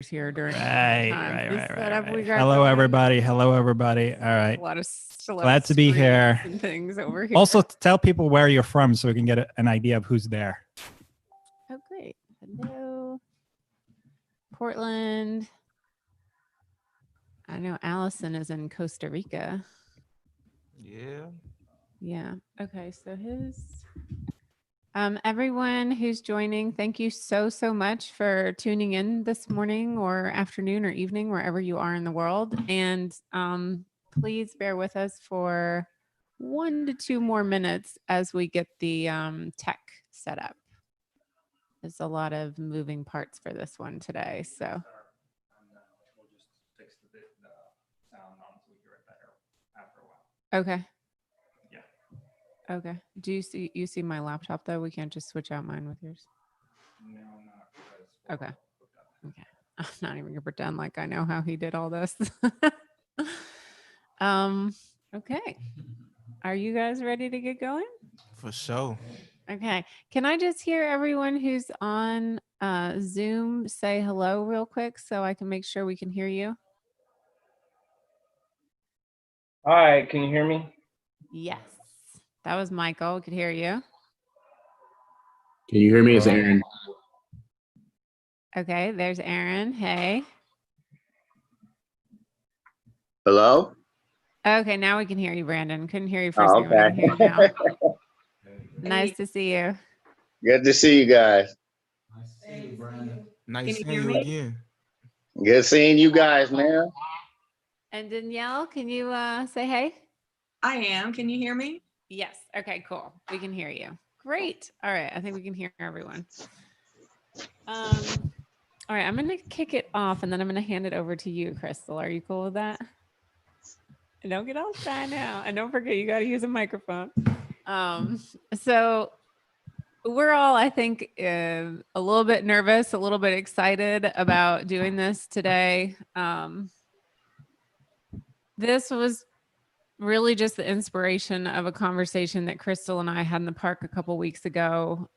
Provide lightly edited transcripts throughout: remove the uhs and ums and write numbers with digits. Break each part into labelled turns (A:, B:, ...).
A: here during
B: right. Hello, everybody. Hello, everybody. All right.
A: A lot of
B: glad to be here.
A: And things over here.
B: Also, tell people where you're from so we can get an idea of who's there.
A: Oh, great. Hello, Portland. I know Allison is in Costa Rica. Yeah. Okay. So everyone who's joining, thank you so much for tuning in this morning or afternoon or evening, wherever you are in the world. And please bear with us for 1 to 2 more minutes as we get the tech set up. There's a lot of moving parts for this one today. So we'll just fix the sound on so we hear it better after a while. Okay. Okay. Do you see my laptop though? We can't just switch out mine with yours. No, not. Okay. Okay. I'm not even gonna pretend like I know how he did all this. Okay. Are you guys ready to get going?
C: For sure.
A: Okay. Can I just hear everyone who's on Zoom say hello real quick so I can make sure we can hear you?
D: Hi, can you hear me?
A: Yes. That was Michael. We could hear you.
E: Can you hear me? It's Aaron.
A: Okay, there's Aaron. Hey.
E: Hello?
A: Okay, now we can hear you, Brandon. Couldn't hear you for a second.
E: Okay.
A: We can hear you now. Nice to see you.
E: Good to see you guys.
C: Nice to see you, Brandon. Nice seeing you again.
E: Good seeing you guys, man.
A: And Danielle, can you say hey?
F: I am. Can you hear me?
A: Yes. Okay, cool. We can hear you. Great. All right. I think we can hear everyone. All right. I'm going to kick it off and then I'm going to hand it over to you, Crystal. Are you cool with that? And don't get all shy now. And don't forget, you got to use a microphone. So we're all, I think, a little bit nervous, a little bit excited about doing this today. This was really just the inspiration of a conversation that Crystal and I had in the park a couple weeks ago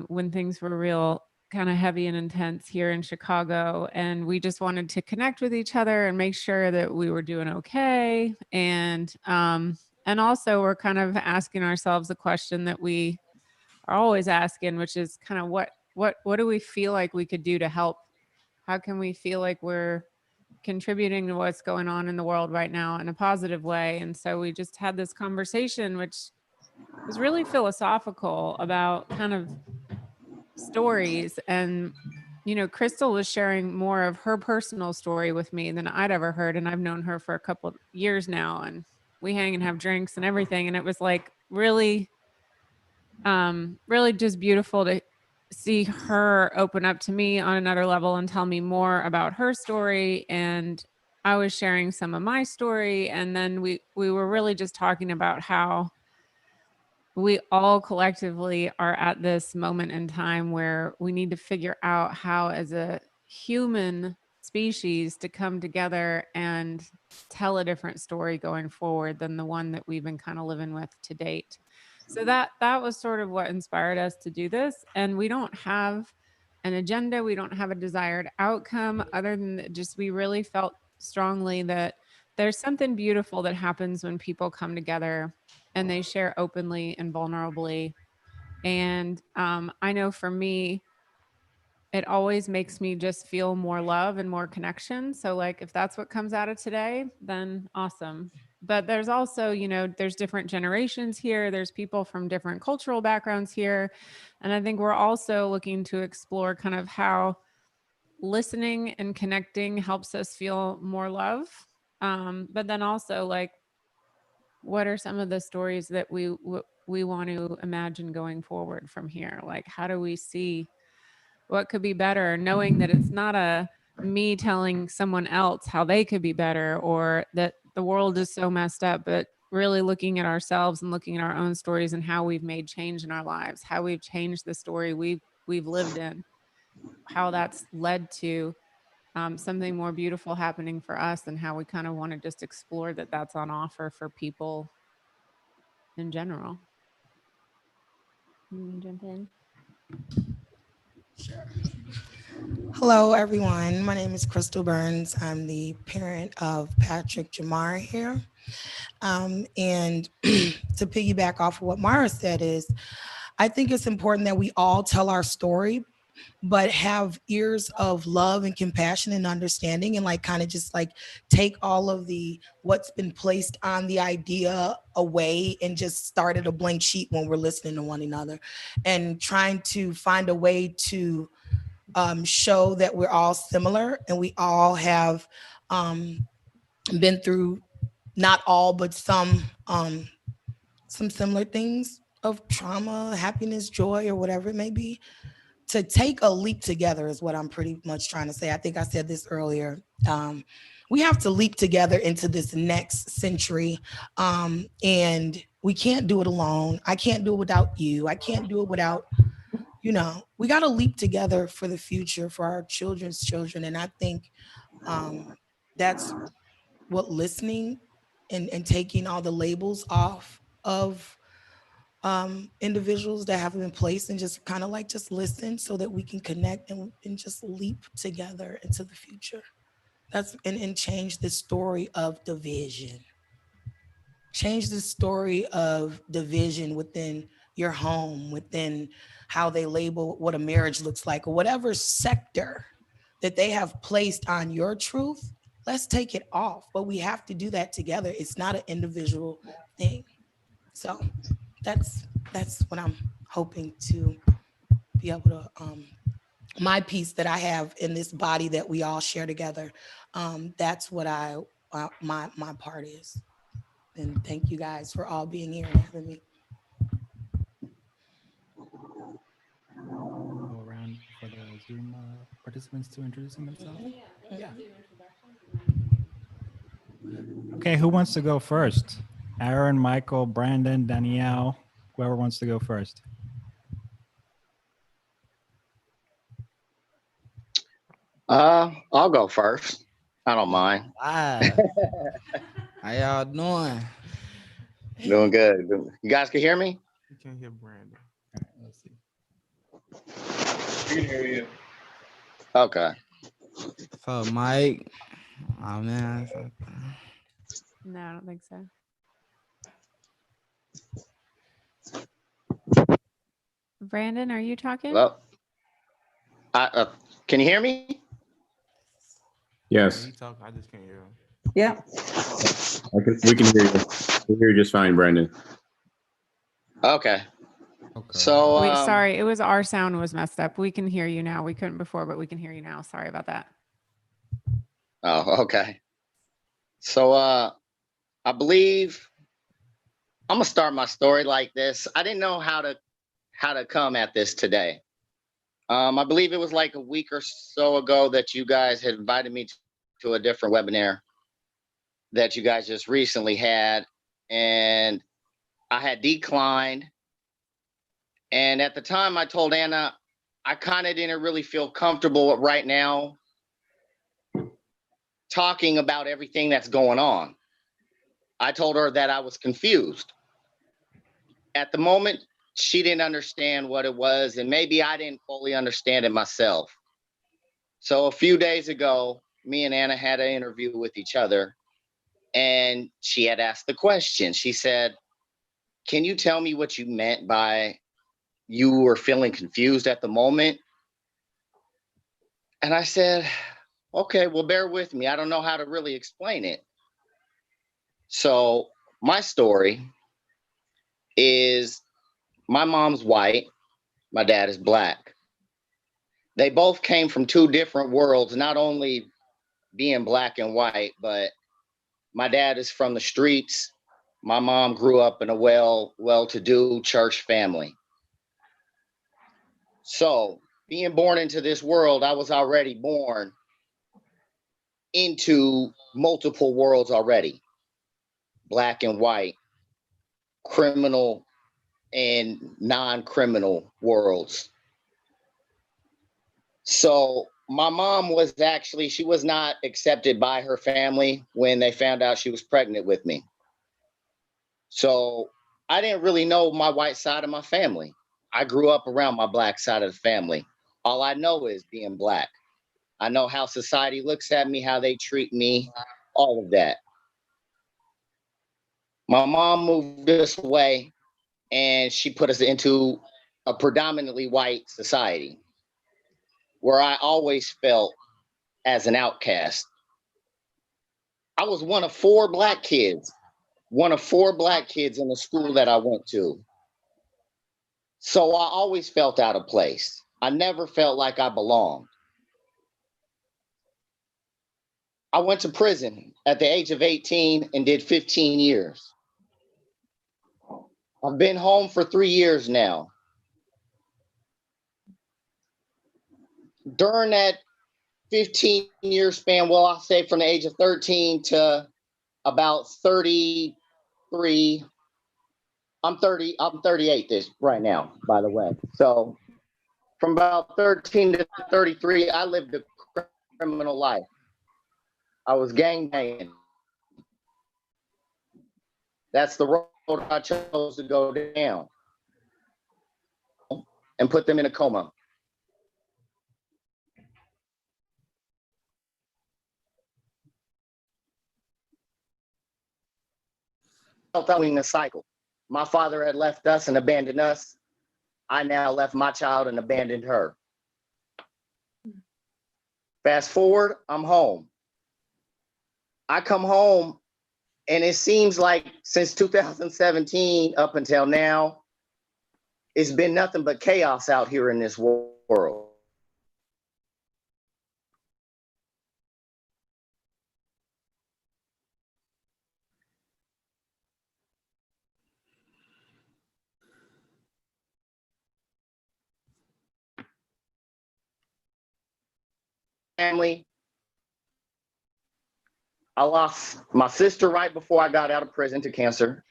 A: when things were real kind of heavy and intense here in Chicago. And we just wanted to connect with each other and make sure that we were doing okay. And also we're kind of asking ourselves a question that we are always asking, which is kind of what do we feel like we could do to help? How can we feel like we're contributing to what's going on in the world right now in a positive way? And so we just had this conversation, which was really philosophical about kind of stories. And, you know, Crystal was sharing more of her personal story with me than I'd ever heard. And I've known her for a couple of years now, and we hang and have drinks and everything. And it was like really just beautiful to see her open up to me on another level and tell me more about her story. And I was sharing some of my story. And then we were really just talking about how we all collectively are at this moment in time where we need to figure out how, as a human species, to come together and tell a different story going forward than the one that we've been kind of living with to date. So that was sort of what inspired us to do this. And we don't have an agenda. We don't have a desired outcome other than just we really felt strongly that there's something beautiful that happens when people come together and they share openly and vulnerably. And I know for me, it always makes me just feel more love and more connection. So like, if that's what comes out of today, then awesome. But there's also, you know, there's different generations here. There's people from different cultural backgrounds here. And I think we're also looking to explore kind of how listening and connecting helps us feel more love. But then also like, what are some of the stories that we want to imagine going forward from here? Like, how do we see what could be better, knowing that it's not a me telling someone else how they could be better or that the world is so messed up, but really looking at ourselves and looking at our own stories and how we've made change in our lives, how we've changed the story we've lived in, how that's led to something more beautiful happening for us, and how we kind of want to just explore that that's on offer for people in general. You want to jump in?
C: Sure.
G: Hello, everyone. My name is Crystal Burns. I'm the parent of Patrick Jamar here. And to piggyback off of what Mara said is, I think it's important that we all tell our story, but have ears of love and compassion and understanding, and like kind of just like take all of the what's been placed on the idea away and just start at a blank sheet when we're listening to one another and trying to find a way to show that we're all similar and we all have been through, not all, but some similar things of trauma, happiness, joy, or whatever it may be. To take a leap together is what I'm pretty much trying to say. I think I said this earlier. We have to leap together into this next century, and we can't do it alone. I can't do it without you. I can't do it without, we got to leap together for the future, for our children's children. And I think that's what listening and taking all the labels off of individuals that have been placed, and just kind of like just listen so that we can connect and just leap together into the future. And change the story of division. Change the story of division within your home, within how they label what a marriage looks like, or whatever sector that they have placed on your truth. Let's take it off, but we have to do that together. It's not an individual thing. So that's what I'm hoping to be able to my piece that I have in this body that we all share together. That's what my part is. And thank you guys for all being here and having me.
B: Go around for the Zoom participants to introducing themselves. Yeah. Okay, who wants to go first? Aaron, Michael, Brandon, Danielle, whoever wants to go first.
E: I'll go first. I don't mind.
C: How y'all doing?
E: Doing good. You guys can hear me?
C: You can't hear Brandon.
B: All right, let's see.
D: We can hear you.
E: Okay.
C: So, Mike. Oh, man.
A: No, I don't think so. Brandon, are you talking?
E: Well, can you hear me?
H: Yes,
C: He talk, I just can't hear him.
F: Yeah.
H: we can hear you. We hear you just fine, Brandon.
E: Okay.
C: Okay.
E: So,
A: Wait, sorry. It was our sound was messed up. We can hear you now. We couldn't before, but we can hear you now. Sorry about that.
E: oh, okay. So, I believe I'm gonna start my story like this. I didn't know how to come at this today. I believe it was like a week or so ago that you guys had invited me to a different webinar that you guys just recently had, and I had declined. And at the time, I told Anna I kind of didn't really feel comfortable right now talking about everything that's going on. I told her that I was confused. At the moment, she didn't understand what it was, and maybe I didn't fully understand it myself. So a few days ago, me and Anna had an interview with each other, and she had asked the question. She said, "Can you tell me what you meant by you were feeling confused at the moment?" And I said, "Okay, well, bear with me. I don't know how to really explain it." So my story is my mom's white, my dad is black. They both came from two different worlds, not only being black and white, but my dad is from the streets. My mom grew up in a well-to-do church family. So being born into this world, I was already born into multiple worlds already, black and white, criminal and non-criminal worlds. So my mom was actually, she was not accepted by her family when they found out she was pregnant with me. So I didn't really know my white side of my family. I grew up around my black side of the family All I know is being black. I know how society looks at me, how they treat me, all of that. My mom moved us away and she put us into a predominantly white society where I always felt as an outcast. I was one of four black kids in the school that I went to. So I always felt out of place. I never felt like I belonged. I went to prison at the age of 18 and did 15 years. I've been home for 3 years now. During that 15-year span, well, I'll say from the age of 13 to about 33. I'm 38 this right now, by the way. So from about 13 to 33, I lived a criminal life. I was gang banging. That's the road I chose to go down and put them in a coma. Following the cycle. My father had left us and abandoned us. I now left my child and abandoned her. Fast forward, I'm home. I come home and it seems like since 2017 up until now, it's been nothing but chaos out here in this world. Family. I lost my sister right before I got out of prison to cancer.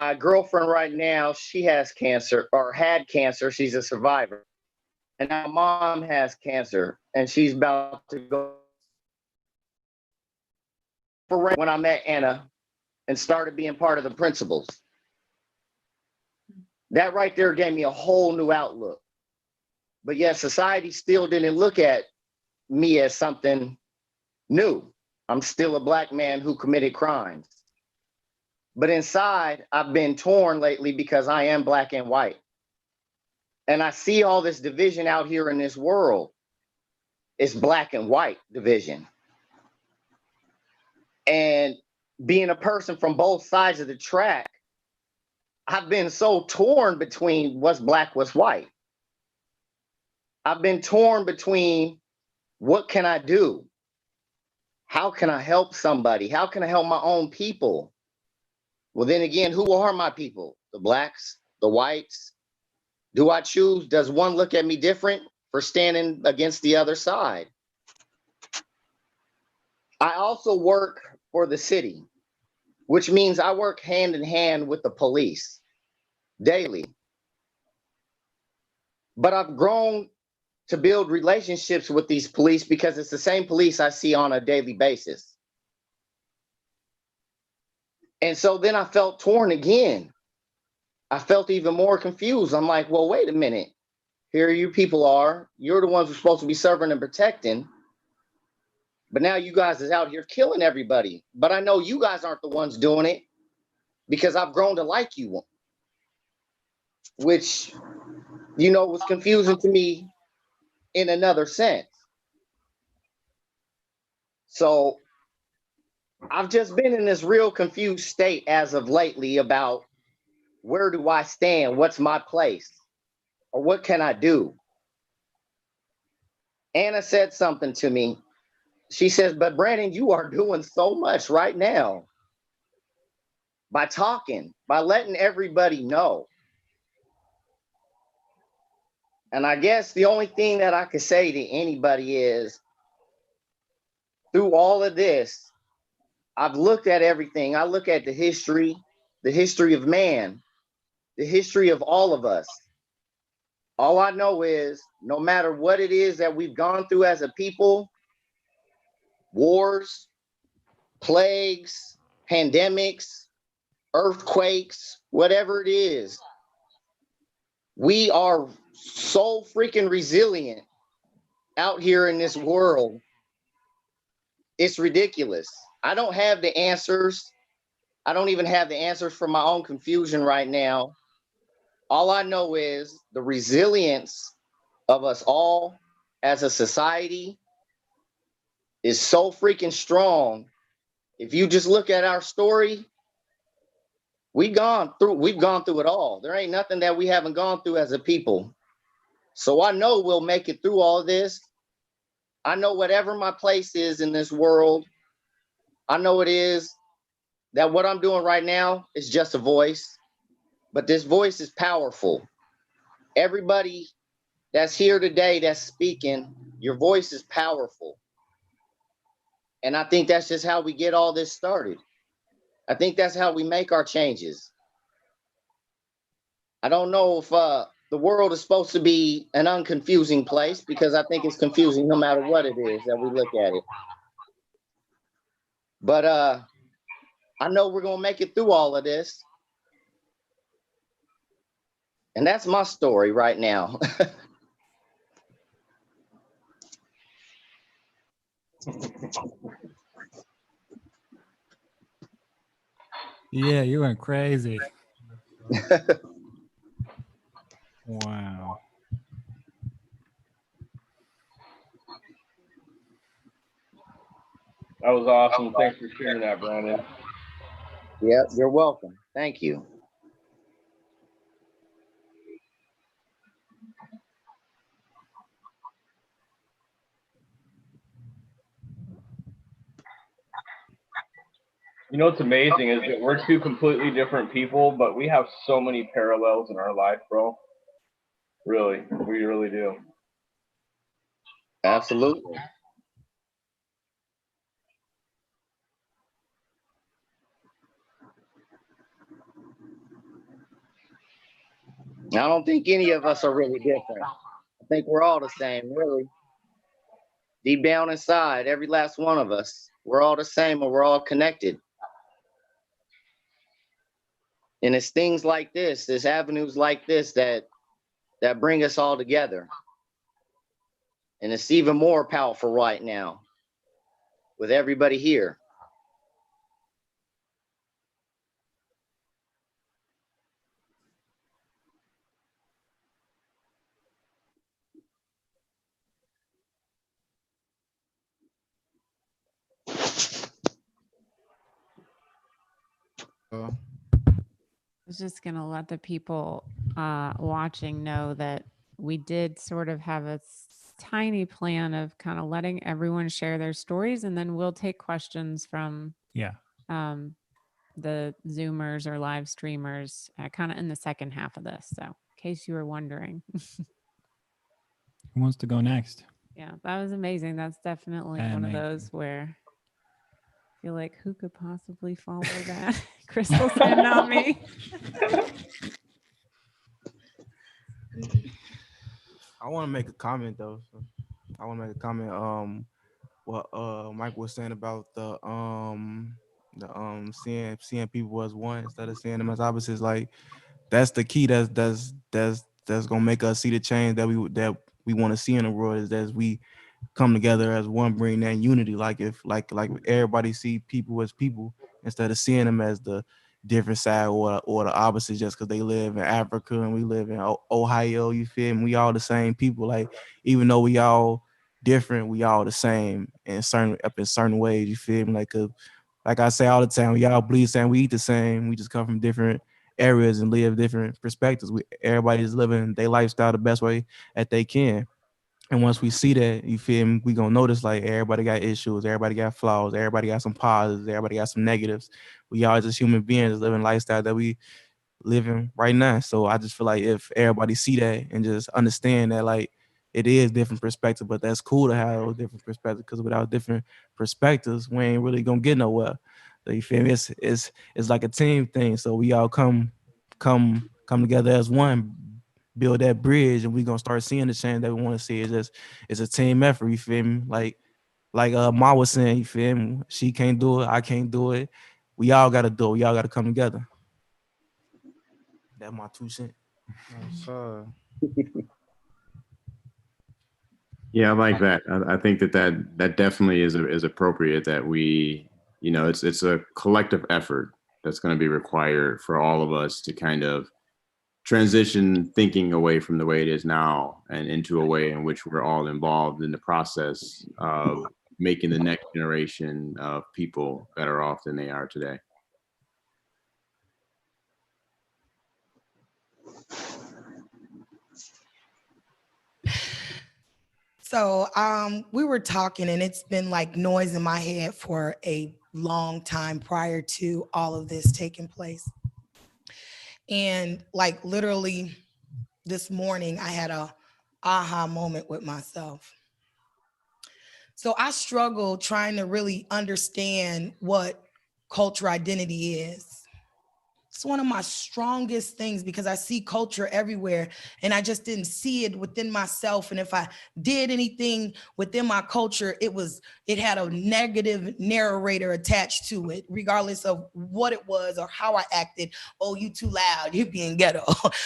E: My girlfriend right now, she has cancer or had cancer. She's a survivor. And my mom has cancer and she's about to go. When I met Anna and started being part of the principals, that right there gave me a whole new outlook. But yet society still didn't look at me as something new. I'm still a black man who committed crimes. But inside, I've been torn lately because I am black and white. And I see all this division out here in this world. It's black and white division. And being a person from both sides of the track, I've been so torn between what's black, what's white. I've been torn between what can I do? How can I help somebody? How can I help my own people? Well, then again, who are my people? The blacks, the whites? Do I choose? Does one look at me different for standing against the other side? I also work for the city, which means I work hand in hand with the police daily. But I've grown to build relationships with these police because it's the same police I see on a daily basis. And so then I felt torn again. I felt even more confused. I'm like, well, wait a minute. Here you people are. You're the ones who are supposed to be serving and protecting. But now you guys is out here killing everybody. But I know you guys aren't the ones doing it because I've grown to like you, which, you know, was confusing to me in another sense. So I've just been in this real confused state as of lately about where do I stand? What's my place? Or what can I do? Anna said something to me. She says, but Brandon, you are doing so much right now by talking, by letting everybody know. And I guess the only thing that I could say to anybody is, through all of this, I've looked at everything. I look at the history of man, the history of all of us. All I know is no matter what it is that we've gone through as a people, wars, plagues, pandemics, earthquakes, whatever it is, We are so freaking resilient out here in this world. It's ridiculous. I don't have the answers. I don't even have the answers for my own confusion right now. All I know is the resilience of us all as a society is so freaking strong. If you just look at our story, we've gone through it all. There ain't nothing that we haven't gone through as a people. So I know we'll make it through all of this. I know whatever my place is in this world, I know it is that what I'm doing right now is just a voice, but this voice is powerful. Everybody that's here today that's speaking, your voice is powerful. And I think that's just how we get all this started. I think that's how we make our changes. I don't know if the world is supposed to be an unconfusing place, because I think it's confusing no matter what it is that we look at it. But I know we're going to make it through all of this. And that's my story right now.
B: Yeah, you went crazy. Wow.
D: That was awesome. Thanks for sharing that, Brandon.
E: Yeah, you're welcome. Thank you.
D: You know what's amazing is that we're two completely different people, but we have so many parallels in our life, bro. Really, we really do.
E: Absolutely. I don't think any of us are really different. I think we're all the same, really. Deep down inside, every last one of us, we're all the same, and we're all connected. And it's things like this, there's avenues like this that bring us all together. And it's even more powerful right now with everybody here.
A: I was just going to let the people watching know that we did sort of have a tiny plan of kind of letting everyone share their stories, and then we'll take questions from the Zoomers or live streamers kind of in the second half of this. So in case you were wondering.
B: Who wants to go next?
A: Yeah, that was amazing. That's definitely one of those where I feel like, who could possibly follow that? Crystal said, not me.
C: I want to make a comment though. I want to make a comment. What Mike was saying about the seeing people as one instead of seeing them as opposites. Like that's the key. That's gonna make us see the change that we want to see in the world, is that we come together as one, bring that unity. Like if like everybody see people as people instead of seeing them as the different side or the opposite just because they live in Africa and we live in Ohio. You feel me? We all the same people. Like even though we all different, we all the same in certain ways. You feel me? Like I say all the time, we all bleed the same, we eat the same. We just come from different areas and live different perspectives. Everybody's living their lifestyle the best way that they can. And once we see that, you feel me, we gonna notice like everybody got issues, everybody got flaws, everybody got some positives, everybody got some negatives. We all just human beings living lifestyle that we living right now. So I just feel like if everybody see that and just understand that like it is different perspective, but that's cool to have those different perspectives, because without different perspectives, we ain't really gonna get nowhere. So you feel me? It's like a team thing. So we all come together as one, build that bridge, and we gonna start seeing the change that we want to see. It's a team effort. You feel me? Like Ma was saying, you feel me? She can't do it, I can't do it. We all gotta do it. We all gotta come together. That's my 2 cents.
H: Yeah, I like that. I think that definitely is appropriate. That we, it's a collective effort that's going to be required for all of us to kind of transition thinking away from the way it is now and into a way in which we're all involved in the process of making the next generation of people better off than they are today.
G: So we were talking, and it's been like noise in my head for a long time prior to all of this taking place. And like literally this morning, I had a aha moment with myself. So I struggle trying to really understand what cultural identity is. It's one of my strongest things because I see culture everywhere and I just didn't see it within myself. And if I did anything within my culture, it had a negative narrator attached to it, regardless of what it was or how I acted. Oh, you too loud, you being ghetto.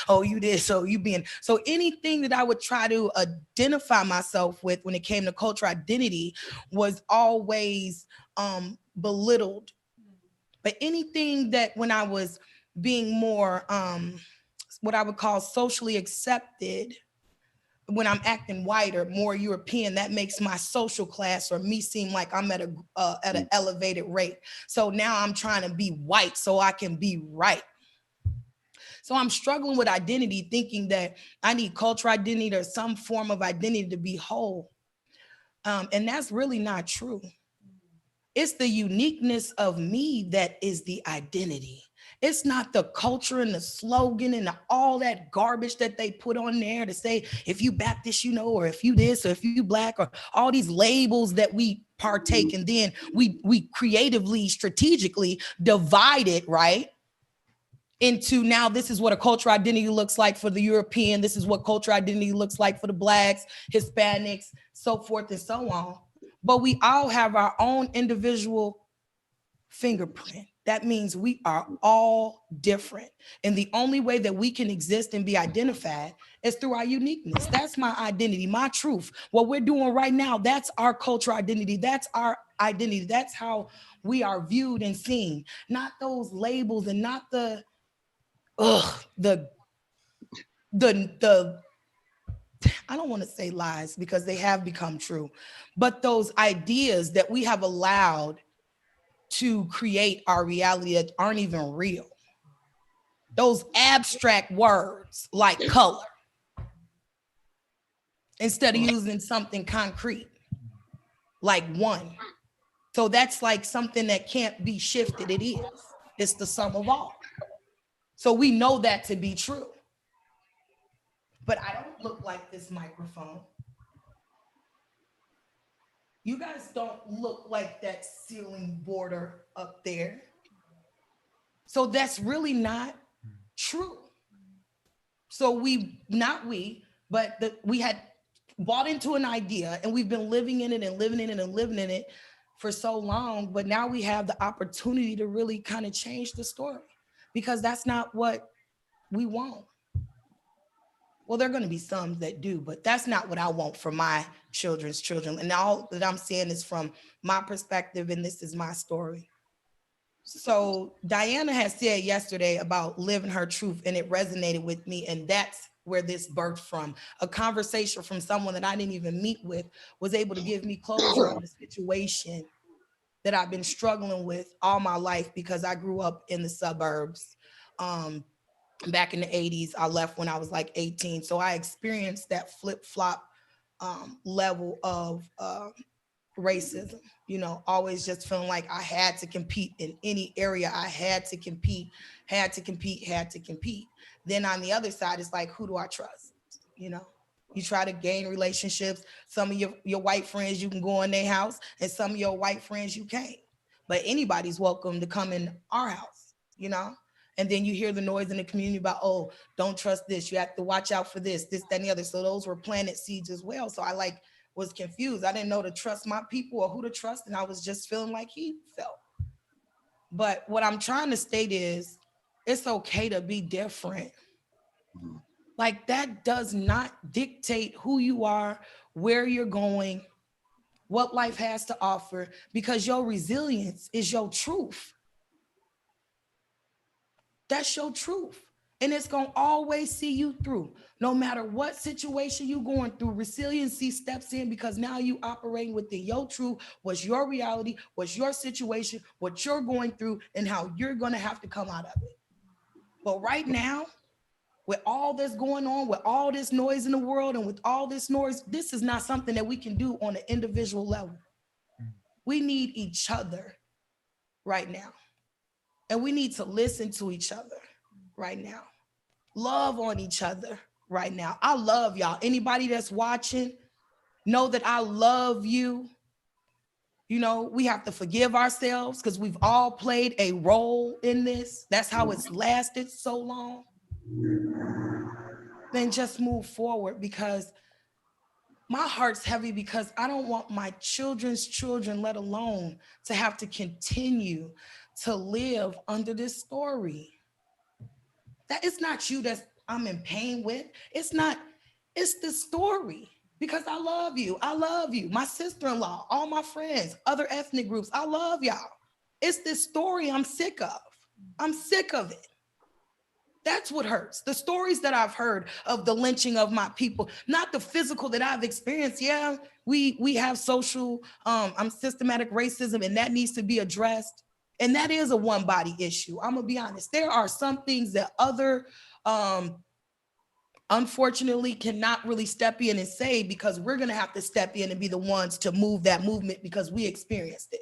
G: Oh, you this, so you being, so anything that I would try to identify myself with when it came to cultural identity was always belittled. But anything that when I was being more what I would call socially accepted, when I'm acting white or more European, that makes my social class or me seem like I'm at an elevated rate. So now I'm trying to be white so I can be right. So I'm struggling with identity, thinking that I need cultural identity or some form of identity to be whole. And that's really not true. It's the uniqueness of me that is the identity. It's not the culture and the slogan and all that garbage that they put on there to say, if you Baptist, or if you this, or if you Black, or all these labels that we partake. And then we creatively, strategically divide it, right? Into now, this is what a cultural identity looks like for the European. This is what cultural identity looks like for the Blacks, Hispanics, so forth and so on. But we all have our own individual fingerprint. That means we are all different. And the only way that we can exist and be identified is through our uniqueness. That's my identity, my truth. What we're doing right now, that's our cultural identity. That's our identity. That's how we are viewed and seen. Not those labels and not the I don't want to say lies because they have become true, but those ideas that we have allowed to create our reality that aren't even real. Those abstract words like color, instead of using something concrete like one. So that's like something that can't be shifted. It is. It's the sum of all. So we know that to be true. But I don't look like this microphone. You guys don't look like that ceiling border up there. So that's really not true. So we had bought into an idea and we've been living in it and living in it and living in it for so long. But now we have the opportunity to really kind of change the story because that's not what we want. Well, there are going to be some that do, but that's not what I want for my children's children. And all that I'm saying is from my perspective, and this is my story. So Diana had said yesterday about living her truth, and it resonated with me. And that's where this birthed from. A conversation from someone that I didn't even meet with was able to give me closure on the situation that I've been struggling with all my life because I grew up in the suburbs. Back in the 80s, I left when I was like 18. So I experienced that flip-flop level of racism, always just feeling like I had to compete in any area. I had to compete. Then on the other side, it's like, who do I trust? You try to gain relationships. Some of your white friends, you can go in their house, and some of your white friends, you can't. But anybody's welcome to come in our house, And then you hear the noise in the community about, oh, don't trust this. You have to watch out for this, that, and the other. So those were planted seeds as well. So I was confused. I didn't know to trust my people or who to trust. And I was just feeling like he felt. But what I'm trying to state is it's okay to be different. Like that does not dictate who you are, where you're going, what life has to offer, because your resilience is your truth. That's your truth. And it's going to always see you through. No matter what situation you're going through, resiliency steps in because now you operating within your truth, what's your reality, what's your situation, what you're going through, and how you're going to have to come out of it. But right now, with all this going on, with all this noise in the world and with all this noise, this is not something that we can do on an individual level. We need each other right now. And we need to listen to each other right now. Love on each other right now. I love y'all. Anybody that's watching, know that I love you. You know, we have to forgive ourselves because we've all played a role in this. That's how it's lasted so long. Then just move forward, because my heart's heavy because I don't want my children's children, let alone to have to continue to live under this story. That it's not you that I'm in pain with. It's not, it's the story, because I love you. I love you. My sister-in-law, all my friends, other ethnic groups, I love y'all. It's this story I'm sick of. I'm sick of it. That's what hurts. The stories that I've heard of the lynching of my people, not the physical that I've experienced. Yeah, we have social, systematic racism, and that needs to be addressed. And that is a one body issue. I'm gonna be honest. There are some things that other, unfortunately, cannot really step in and say, because we're gonna have to step in and be the ones to move that movement because we experienced it.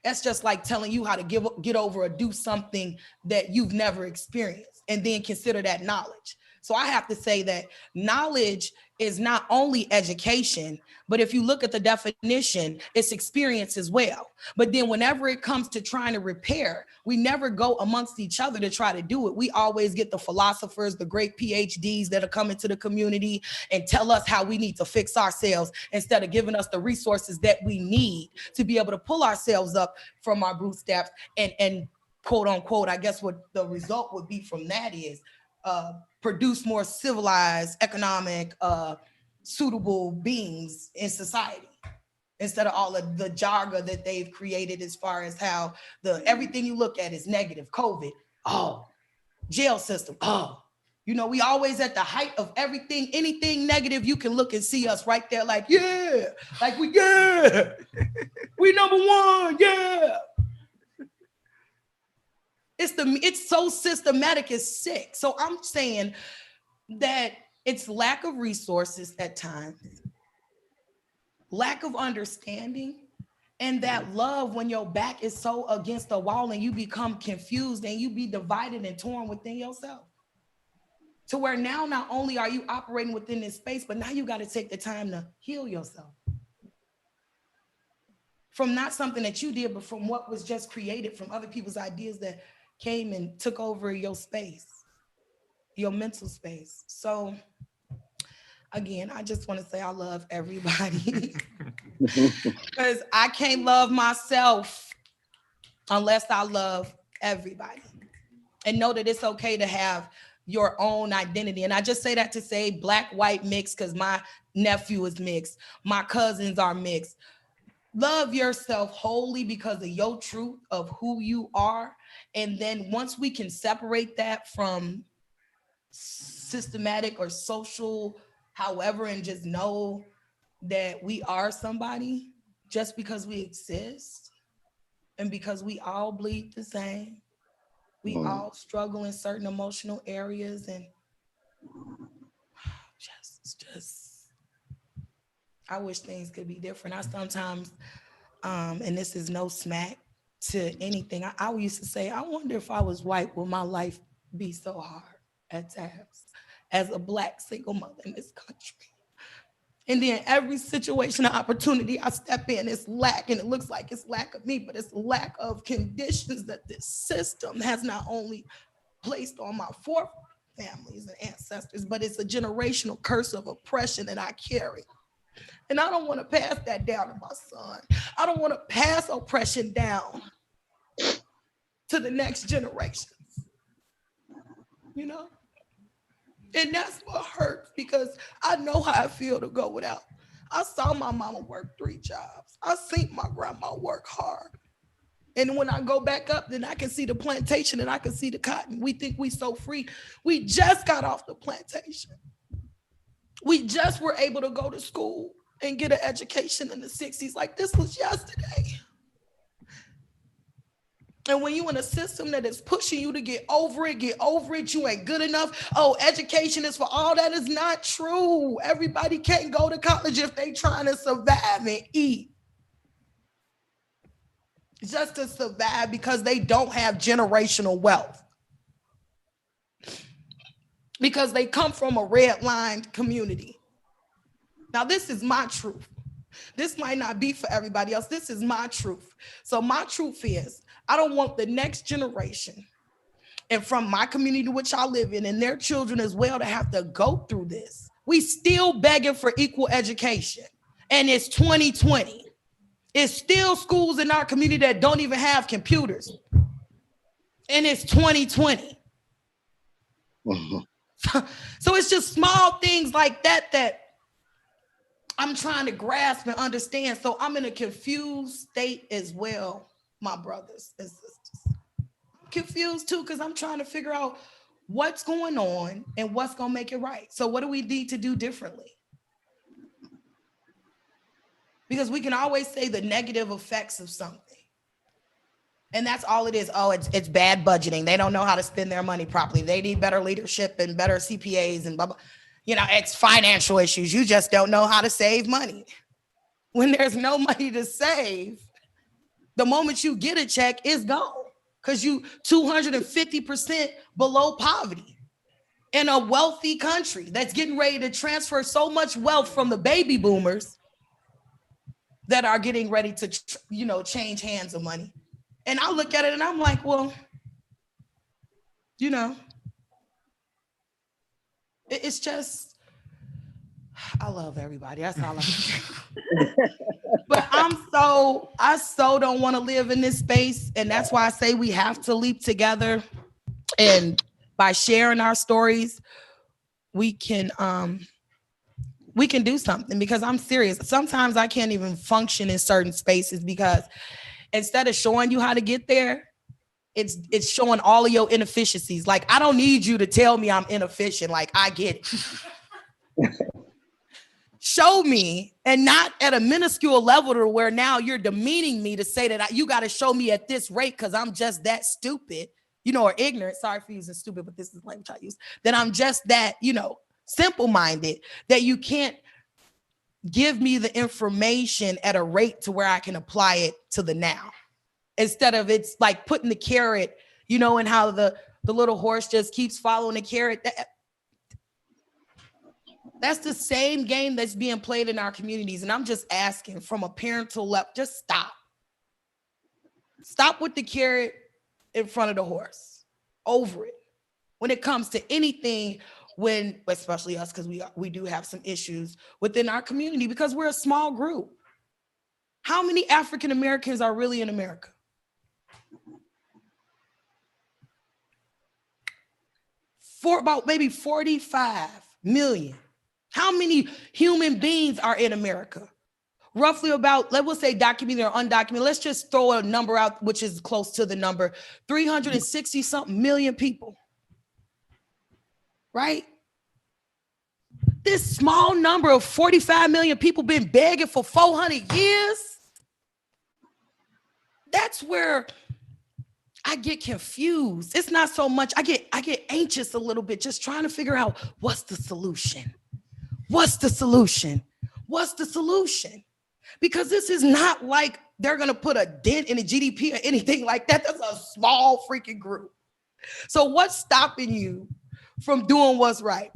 G: That's just like telling you how to get over or do something that you've never experienced and then consider that knowledge. So I have to say that knowledge is not only education, but if you look at the definition, it's experience as well. But then whenever it comes to trying to repair, we never go amongst each other to try to do it. We always get the philosophers, the great PhDs that are coming to the community and tell us how we need to fix ourselves instead of giving us the resources that we need to be able to pull ourselves up from our bootstraps and quote unquote, I guess what the result would be from that is produce more civilized, economic, suitable beings in society, instead of all of the jargon that they've created as far as how everything you look at is negative. COVID, oh, jail system, oh. You know, we always at the height of everything, anything negative, you can look and see us right there like, yeah, like we number one, yeah. It's so systematic, it's sick. So I'm saying that it's lack of resources at times, lack of understanding, and that love when your back is so against the wall and you become confused and you be divided and torn within yourself. To where now not only are you operating within this space, but now you got to take the time to heal yourself. From not something that you did, but from what was just created from other people's ideas that came and took over your space, your mental space. So again, I just want to say I love everybody because I can't love myself unless I love everybody, and know that it's okay to have your own identity. And I just say that to say black, white, mixed, because my nephew is mixed. My cousins are mixed. Love yourself wholly because of your truth of who you are. And then once we can separate that from systematic or social, however, and just know that we are somebody just because we exist and because we all bleed the same. We all struggle in certain emotional areas, and just I wish things could be different. I sometimes, and this is no smack to anything, I used to say, I wonder if I was white, would my life be so hard at times as a Black single mother in this country? And then every situation or opportunity I step in, it's lack, and it looks like it's lack of me, but it's lack of conditions that this system has not only placed on my families and ancestors, but it's a generational curse of oppression that I carry. And I don't want to pass that down to my son. I don't want to pass oppression down to the next generations, you know? And that's what hurts, because I know how I feel to go without. I saw my mama work 3 jobs. I seen my grandma work hard. And when I go back up, then I can see the plantation and I can see the cotton. We think we so free. We just got off the plantation. We just were able to go to school and get an education in the 60s. Like, this was yesterday. And when you in a system that is pushing you to get over it, you ain't good enough. Oh, education is for all. That is not true. Everybody can't go to college if they trying to survive and eat. Just to survive, because they don't have generational wealth. Because they come from a red-lined community. Now, this is my truth. This might not be for everybody else. This is my truth. So my truth is, I don't want the next generation, and from my community which I live in, and their children as well, to have to go through this. We still begging for equal education, and it's 2020. It's still schools in our community that don't even have computers, and it's 2020. So it's just small things like that I'm trying to grasp and understand. So I'm in a confused state as well, my brothers and sisters. I'm confused too, because I'm trying to figure out what's going on and what's going to make it right. So what do we need to do differently? Because we can always say the negative effects of something. And that's all it is. Oh, it's bad budgeting. They don't know how to spend their money properly. They need better leadership and better CPAs and blah, blah. You know, it's financial issues. You just don't know how to save money. When there's no money to save, the moment you get a check, it's gone, because you 250% below poverty in a wealthy country that's getting ready to transfer so much wealth from the baby boomers that are getting ready to, change hands of money. And I look at it and I'm like, well, it's just, I love everybody. That's all But I so don't want to live in this space. And that's why I say we have to leap together. And by sharing our stories, we can do something, because I'm serious. Sometimes I can't even function in certain spaces, because instead of showing you how to get there, it's showing all of your inefficiencies. Like, I don't need you to tell me I'm inefficient. Like, I get it. Show me, and not at a minuscule level to where now you're demeaning me to say that you got to show me at this rate because I'm just that stupid, or ignorant. Sorry for using stupid, but this is language I use. That I'm just that, simple-minded, that you can't give me the information at a rate to where I can apply it to the now. Instead of, it's like putting the carrot, and how the little horse just keeps following the carrot. That's the same game that's being played in our communities. And I'm just asking, from a parental level, just stop. Stop with the carrot in front of the horse. Over it. When it comes to anything, especially us, because we do have some issues within our community, because we're a small group. How many African Americans are really in America? For about maybe 45 million. How many human beings are in America? Roughly about, let's say documented or undocumented. Let's just throw a number out, which is close to the number, 360 something million people. Right? This small number of 45 million people been begging for 400 years. That's where I get confused. It's not so much, I get anxious a little bit, just trying to figure out what's the solution. What's the solution? What's the solution? Because this is not like they're going to put a dent in the GDP or anything like that. That's a small freaking group. So what's stopping you from doing what's right?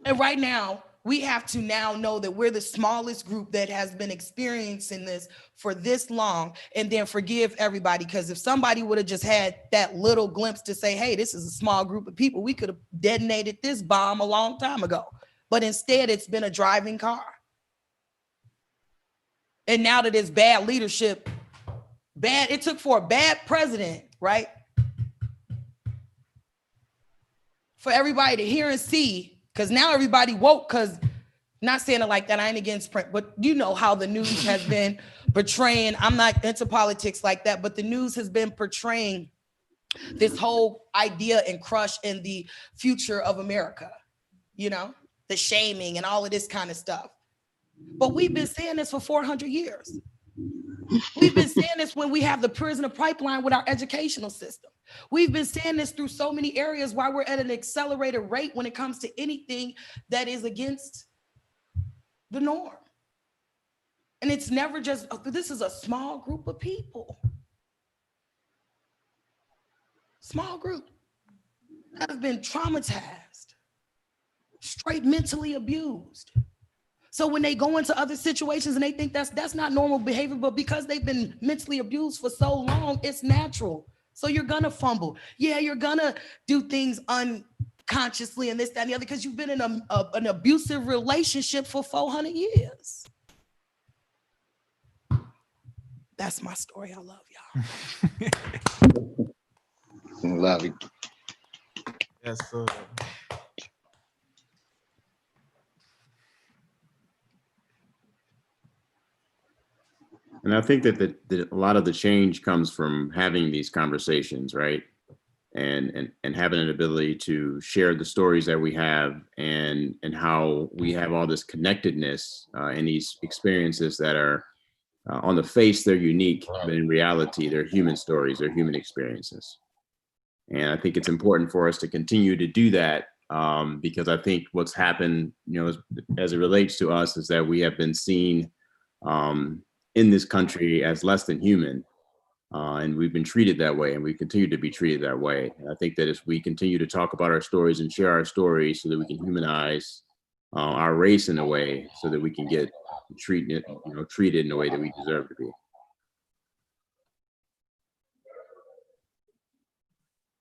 G: And right now, we have to now know that we're the smallest group that has been experiencing this for this long, and then forgive everybody. Because if somebody would have just had that little glimpse to say, hey, this is a small group of people, we could have detonated this bomb a long time ago. But instead, it's been a driving car. And now that it's bad leadership It took for a bad president, right? For everybody to hear and see, because now everybody woke, because not saying it like that, I ain't against print, but you know how the news has been portraying, I'm not into politics like that, but the news has been portraying this whole idea and crush in the future of America, you know, the shaming and all of this kind of stuff. But we've been saying this for 400 years. We've been saying this when we have the prisoner pipeline with our educational system. We've been saying this through so many areas why we're at an accelerated rate when it comes to anything that is against the norm. And it's never just, this is a small group of people. Small group that have been traumatized, straight mentally abused. So when they go into other situations and they think that's not normal behavior, but because they've been mentally abused for so long, it's natural. So you're gonna fumble. Yeah, you're gonna do things unconsciously and this, that, and the other, because you've been in an abusive relationship for 400 years. That's my story. I love y'all.
E: Love you.
C: Yes, sir.
H: And I think that a lot of the change comes from having these conversations, right? And having an ability to share the stories that we have and how we have all this connectedness and these experiences that are on the face, they're unique, but in reality, they're human stories, they're human experiences. And I think it's important for us to continue to do that because I think what's happened, you know, as it relates to us is that we have been seen in this country as less than human. And we've been treated that way, and we continue to be treated that way. And I think that as we continue to talk about our stories and share our stories so that we can humanize our race in a way so that we can get treated in a way that we deserve to be.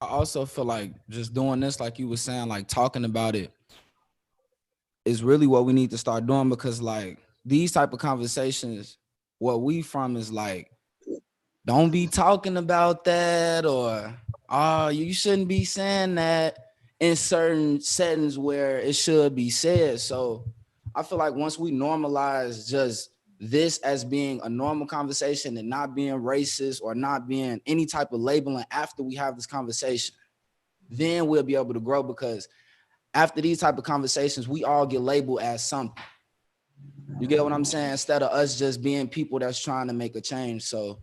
I: I also feel like just doing this, like you were saying, like talking about it is really what we need to start doing, because like these type of conversations, what we from is like, don't be talking about that, or oh, you shouldn't be saying that in certain settings where it should be said. So I feel like once we normalize just this as being a normal conversation and not being racist or not being any type of labeling after we have this conversation, then we'll be able to grow, because after these type of conversations, we all get labeled as something. You get what I'm saying? Instead of us just being people that's trying to make a change. So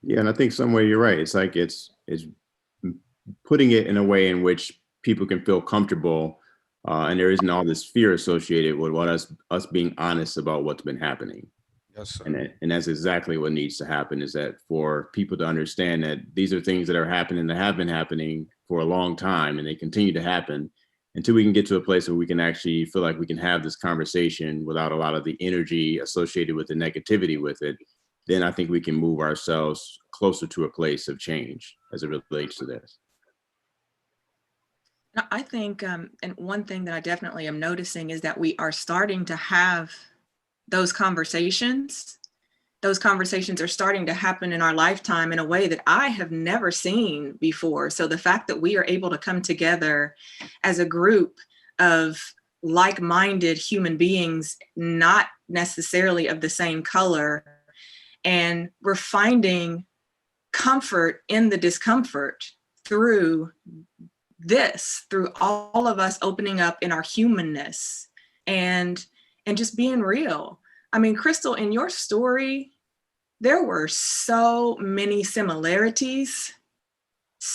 H: yeah, and I think some way you're right. It's like it's putting it in a way in which people can feel comfortable, and there isn't all this fear associated with us being honest about what's been happening.
I: yes, sir.
H: And that's exactly what needs to happen, is that for people to understand that these are things that are happening, that have been happening for a long time, and they continue to happen until we can get to a place where we can actually feel like we can have this conversation without a lot of the energy associated with the negativity with it. Then I think we can move ourselves closer to a place of change as it relates to this.
F: I think, and one thing that I definitely am noticing is that we are starting to have those conversations. Those conversations are starting to happen in our lifetime in a way that I have never seen before. So the fact that we are able to come together as a group of like-minded human beings, not necessarily of the same color, and we're finding comfort in the discomfort through this, through all of us opening up in our humanness and just being real. I mean, Crystal, in your story, there were so many similarities.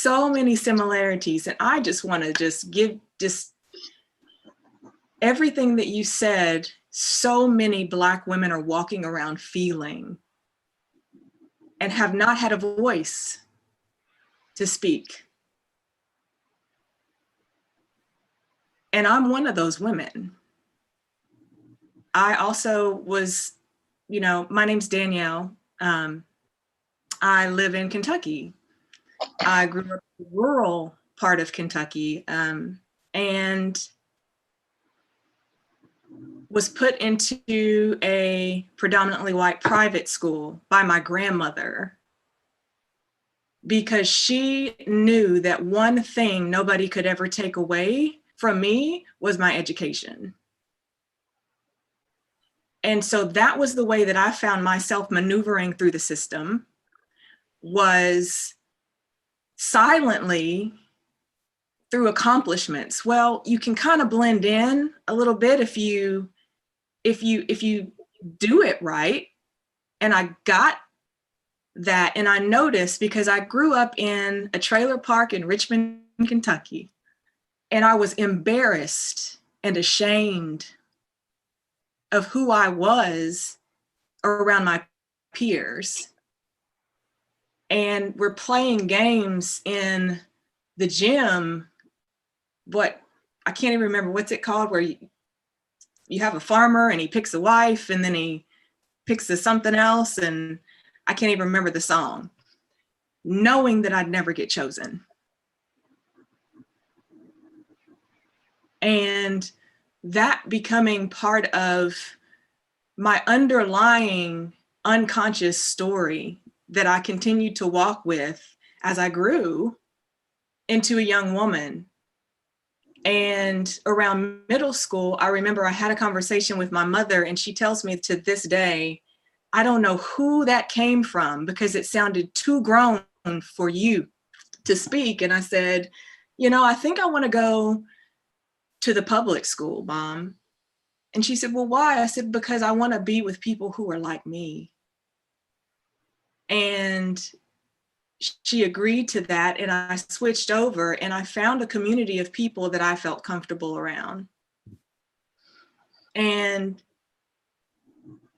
F: And I just want to just give just everything that you said. So many Black women are walking around feeling and have not had a voice to speak. And I'm one of those women. I also was, you know, my name's Danielle. I live in Kentucky. I grew up in the rural part of Kentucky. And was put into a predominantly white private school by my grandmother because she knew that one thing nobody could ever take away from me was my education. And so that was the way that I found myself maneuvering through the system, was silently through accomplishments. Well, you can kind of blend in a little bit if you do it right. And I got that, and I noticed, because I grew up in a trailer park in Richmond, Kentucky, and I was embarrassed and ashamed of who I was around my peers. And we're playing games in the gym, but I can't even remember what's it called, where you have a farmer and he picks a wife and then he picks something else, and I can't even remember the song, knowing that I'd never get chosen. And that becoming part of my underlying unconscious story that I continued to walk with as I grew into a young woman. And around middle school, I remember I had a conversation with my mother, and she tells me to this day, I don't know who that came from because it sounded too grown for you to speak. And I said, I think I want to go to the public school, Mom. And she said, well, why? I said, because I want to be with people who are like me. And she agreed to that, and I switched over, and I found a community of people that I felt comfortable around. And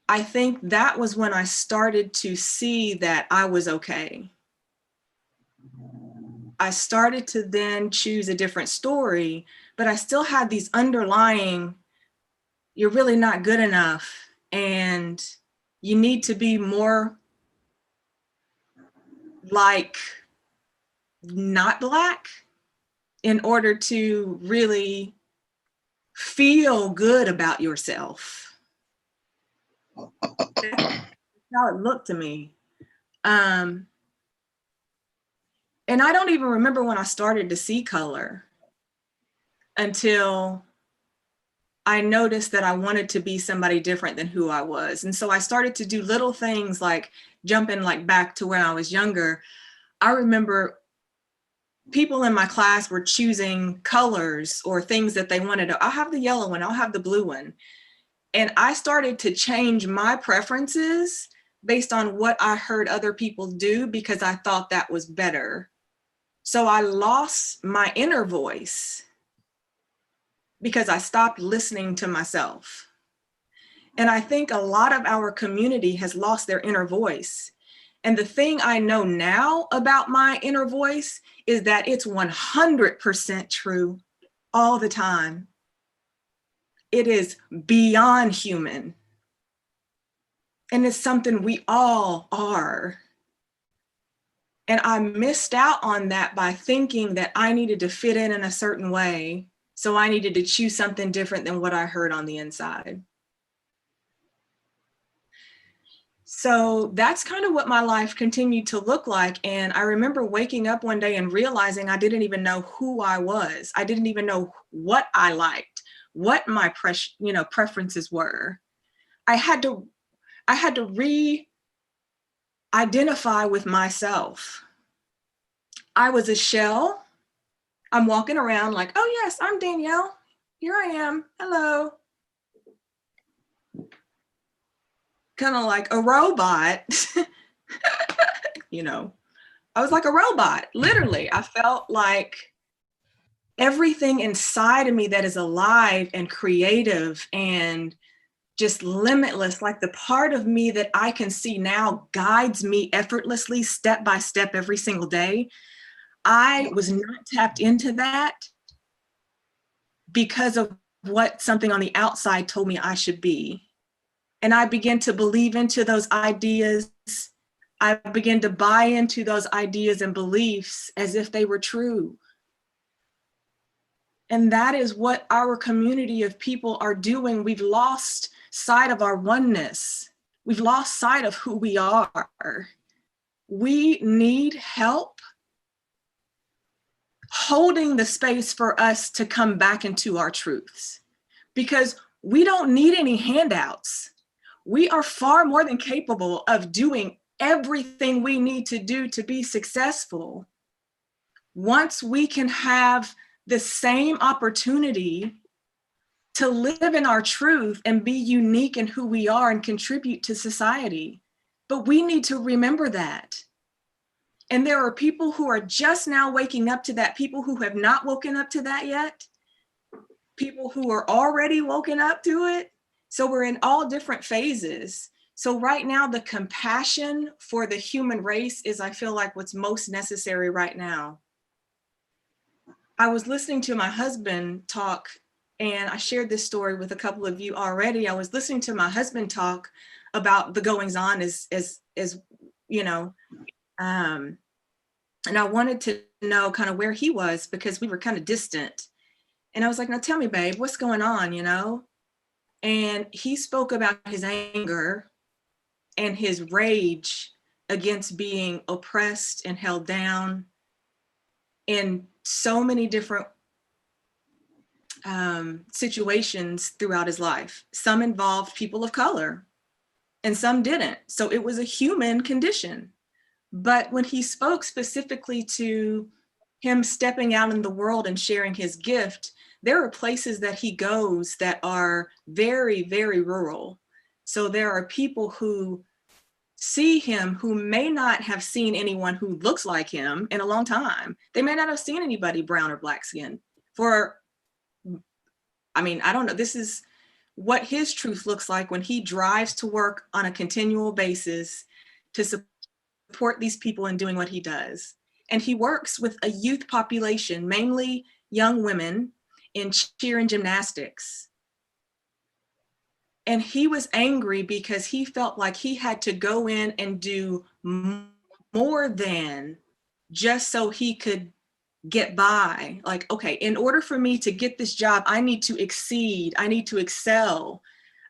F: I think that was when I started to see that I was okay. I started to then choose a different story, but I still had these underlying, you're really not good enough, and you need to be more like not Black in order to really feel good about yourself. That's how it looked to me. And I don't even remember when I started to see color until I noticed that I wanted to be somebody different than who I was. And so I started to do little things like jumping back to when I was younger. I remember people in my class were choosing colors or things that they wanted to, I'll have the yellow one, I'll have the blue one. And I started to change my preferences based on what I heard other people do because I thought that was better. So I lost my inner voice because I stopped listening to myself. And I think a lot of our community has lost their inner voice. And the thing I know now about my inner voice is that it's 100% true all the time. It is beyond human. And it's something we all are. And I missed out on that by thinking that I needed to fit in a certain way. So I needed to choose something different than what I heard on the inside. So that's kind of what my life continued to look like. And I remember waking up one day and realizing I didn't even know who I was. I didn't even know what I liked, what my preferences were. I had to re-identify with myself. I was a shell. I'm walking around like, oh yes, I'm Danielle. Here I am. Hello. Kind of like a robot. I was like a robot, literally. I felt like everything inside of me that is alive and creative and just limitless, like the part of me that I can see now guides me effortlessly, step by step, every single day. I was not tapped into that because of what something on the outside told me I should be. And I began to believe into those ideas. I began to buy into those ideas and beliefs as if they were true. And that is what our community of people are doing. We've lost sight of our oneness. We've lost sight of who we are. We need help holding the space for us to come back into our truths, because we don't need any handouts. We are far more than capable of doing everything we need to do to be successful. Once we can have the same opportunity to live in our truth and be unique in who we are and contribute to society. But we need to remember that. And there are people who are just now waking up to that, people who have not woken up to that yet, people who are already woken up to it. So we're in all different phases. So right now, the compassion for the human race is, I feel like, what's most necessary right now. I was listening to my husband talk, and I shared this story with a couple of you already. I was listening to my husband talk about the goings on as you know, and I wanted to know kind of where he was, because we were kind of distant. And I was like, now tell me, babe, what's going on, you know? And he spoke about his anger and his rage against being oppressed and held down in so many different situations throughout his life. Some involved people of color and some didn't. So it was a human condition. But when he spoke specifically to him stepping out in the world and sharing his gift, there are places that he goes that are very, very rural. So there are people who see him who may not have seen anyone who looks like him in a long time. They may not have seen anybody brown or black skin for, I mean, I don't know. This is what his truth looks like when he drives to work on a continual basis to support these people in doing what he does. And he works with a youth population, mainly young women, in cheer and gymnastics. And he was angry because he felt like he had to go in and do more than just so he could get by. Like, okay, in order for me to get this job, I need to exceed, I need to excel,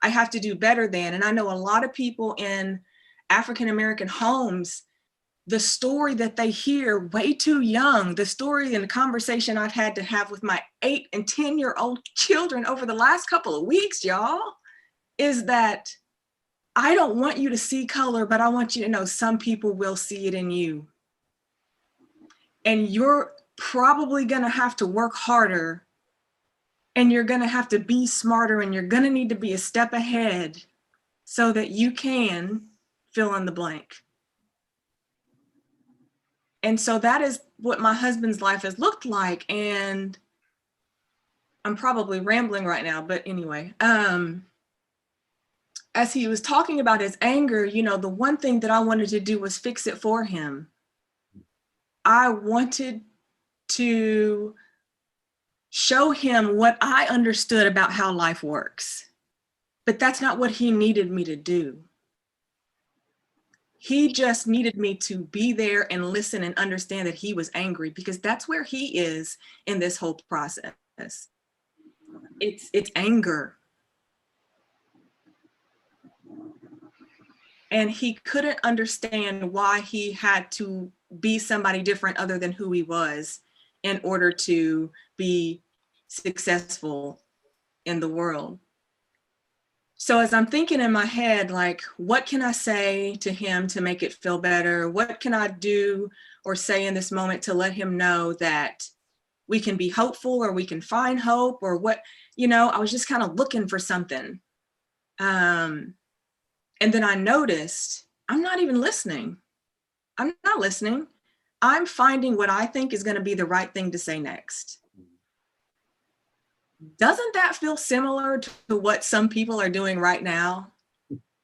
F: I have to do better than. And I know a lot of people in African-American homes, the story that they hear way too young, the story and the conversation I've had to have with my 8 and 10-year-old children over the last couple of weeks, y'all, is that I don't want you to see color, but I want you to know some people will see it in you. And you're probably gonna have to work harder, and you're gonna have to be smarter, and you're gonna need to be a step ahead so that you can fill in the blank. And so that is what my husband's life has looked like. And I'm probably rambling right now, but anyway, as he was talking about his anger, you know, the one thing that I wanted to do was fix it for him. I wanted to show him what I understood about how life works, but that's not what he needed me to do. He just needed me to be there and listen and understand that he was angry, because that's where he is in this whole process. It's anger. And he couldn't understand why he had to be somebody different other than who he was in order to be successful in the world. So as I'm thinking in my head, like, what can I say to him to make it feel better? What can I do or say in this moment to let him know that we can be hopeful, or we can find hope, or what, you know, I was just kind of looking for something. And then I noticed I'm not even listening. I'm not listening. I'm finding what I think is going to be the right thing to say next. Doesn't that feel similar to what some people are doing right now?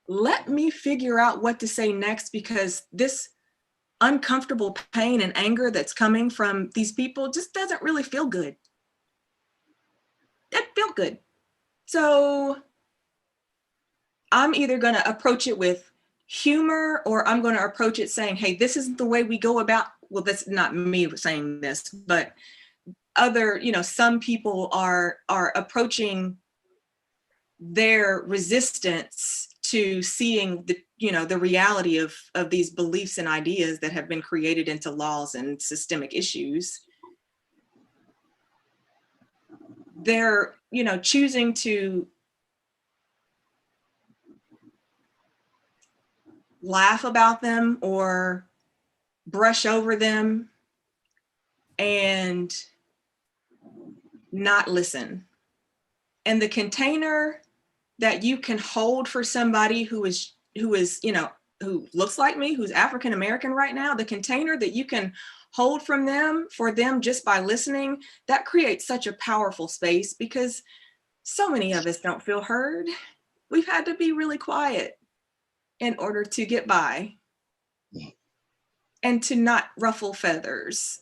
F: Let me figure out what to say next, because this uncomfortable pain and anger that's coming from these people just doesn't really feel good. That felt good. So I'm either going to approach it with humor, or I'm going to approach it saying, hey, this isn't the way we go about, well, that's not me saying this, but other, some people are approaching their resistance to seeing the reality of these beliefs and ideas that have been created into laws and systemic issues. They're, choosing to laugh about them or brush over them and not listen. And the container that you can hold for somebody who looks like me, who's African American right now, the container that you can hold for them just by listening, that creates such a powerful space, because so many of us don't feel heard. We've had to be really quiet in order to get by and to not ruffle feathers.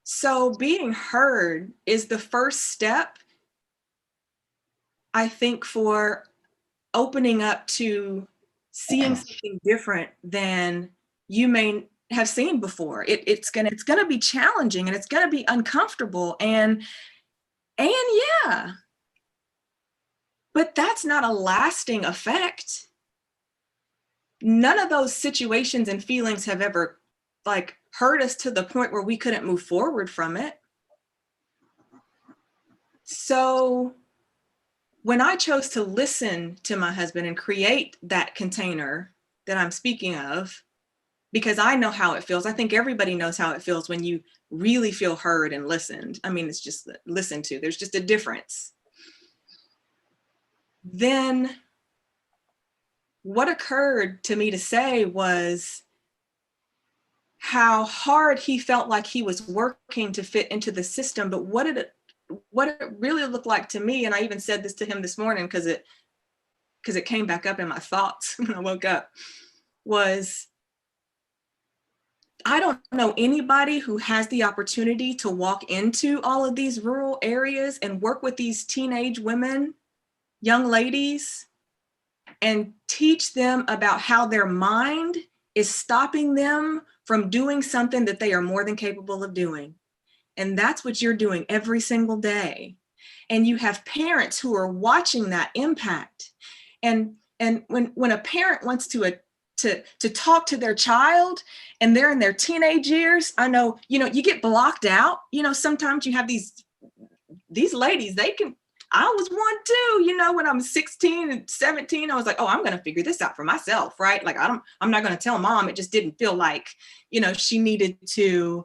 F: So being heard is the first step, I think, for opening up to seeing something different than you may have seen before. It's gonna be challenging, and it's gonna be uncomfortable, and yeah, but that's not a lasting effect. None of those situations and feelings have ever hurt us to the point where we couldn't move forward from it. So when I chose to listen to my husband and create that container that I'm speaking of, because I know how it feels. I think everybody knows how it feels when you really feel heard and listened. I mean, it's just listened to. There's just a difference. Then what occurred to me to say was how hard he felt like he was working to fit into the system, but what it really looked like to me, and I even said this to him this morning because it came back up in my thoughts when I woke up, was I don't know anybody who has the opportunity to walk into all of these rural areas and work with these teenage women, young ladies, and teach them about how their mind is stopping them from doing something that they are more than capable of doing. And that's what you're doing every single day. And you have parents who are watching that impact. And when a parent wants to talk to their child and they're in their teenage years, I know, you get blocked out. Sometimes you have these ladies, I was one too, when I'm 16 and 17, I was like, oh, I'm going to figure this out for myself, right? Like, I'm not going to tell mom. It just didn't feel like, she needed to,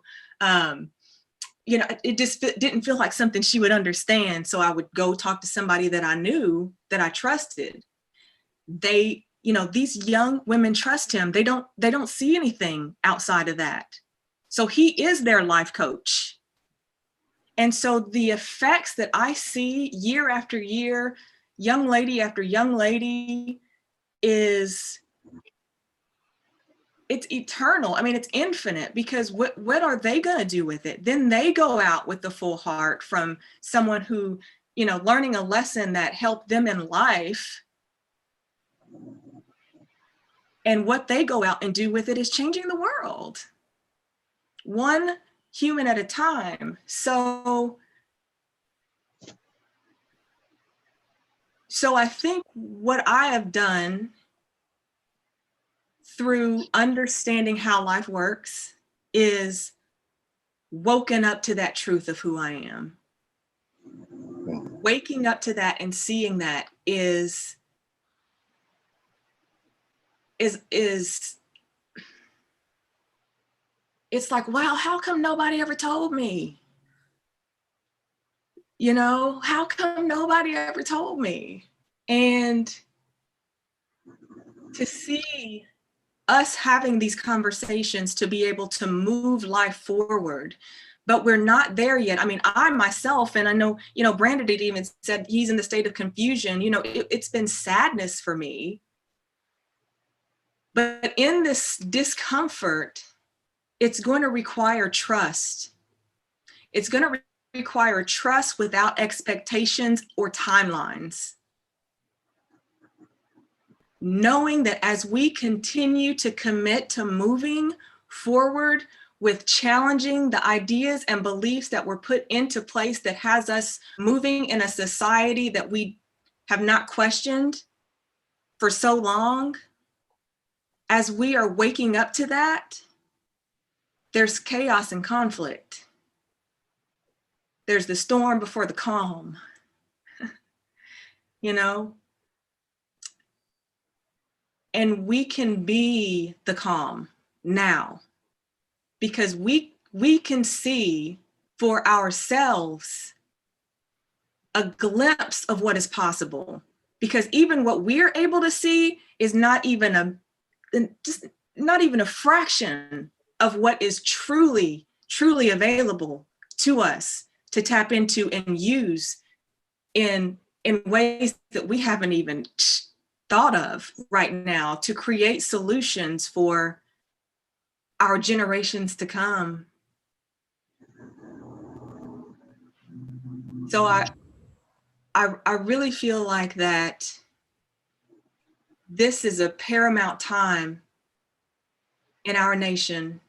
F: it just didn't feel like something she would understand. So I would go talk to somebody that I knew, that I trusted. These young women trust him. They don't see anything outside of that. So he is their life coach. And so the effects that I see year after year, young lady after young lady, it's eternal. I mean, it's infinite, because what are they going to do with it? Then they go out with the full heart from someone who, learning a lesson that helped them in life. And what they go out and do with it is changing the world, one human at a time. So I think what I have done through understanding how life works is woken up to that truth of who I am. Waking up to that and seeing that is it's like, wow, how come nobody ever told me? How come nobody ever told me? And to see us having these conversations to be able to move life forward, but we're not there yet. I mean, I myself, and I know, Brandon had even said he's in the state of confusion. It's been sadness for me. But in this discomfort, it's going to require trust. It's going to require trust without expectations or timelines. Knowing that as we continue to commit to moving forward with challenging the ideas and beliefs that were put into place that has us moving in a society that we have not questioned for so long, as we are waking up to that, there's chaos and conflict. There's the storm before the calm, you know? And we can be the calm now, because we can see for ourselves a glimpse of what is possible. Because even what we're able to see is not even a fraction of what is truly available to us to tap into and use in ways that we haven't even thought of right now, to create solutions for our generations to come. So I really feel like that this is a paramount time in our nation's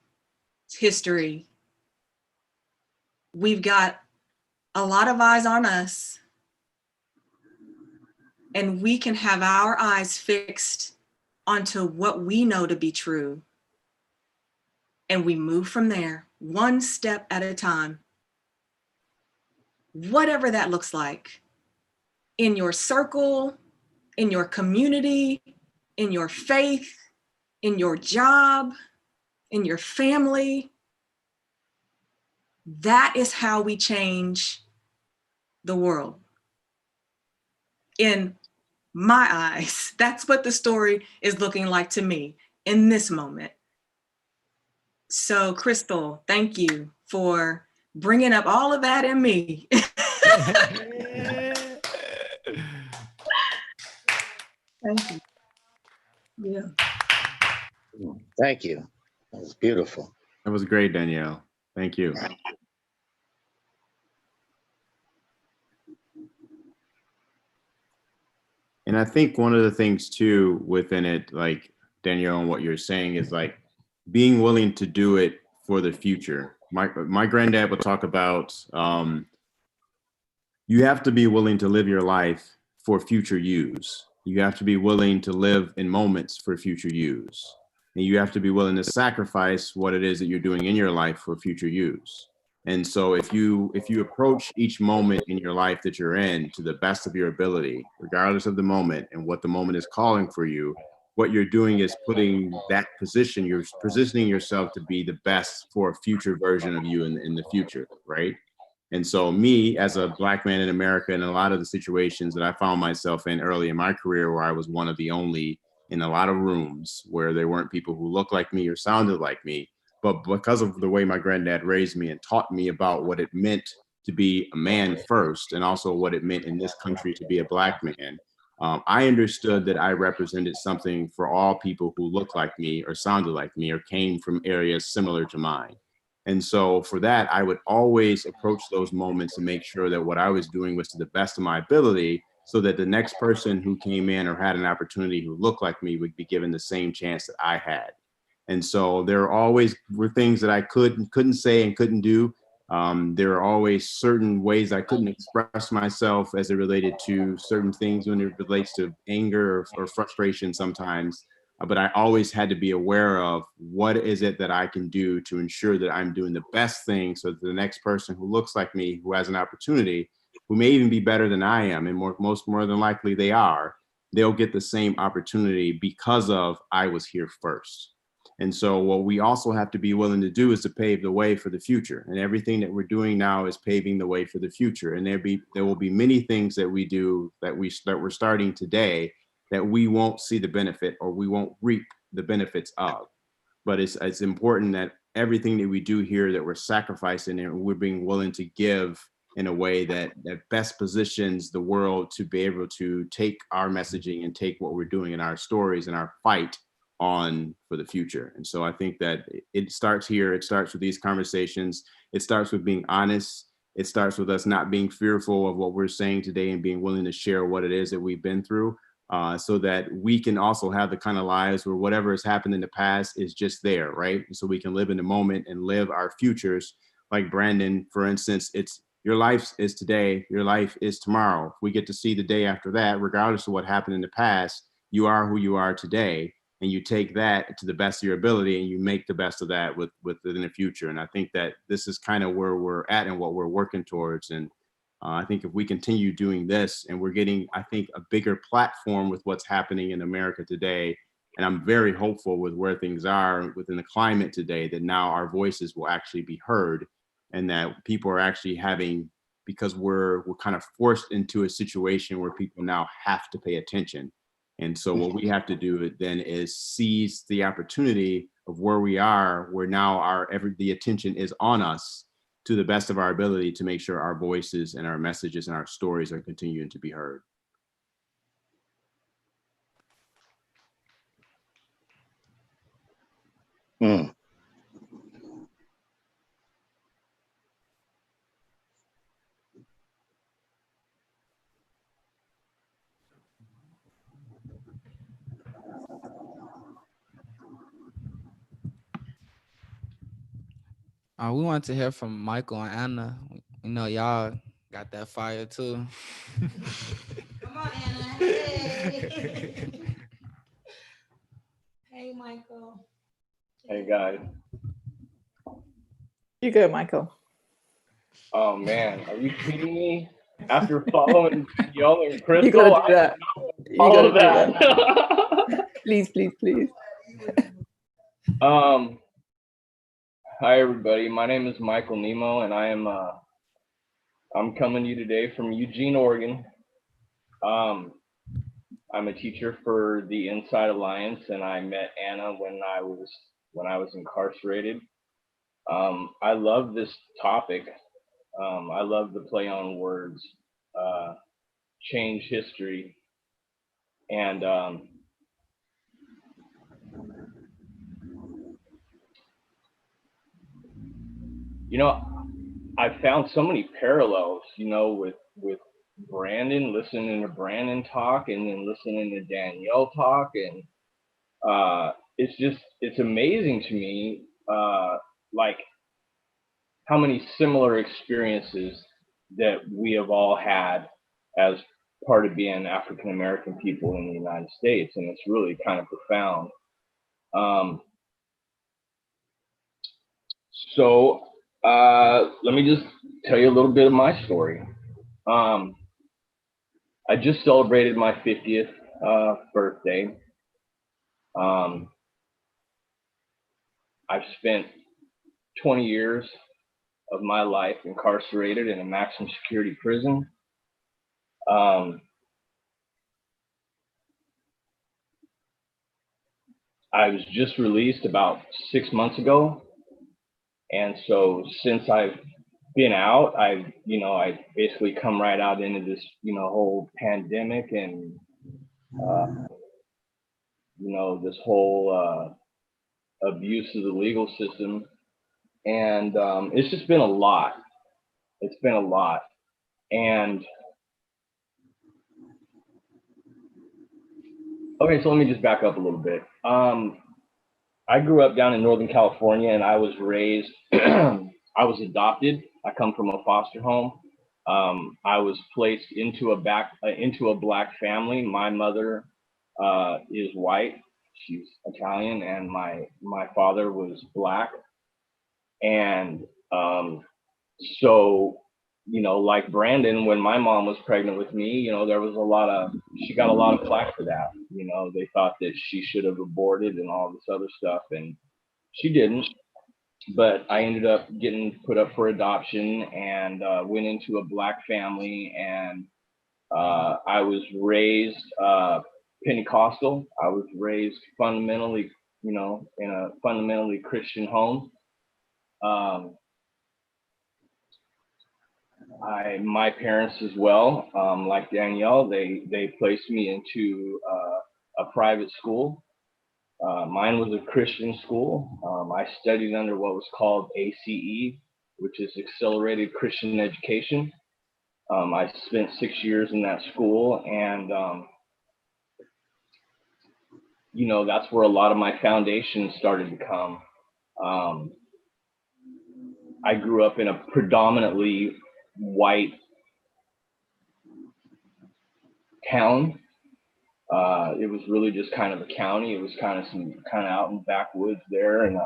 F: history. We've got a lot of eyes on us, and we can have our eyes fixed onto what we know to be true. And we move from there, one step at a time. Whatever that looks like, in your circle, in your community, in your faith, in your job, in your family. That is how we change the world. In my eyes, that's what the story is looking like to me in this moment. So, Crystal, thank you for bringing up all of that in me. Thank you. Yeah.
E: Thank you. That was beautiful.
H: That was great, Danielle. Thank you. And I think one of the things too within it, like Danielle, and what you're saying is like being willing to do it for the future. My granddad would talk about you have to be willing to live your life for future use. You have to be willing to live in moments for future use. And you have to be willing to sacrifice what it is that you're doing in your life for future use. And so if you approach each moment in your life that you're in to the best of your ability, regardless of the moment and what the moment is calling for you, what you're doing is putting that position, you're positioning yourself to be the best for a future version of you in the future, right? And so me, as a Black man in America, in a lot of the situations that I found myself in early in my career, where I was one of the only in a lot of rooms where there weren't people who looked like me or sounded like me, but because of the way my granddad raised me and taught me about what it meant to be a man first, and also what it meant in this country to be a Black man, I understood that I represented something for all people who looked like me or sounded like me or came from areas similar to mine. And so for that, I would always approach those moments and make sure that what I was doing was to the best of my ability, so that the next person who came in or had an opportunity who looked like me would be given the same chance that I had. And so there always were things that I couldn't say and couldn't do. There are always certain ways I couldn't express myself as it related to certain things when it relates to anger or frustration sometimes. But I always had to be aware of what is it that I can do to ensure that I'm doing the best thing, so that the next person who looks like me, who has an opportunity, who may even be better than I am, and more than likely they are, they'll get the same opportunity because of I was here first. And so what we also have to be willing to do is to pave the way for the future. And everything that we're doing now is paving the way for the future. And there will be many things that we do that we're starting today that we won't see the benefit, or we won't reap the benefits of. But it's important that everything that we do here, that we're sacrificing and we're being willing to give in a way that best positions the world to be able to take our messaging and take what we're doing in our stories and our fight on for the future. And so I think that it starts here. It starts with these conversations. It starts with being honest. It starts with us not being fearful of what we're saying today and being willing to share what it is that we've been through. so that we can also have the kind of lives where whatever has happened in the past is just there, right? So we can live in the moment and live our futures. Like Brandon, for instance, it's your life is today, your life is tomorrow. If we get to see the day after that, regardless of what happened in the past, you are who you are today. And you take that to the best of your ability and you make the best of that within the future. And I think that this is kind of where we're at and what we're working towards. And I think if we continue doing this, and we're getting, I think, a bigger platform with what's happening in America today, and I'm very hopeful with where things are within the climate today, that now our voices will actually be heard, and that people are actually having, because we're kind of forced into a situation where people now have to pay attention. And so what we have to do then is seize the opportunity of where we are, where now the attention is on us, to the best of our ability, to make sure our voices and our messages and our stories are continuing to be heard.
E: Mm.
I: We want to hear from Michael and Anna. You know, y'all got that fire too.
G: Come on, Anna. Hey. Hey, Michael.
D: Hey guys.
J: You good, Michael?
D: Oh man, are you kidding me? After following Danielle and
J: You
D: Crystal,
J: gotta do
D: I
J: that. You
D: all
J: gotta
D: of
J: do that.
D: that.
J: Please, please, please.
D: Hi everybody. My name is Michael Nemo, and I'm coming to you today from Eugene, Oregon. I'm a teacher for the Inside Alliance, and I met Anna when I was incarcerated. I love this topic. I love the play on words, change history, and you know, I found so many parallels, you know, with Brandon, listening to Brandon talk, and then listening to Danielle talk, and it's amazing to me, like how many similar experiences that we have all had as part of being African American people in the United States, and it's really kind of profound. So let me just tell you a little bit of my story. I just celebrated my 50th birthday. I've spent 20 years of my life incarcerated in a maximum security prison. I was just released about 6 months ago. And so since I've been out, I basically come right out into this, whole pandemic and, this whole abuse of the legal system. And it's just been a lot. It's been a lot. And okay, so let me just back up a little bit. I grew up down in Northern California, and I was raised, I was adopted. I come from a foster home. I was placed into a black family. My mother is white. She's Italian, and my father was black. And so, like Brandon, when my mom was pregnant with me, there was she got a lot of flack for that. They thought that she should have aborted and all this other stuff, and she didn't. But I ended up getting put up for adoption and went into a black family, and I was raised Pentecostal. I was raised fundamentally, in a fundamentally Christian home. My parents as well, like Danielle, they placed me into a private school. Mine was a Christian school. I studied under what was called ACE, which is Accelerated Christian Education. I spent 6 years in that school, and you know, that's where a lot of my foundation started to come. I grew up in a predominantly white town. It was really just kind of a county. It was kind of out in the backwoods there, and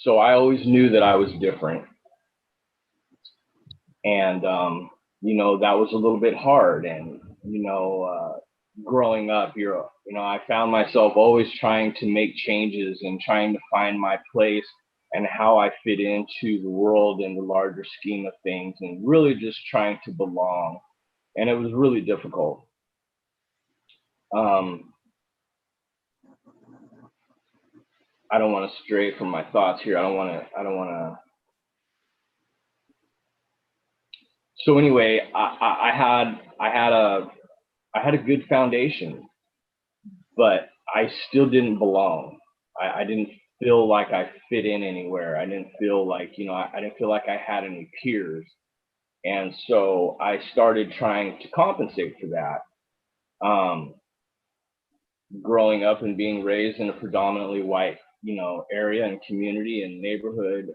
D: so I always knew that I was different. And you know, that was a little bit hard. And you know, growing up, you know, I found myself always trying to make changes and trying to find my place and how I fit into the world in the larger scheme of things, and really just trying to belong. And it was really difficult. I don't want to stray from my thoughts here. I don't want to. So anyway, I had a good foundation, but I still didn't belong. I didn't feel like I fit in anywhere. I didn't feel like, you know, I didn't feel like I had any peers. And so I started trying to compensate for that. Growing up and being raised in a predominantly white, you know, area and community and neighborhood,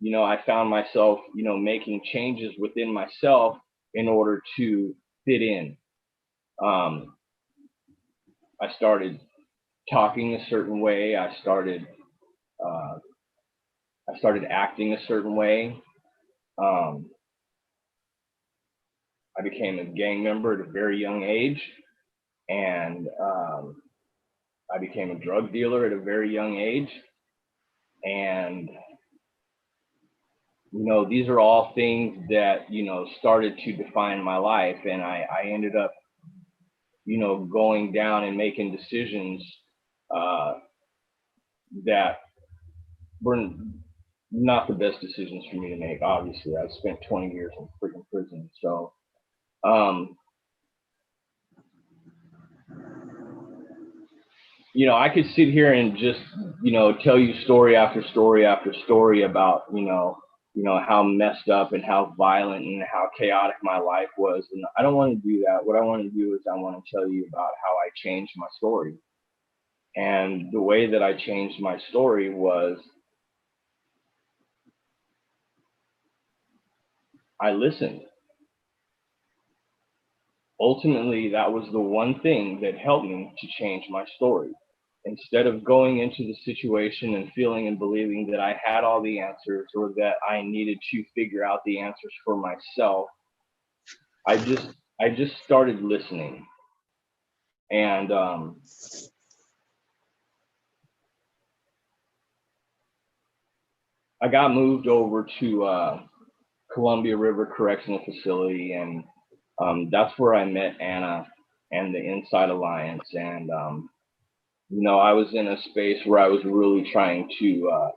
D: you know, I found myself, you know, making changes within myself in order to fit in. I started talking a certain way. I started acting a certain way. I became a gang member at a very young age, and I became a drug dealer at a very young age. And you know, these are all things that, you know, started to define my life, and I ended up, you know, going down and making decisions that were not the best decisions for me to make. Obviously, I spent 20 years in freaking prison, so you know, I could sit here and just, you know, tell you story after story after story about, you know, how messed up and how violent and how chaotic my life was. And I don't want to do that. What I want to do is I want to tell you about how I changed my story. And the way that I changed my story was I listened. Ultimately, that was the one thing that helped me to change my story. Instead of going into the situation and feeling and believing that I had all the answers or that I needed to figure out the answers for myself, I just started listening. And I got moved over to Columbia River Correctional Facility, and that's where I met Anna and the Inside Alliance. And you know, I was in a space where I was really trying to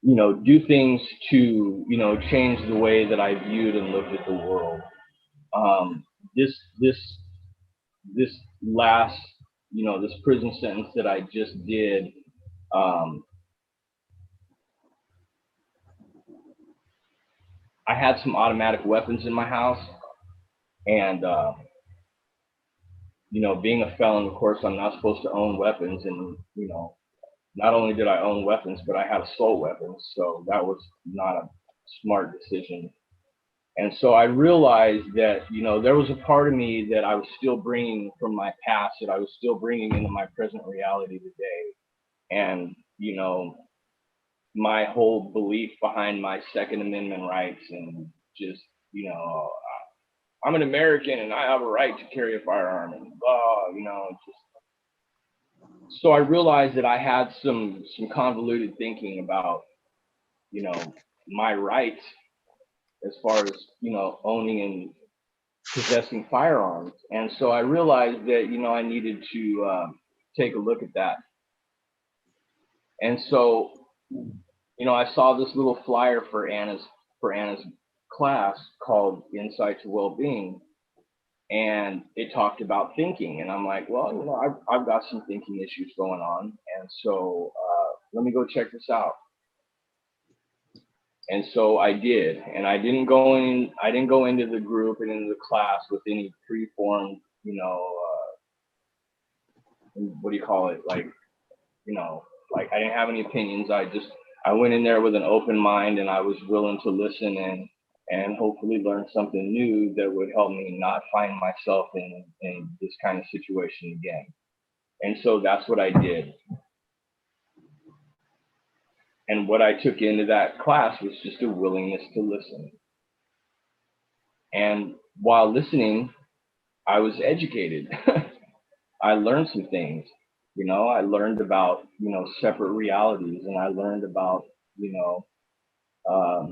D: you know, do things to, you know, change the way that I viewed and looked at the world. This last, you know, this prison sentence that I just did, I had some automatic weapons in my house, and you know, being a felon, of course, I'm not supposed to own weapons, and you know, not only did I own weapons, but I had assault weapons, so that was not a smart decision. And so I realized that, you know, there was a part of me that I was still bringing from my past, that I was still bringing into my present reality today. And, you know, my whole belief behind my Second Amendment rights, and just, you know, I'm an American and I have a right to carry a firearm, and blah, you know, just. So I realized that I had some convoluted thinking about, you know, my rights as far as, you know, owning and possessing firearms. And so I realized that, you know, I needed to take a look at that. And so, you know, I saw this little flyer for Anna's class called Insight to Wellbeing, and it talked about thinking. And I'm like, well, you know, I've got some thinking issues going on, and so let me go check this out. And so I did, and I didn't go into the group and into the class with any preformed, you know, what do you call it? Like, you know, like I didn't have any opinions. I went in there with an open mind, and I was willing to listen and hopefully learn something new that would help me not find myself in this kind of situation again. And so that's what I did. And what I took into that class was just a willingness to listen. And while listening, I was educated. I learned some things. You know, I learned about, you know, separate realities, and I learned about, you know,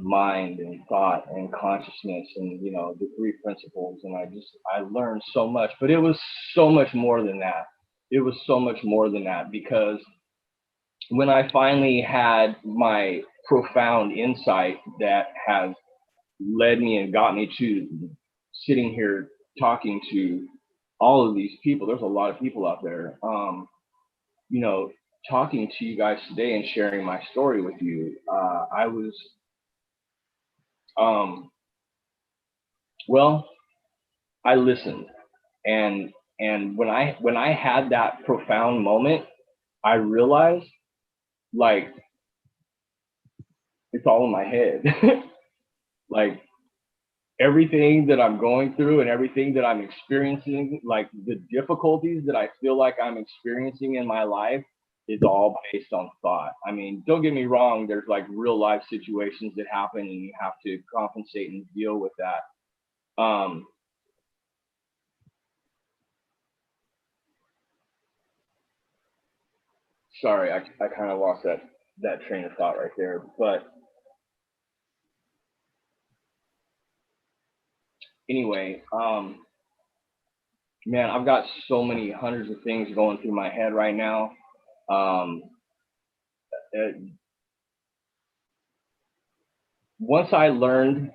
D: mind and thought and consciousness, and, you know, the three principles. And I learned so much, but it was so much more than that. It was so much more than that, because when I finally had my profound insight that has led me and got me to sitting here talking to all of these people, there's a lot of people out there, you know, talking to you guys today and sharing my story with you, I was, well, I listened. And when I had that profound moment, I realized, like, it's all in my head. Like, everything that I'm going through and everything that I'm experiencing, like the difficulties that I feel like I'm experiencing in my life, is all based on thought. I mean, don't get me wrong, there's like real life situations that happen and you have to compensate and deal with that. Sorry, I kind of lost that train of thought right there. But anyway, man, I've got so many hundreds of things going through my head right now. Once I learned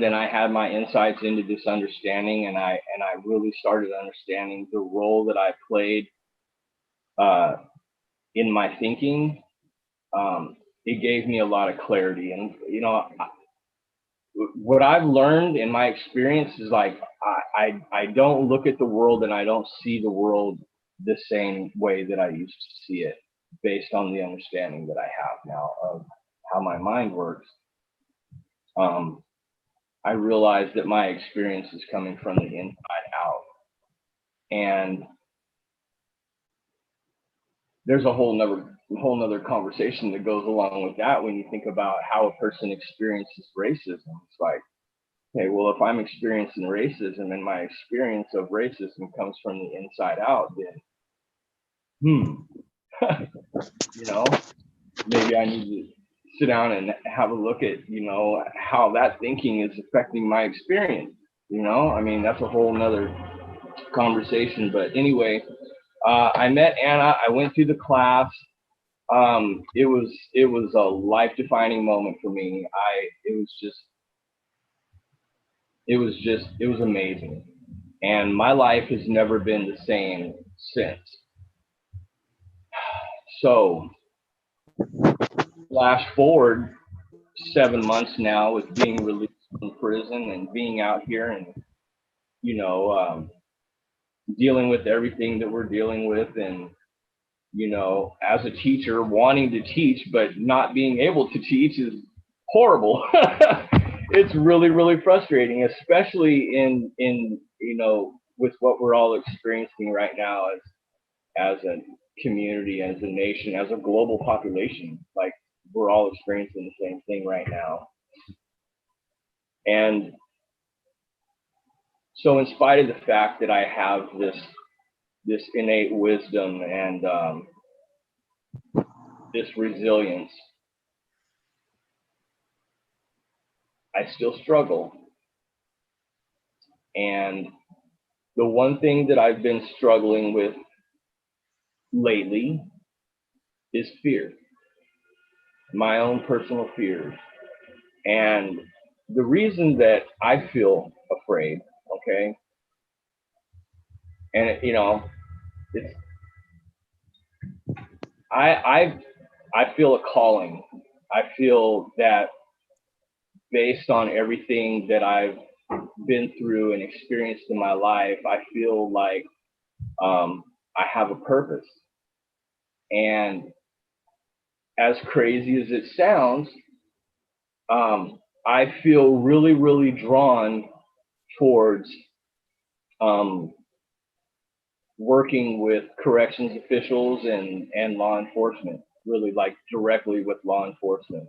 D: and I had my insights into this understanding, and I really started understanding the role that I played in my thinking, it gave me a lot of clarity. And, you know, what I've learned in my experience is, like, I don't look at the world and I don't see the world the same way that I used to see it, based on the understanding that I have now of how my mind works. I realized that my experience is coming from the inside out. And there's a whole nother conversation that goes along with that when you think about how a person experiences racism. It's like, okay, well, if I'm experiencing racism and my experience of racism comes from the inside out, then, you know, maybe I need to sit down and have a look at, you know, how that thinking is affecting my experience. You know, I mean, that's a whole nother conversation. But anyway, I met Anna. I went through the class. It was a life-defining moment for me. It was amazing. And my life has never been the same since. So flash forward 7 months now with being released from prison and being out here and, you know, dealing with everything that we're dealing with, and, you know, as a teacher wanting to teach but not being able to teach is horrible. It's really, really frustrating, especially in, you know, with what we're all experiencing right now as a community, as a nation, as a global population. Like, we're all experiencing the same thing right now. And so, in spite of the fact that I have this innate wisdom and this resilience, I still struggle. And the one thing that I've been struggling with lately is fear, my own personal fears. And the reason that I feel afraid, okay, and you know, it's I feel a calling. I feel that based on everything that I've been through and experienced in my life, I feel like I have a purpose. And as crazy as it sounds, I feel really, really drawn towards working with corrections officials and law enforcement, really like directly with law enforcement.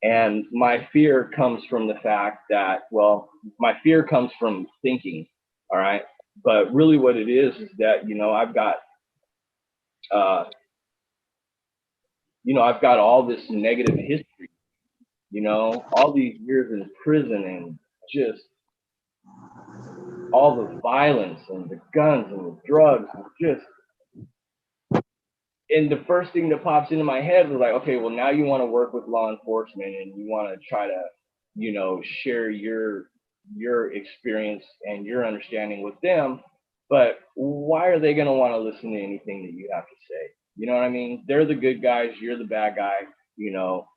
D: And my fear comes from the fact that, well, my fear comes from thinking, all right? But really what it is that, I've got, I've got all this negative history, all these years in prison and just all the violence and the guns and the drugs and just, and the first thing that pops into my head was like, okay, well, now you want to work with law enforcement and you want to try to, share your experience and your understanding with them. But why are they going to want to listen to anything that you have to say? You know what I mean? They're the good guys. You're the bad guy.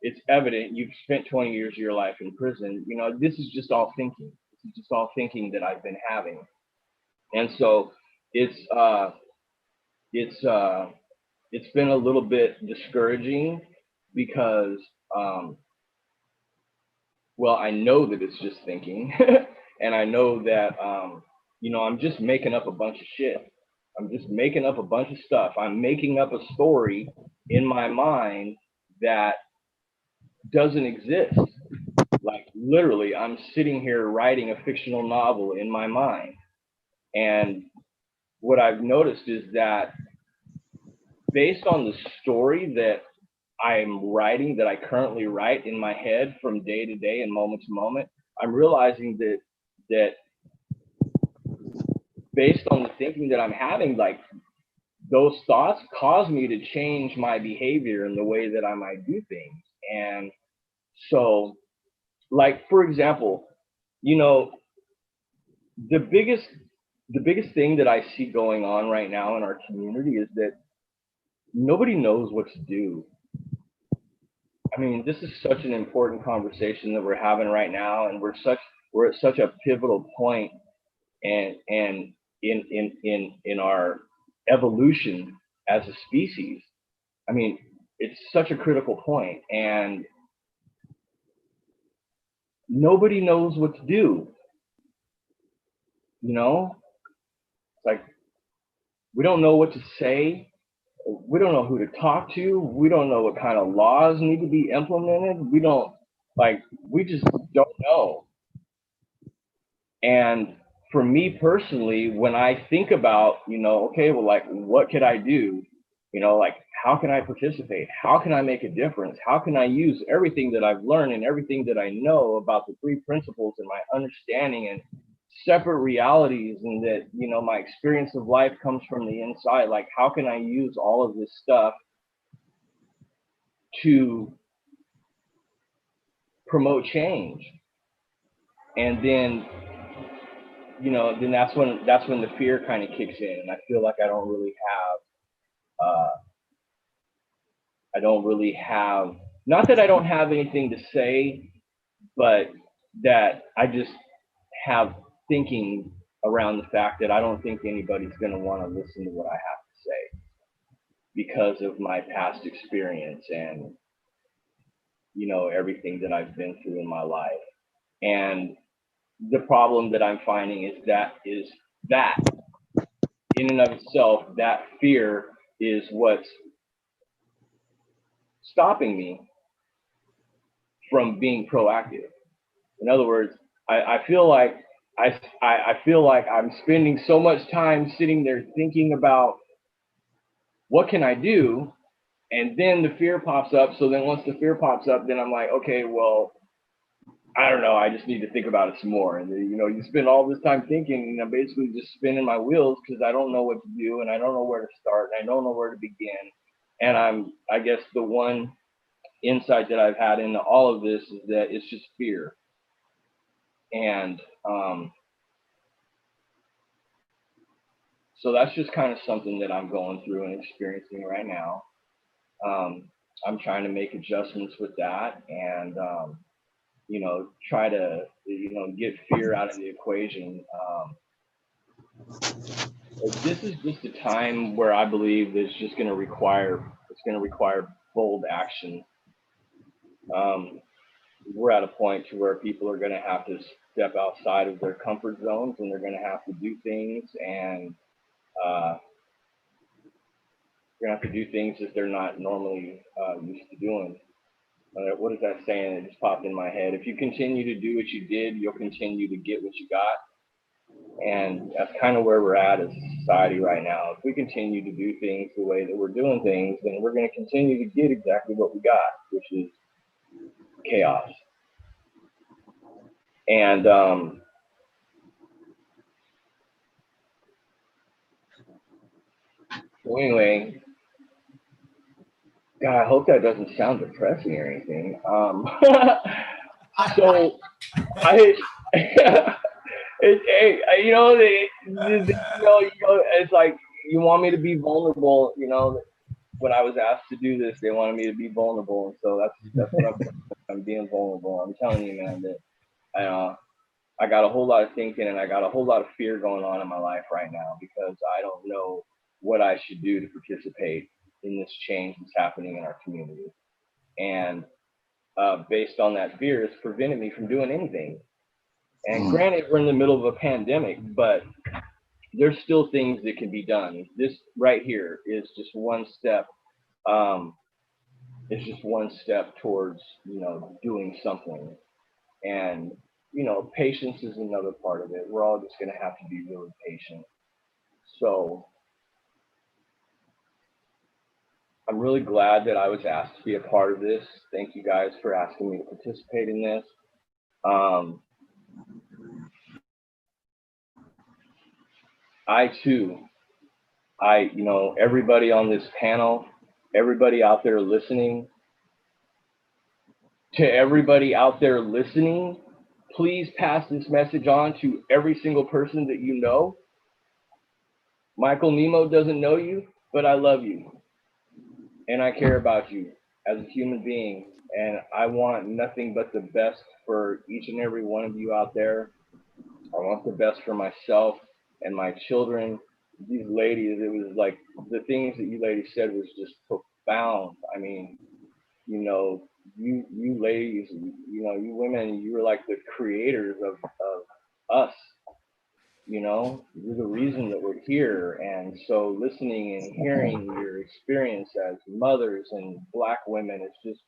D: It's evident you've spent 20 years of your life in prison. This is just all thinking. This is just all thinking that I've been having. And so it's been a little bit discouraging because, well, I know that it's just thinking, and I know that, I'm just making up a bunch of shit. I'm just making up a bunch of stuff. I'm making up a story in my mind that doesn't exist. Like literally, I'm sitting here writing a fictional novel in my mind. And what I've noticed is that based on the story that I'm writing, that I currently write in my head from day to day and moment to moment, I'm realizing that based on the thinking that I'm having, like those thoughts cause me to change my behavior and the way that I might do things. And so, like, for example, the biggest thing that I see going on right now in our community is that nobody knows what to do. I mean, this is such an important conversation that we're having right now, and we're at such a pivotal point and in our evolution as a species. I mean, it's such a critical point, and nobody knows what to do. It's like we don't know what to say. We don't know who to talk to. We don't know what kind of laws need to be implemented. We just don't know. And for me personally, when I think about, okay, well, like, what could I do? Like, how can I participate? How can I make a difference? How can I use everything that I've learned and everything that I know about the three principles and my understanding and separate realities, and that, my experience of life comes from the inside. Like, how can I use all of this stuff to promote change? And then, then that's when the fear kind of kicks in, and I feel like I don't really have, not that I don't have anything to say, but that I just have thinking around the fact that I don't think anybody's going to want to listen to what I have to say because of my past experience and, everything that I've been through in my life. And the problem that I'm finding is that in and of itself, that fear is what's stopping me from being proactive. In other words, I feel like I feel like I'm spending so much time sitting there thinking about what can I do, and then the fear pops up. So then once the fear pops up, then I'm like, okay, well, I don't know. I just need to think about it some more. And then, you spend all this time thinking, and I'm basically just spinning my wheels because I don't know what to do, and I don't know where to start, and I don't know where to begin. And I guess the one insight that I've had into all of this is that it's just fear. And so that's just kind of something that I'm going through and experiencing right now. I'm trying to make adjustments with that and, try to, get fear out of the equation. This is just a time where I believe it's going to require bold action. We're at a point to where people are going to have to step outside of their comfort zones, and they're going to have to do things, and they're going to have to do things that they're not normally used to doing. What is that saying? It just popped in my head. If you continue to do what you did, you'll continue to get what you got. And that's kind of where we're at as a society right now. If we continue to do things the way that we're doing things, then we're going to continue to get exactly what we got, which is chaos. And so anyway, God, I hope that doesn't sound depressing or anything. So I, you know, it's like you want me to be vulnerable. You know, when I was asked to do this, they wanted me to be vulnerable, and so that's what I'm being vulnerable. I'm telling you, man, that I got a whole lot of thinking, and I got a whole lot of fear going on in my life right now because I don't know what I should do to participate in this change that's happening in our community. And based on that fear, it's prevented me from doing anything. And granted, we're in the middle of a pandemic, but there's still things that can be done. This right here is just one step. It's just one step towards, you know, doing something. And, you know, patience is another part of it. We're all just going to have to be really patient. So I'm really glad that I was asked to be a part of this. Thank you guys for asking me to participate in this. You know, everybody on this panel, everybody out there listening, please pass this message on to every single person that you know. Michael Nemo doesn't know you, but I love you. And I care about you as a human being. And I want nothing but the best for each and every one of you out there. I want the best for myself and my children. These ladies, it was like the things that you ladies said was just profound. I mean, you know, you ladies, you know, you women, you were like the creators of us. You know, you're the reason that we're here. And so listening and hearing your experience as mothers and Black women, it's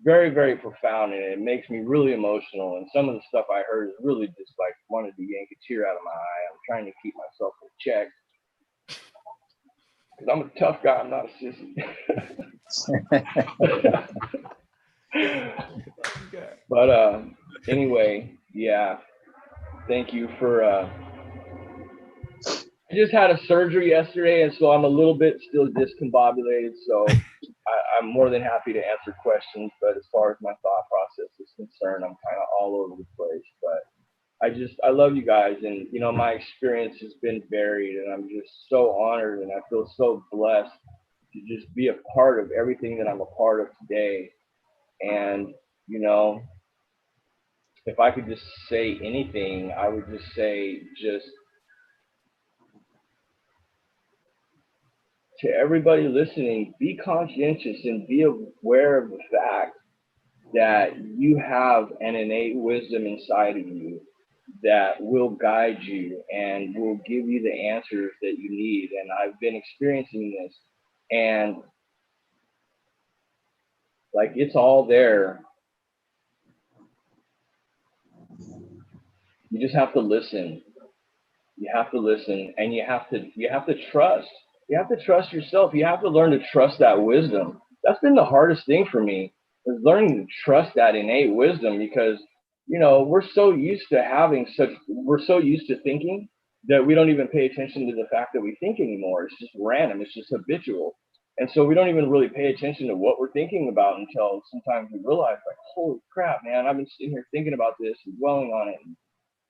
D: very, very profound, and it makes me really emotional. And some of the stuff I heard is really just like wanted to yank a tear out of my eye. I'm trying to keep myself in check because I'm a tough guy. I'm not a sissy. But anyway, yeah, thank you for I just had a surgery yesterday, and so I'm a little bit still discombobulated. So I'm more than happy to answer questions. But as far as my thought process is concerned, I'm kind of all over the place. But I love you guys, and you know, my experience has been varied, and I'm just so honored, and I feel so blessed to just be a part of everything that I'm a part of today. And you know, if I could just say anything, I would just say to everybody listening, be conscientious and be aware of the fact that you have an innate wisdom inside of you that will guide you and will give you the answers that you need. And I've been experiencing this, and like it's all there. You just have to listen. You have to listen, and you have to trust. You have to trust yourself. You have to learn to trust that wisdom. That's been the hardest thing for me, is learning to trust that innate wisdom, because you know, we're so used to thinking that we don't even pay attention to the fact that we think anymore. It's just random. It's just habitual. And so we don't even really pay attention to what we're thinking about until sometimes we realize, like, holy crap, man, I've been sitting here thinking about this and dwelling on it.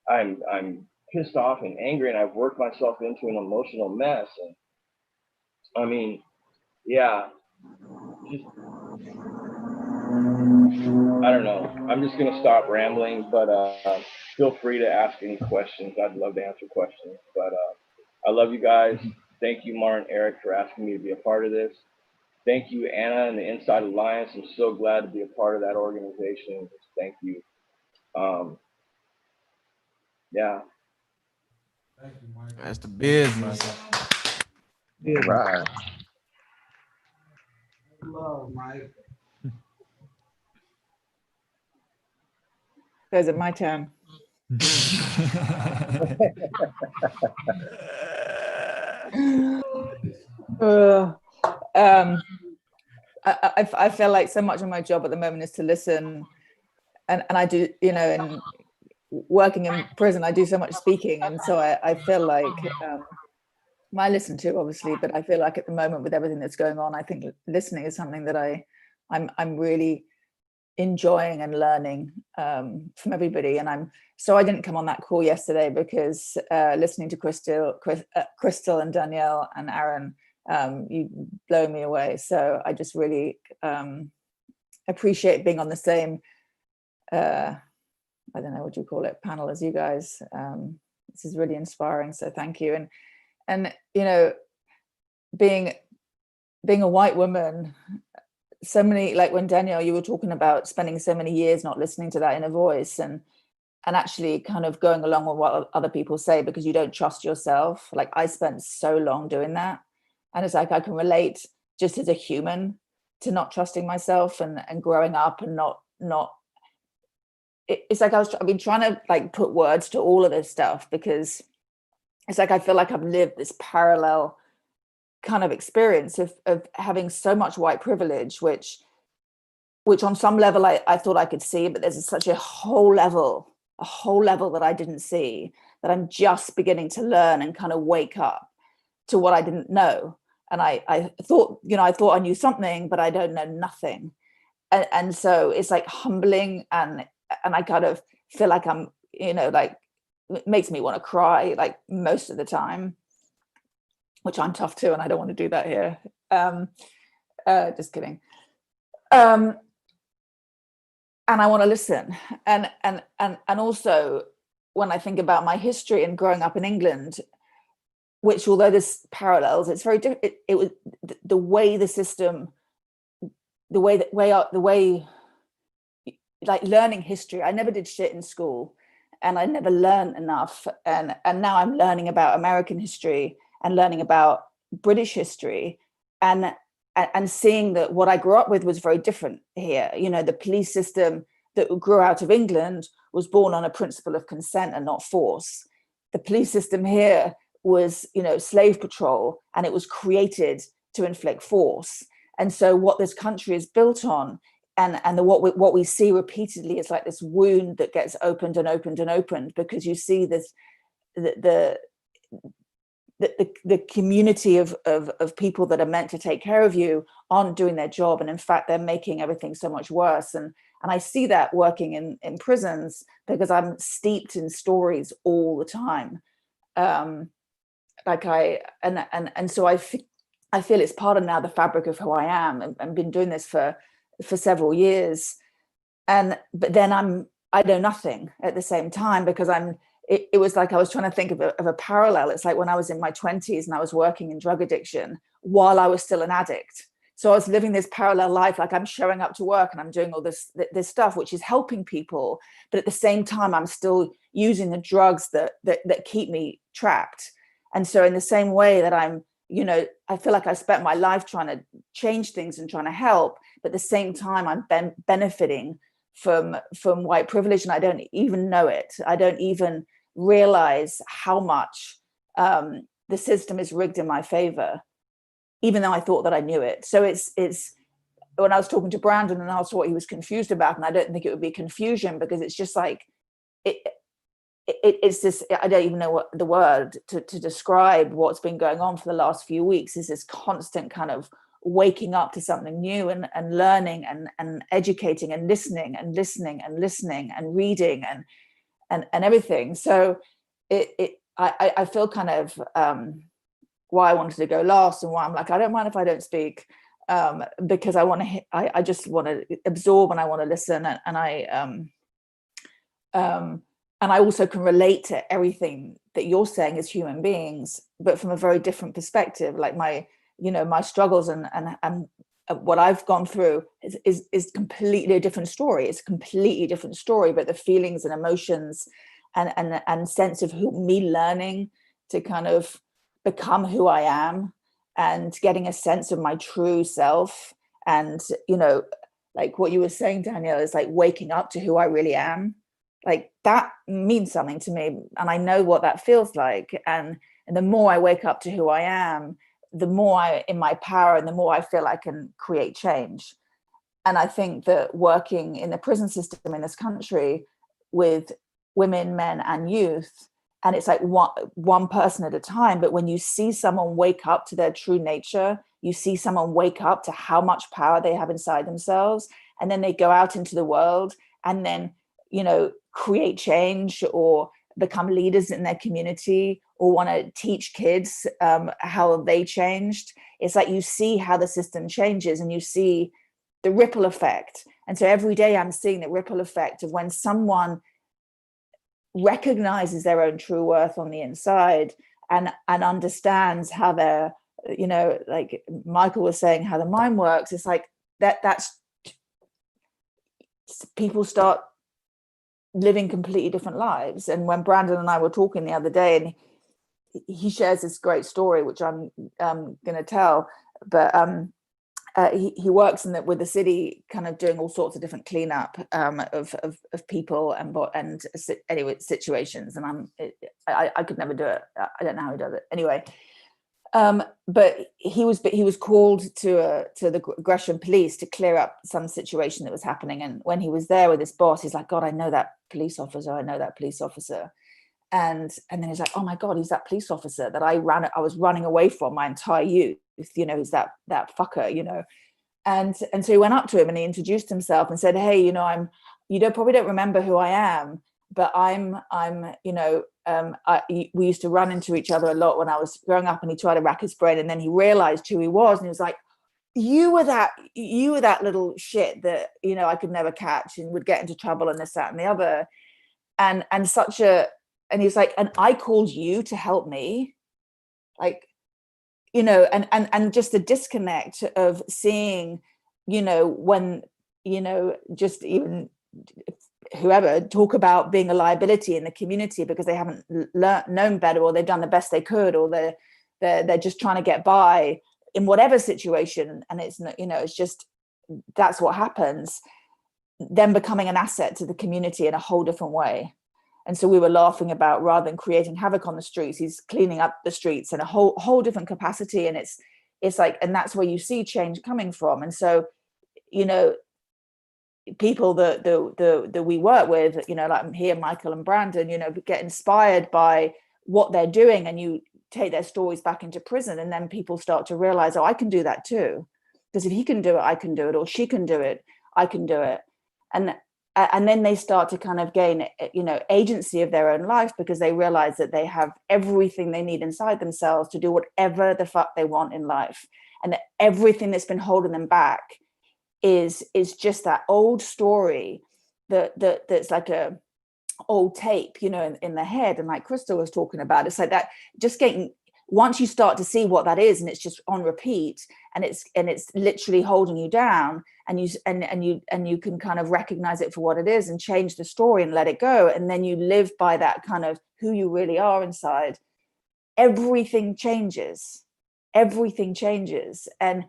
D: And I'm pissed off and angry, and I've worked myself into an emotional mess. And I mean, yeah, just, I don't know. I'm just gonna stop rambling, but feel free to ask any questions. I'd love to answer questions. But I love you guys. Thank you, Martin, Eric, for asking me to be a part of this. Thank you, Anna and the Inside Alliance. I'm so glad to be a part of that organization. Thank you. Yeah.
C: That's the business.
E: Right.
I: Love, Mike.
J: Is it my turn? I feel like so much of my job at the moment is to listen, and I do, you know, and working in prison, I do so much speaking, and so I feel like I listen to, obviously, but I feel like at the moment with everything that's going on, I think listening is something that I'm really enjoying and learning from everybody. And I didn't come on that call yesterday because listening to Crystal and Danielle and Aaron, you blow me away. So I just really appreciate being on the same I don't know what you call it, panel as you guys. This is really inspiring, so thank you. And you know, being a white woman, so many, like when Danielle, you were talking about spending so many years not listening to that inner voice and actually kind of going along with what other people say because you don't trust yourself. Like I spent so long doing that, and it's like I can relate just as a human to not trusting myself and growing up and not. It's like I've been trying to like put words to all of this stuff because it's like I feel like I've lived this parallel kind of experience of having so much white privilege, which on some level I thought I could see, but there's such a whole level that I didn't see, that I'm just beginning to learn and kind of wake up to what I didn't know. And I thought, you know, I thought I knew something, but I don't know nothing. And so it's like humbling, and I kind of feel like I'm, you know, like it makes me want to cry like most of the time, which I'm tough too, and I don't want to do that here. Just kidding. And I want to listen. And also when I think about my history and growing up in England, which although there's parallels, it's very different. It was the way the system, the way like learning history. I never did shit in school and I never learned enough. And now I'm learning about American history and learning about British history and seeing that what I grew up with was very different here. You know, the police system that grew out of England was born on a principle of consent and not force. The police system here was, you know, slave patrol, and it was created to inflict force. And so what this country is built on, and what we see repeatedly is like this wound that gets opened and opened and opened, because you see this the community of people that are meant to take care of you aren't doing their job, and in fact they're making everything so much worse. And I see that working in prisons because I'm steeped in stories all the time. So I feel it's part of now the fabric of who I am, and I've been doing this for several years. But then I know nothing at the same time, because it was like I was trying to think of a parallel. It's like when I was in my 20s and I was working in drug addiction while I was still an addict. So I was living this parallel life, like I'm showing up to work and I'm doing all this stuff, which is helping people. But at the same time, I'm still using the drugs that keep me trapped. And so in the same way that I'm, you know, I feel like I spent my life trying to change things and trying to help, but at the same time, I'm benefiting from white privilege, and I don't even know it. I don't even realize how much the system is rigged in my favor, even though I thought that I knew it. So it's when I was talking to Brandon and asked what he was confused about, and I don't think it would be confusion, because it's just like it's this, I don't even know what the word to describe what's been going on for the last few weeks, is this constant kind of waking up to something new and learning and educating and listening and reading and everything. So I feel kind of why I wanted to go last, and why I'm like, I don't mind if I don't speak, because I just want to absorb and I want to listen, and I also can relate to everything that you're saying as human beings, but from a very different perspective. Like my struggles and what I've gone through is completely a different story. It's a completely different story, but the feelings and emotions and sense of me learning to kind of become who I am and getting a sense of my true self. And, like what you were saying, Danielle, is like waking up to who I really am. Like that means something to me. And I know what that feels like. And the more I wake up to who I am, the more I'm in my power and the more I feel I can create change. And I think that working in the prison system in this country with women, men, and youth, and it's like one person at a time, but when you see someone wake up to their true nature, you see someone wake up to how much power they have inside themselves, and then they go out into the world and then, create change or become leaders in their community or want to teach kids how they changed. It's like you see how the system changes and you see the ripple effect. And so every day I'm seeing the ripple effect of when someone recognizes their own true worth on the inside and understands how they're, like Michael was saying, how the mind works. It's like that's people start living completely different lives. And when Brandon and I were talking the other day, and he shares this great story, which I'm going to tell, but he works with the city, kind of doing all sorts of different cleanup of people and anyway situations. And I could never do it. I don't know how he does it. Anyway, but he was called to the Gresham police to clear up some situation that was happening. And when he was there with his boss, he's like, God, I know that police officer. I know that police officer. And then he's like, oh my God, he's that police officer that I was running away from my entire youth. He's that fucker, And so he went up to him and he introduced himself and said, hey, probably don't remember who I am, but we used to run into each other a lot when I was growing up. And he tried to rack his brain, and then he realized who he was, and he was like, you were that little shit that, I could never catch and would get into trouble and this, that, and the other. And he's like, and I called you to help me. Like, and just the disconnect of seeing, when, just even whoever talk about being a liability in the community because they haven't known better, or they've done the best they could, or they're just trying to get by in whatever situation. And it's, it's just, that's what happens. Them becoming an asset to the community in a whole different way. And so we were laughing about, rather than creating havoc on the streets, he's cleaning up the streets in a whole different capacity. And it's like, and that's where you see change coming from. And so, people that we work with, like here, Michael and Brandon, get inspired by what they're doing, and you take their stories back into prison, and then people start to realize, oh, I can do that too. Because if he can do it, I can do it, or she can do it, I can do it. And then they start to kind of gain, agency of their own life, because they realize that they have everything they need inside themselves to do whatever the fuck they want in life. And that everything that's been holding them back is just that old story that's like a old tape, in the head. And like Crystal was talking about, it's like that, just getting, once you start to see what that is, and it's just on repeat, and it's literally holding you down, and you can kind of recognize it for what it is and change the story and let it go, and then you live by that kind of who you really are inside, everything changes. And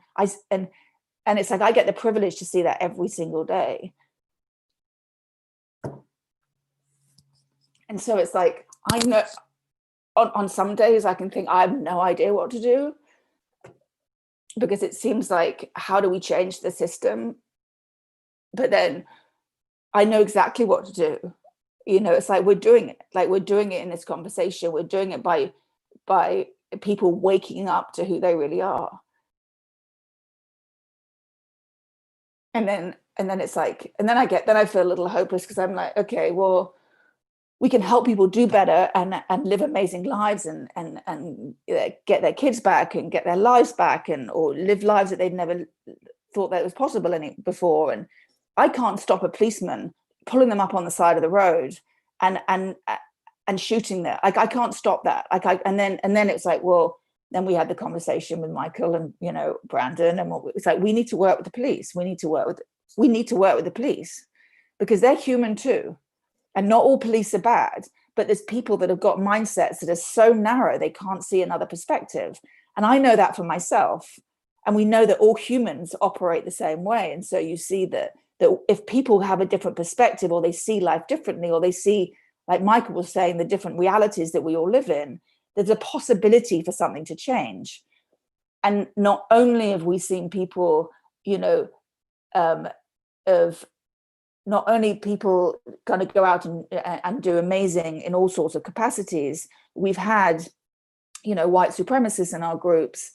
J: it's like I get the privilege to see that every single day. And so it's like, I know on some days I can think I have no idea what to do, because it seems like, how do we change the system? But then I know exactly what to do. It's like we're doing it in this conversation. We're doing it by people waking up to who they really are. And then it's like, and then I feel a little hopeless, because I'm like, okay, well, we can help people do better and live amazing lives and get their kids back and get their lives back, or live lives that they've never thought that was possible before. And I can't stop a policeman pulling them up on the side of the road and shooting there. Like I can't stop that. And then it's like, well, then we had the conversation with Michael and, you know, Brandon, and it's like, we need to work with the police. We need to work with the police, because they're human too. And not all police are bad, but there's people that have got mindsets that are so narrow, they can't see another perspective. And I know that for myself. And we know that all humans operate the same way. And so you see that if people have a different perspective, or they see life differently, or they see, like Michael was saying, the different realities that we all live in, there's a possibility for something to change. And not only have we seen people, you know, of not only people kind of go out and do amazing in all sorts of capacities, we've had, you know, white supremacists in our groups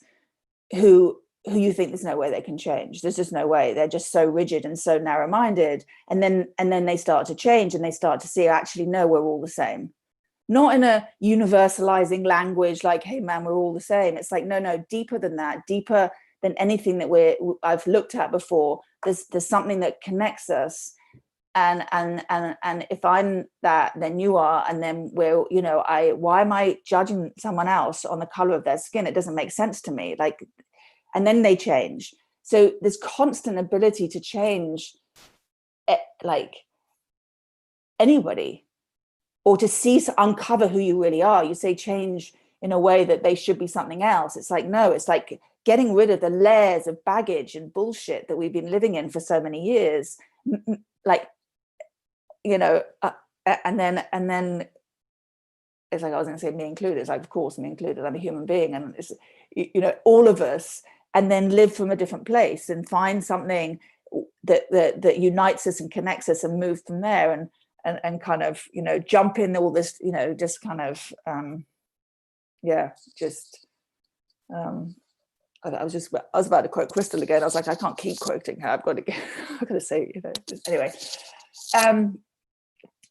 J: who you think there's no way they can change. There's just no way. They're just so rigid and so narrow-minded. And then they start to change, and they start to see, actually, no, we're all the same. Not in a universalizing language like, hey man, we're all the same. It's like, no, deeper than that, deeper than anything that I've looked at before. There's something that connects us. And if I'm that, then you are, and then we're, you know, why am I judging someone else on the color of their skin? It doesn't make sense to me. Like, and then they change. So there's constant ability to change, like anybody, or to uncover who you really are. You say change in a way that they should be something else. It's like, no, it's like getting rid of the layers of baggage and bullshit that we've been living in for so many years. Like, you know, and then it's like, I was going to say me included. It's like, of course, me included. I'm a human being, and it's, you know, all of us, and then live from a different place and find something that unites us and connects us, and move from there, and kind of, you know, jump in all this, you know, just kind of, I was about to quote Crystal again. I was like, I can't keep quoting her. I've got to say, you know, anyway,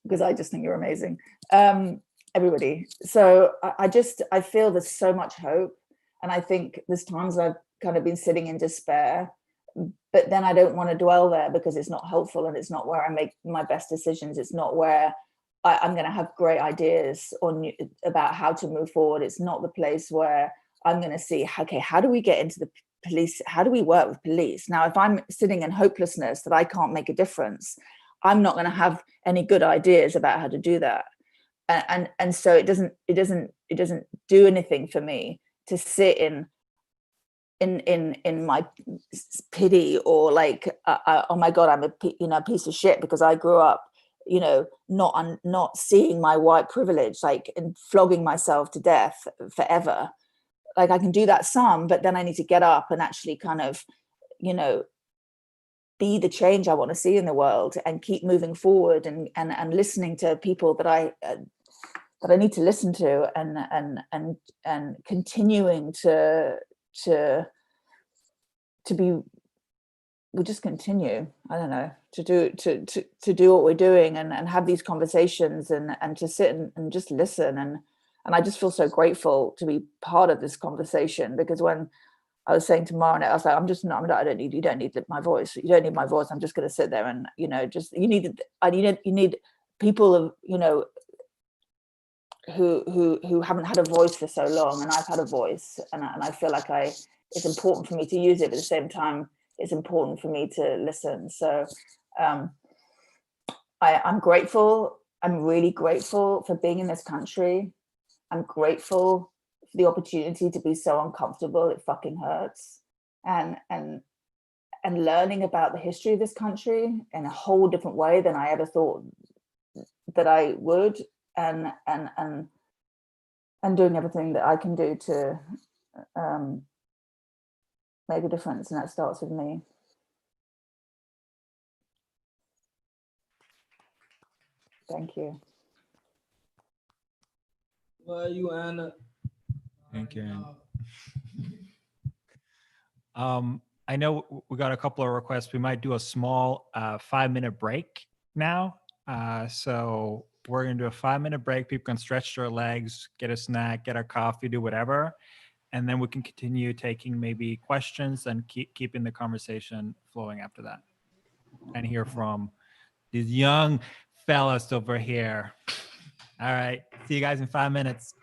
J: because I just think you're amazing, everybody. So I feel there's so much hope. And I think there's times I've kind of been sitting in despair, but then I don't want to dwell there, because it's not helpful, and it's not where I make my best decisions. It's not where I'm going to have great ideas about how to move forward. It's not the place where I'm going to see, okay, how do we get into the police? How do we work with police? Now, if I'm sitting in hopelessness that I can't make a difference, I'm not going to have any good ideas about how to do that. And so it doesn't do anything for me to sit in my pity, or like, oh my God, I'm a piece of shit because I grew up, you know, not seeing my white privilege, like, and flogging myself to death forever. Like, I can do that some, but then I need to get up and actually kind of, you know, be the change I want to see in the world, and keep moving forward, and listening to people that I need to listen to, and continuing to be, we just continue, I don't know, to do what we're doing, and have these conversations, and to sit and just listen, and I just feel so grateful to be part of this conversation, because when I was saying to Mara, I was like, you don't need my voice. You don't need my voice. I'm just going to sit there, and, you know, just, you need people of, you know, who haven't had a voice for so long, and I've had a voice, and I feel like it's important for me to use it, but at the same time, it's important for me to listen. So I'm grateful. I'm really grateful for being in this country. I'm grateful for the opportunity to be so uncomfortable it fucking hurts, and learning about the history of this country in a whole different way than I ever thought that I would, and doing everything that I can do to make a difference, and that starts with me. Thank you.
I: Well, you, Anna.
B: Thank you, Anna. I know we got a couple of requests. We might do a small 5-minute break now. So we're going to do a 5-minute break. People can stretch their legs, get a snack, get a coffee, do whatever. And then we can continue taking maybe questions and keeping the conversation flowing after that. And hear from these young fellas over here. All right. See you guys in 5 minutes.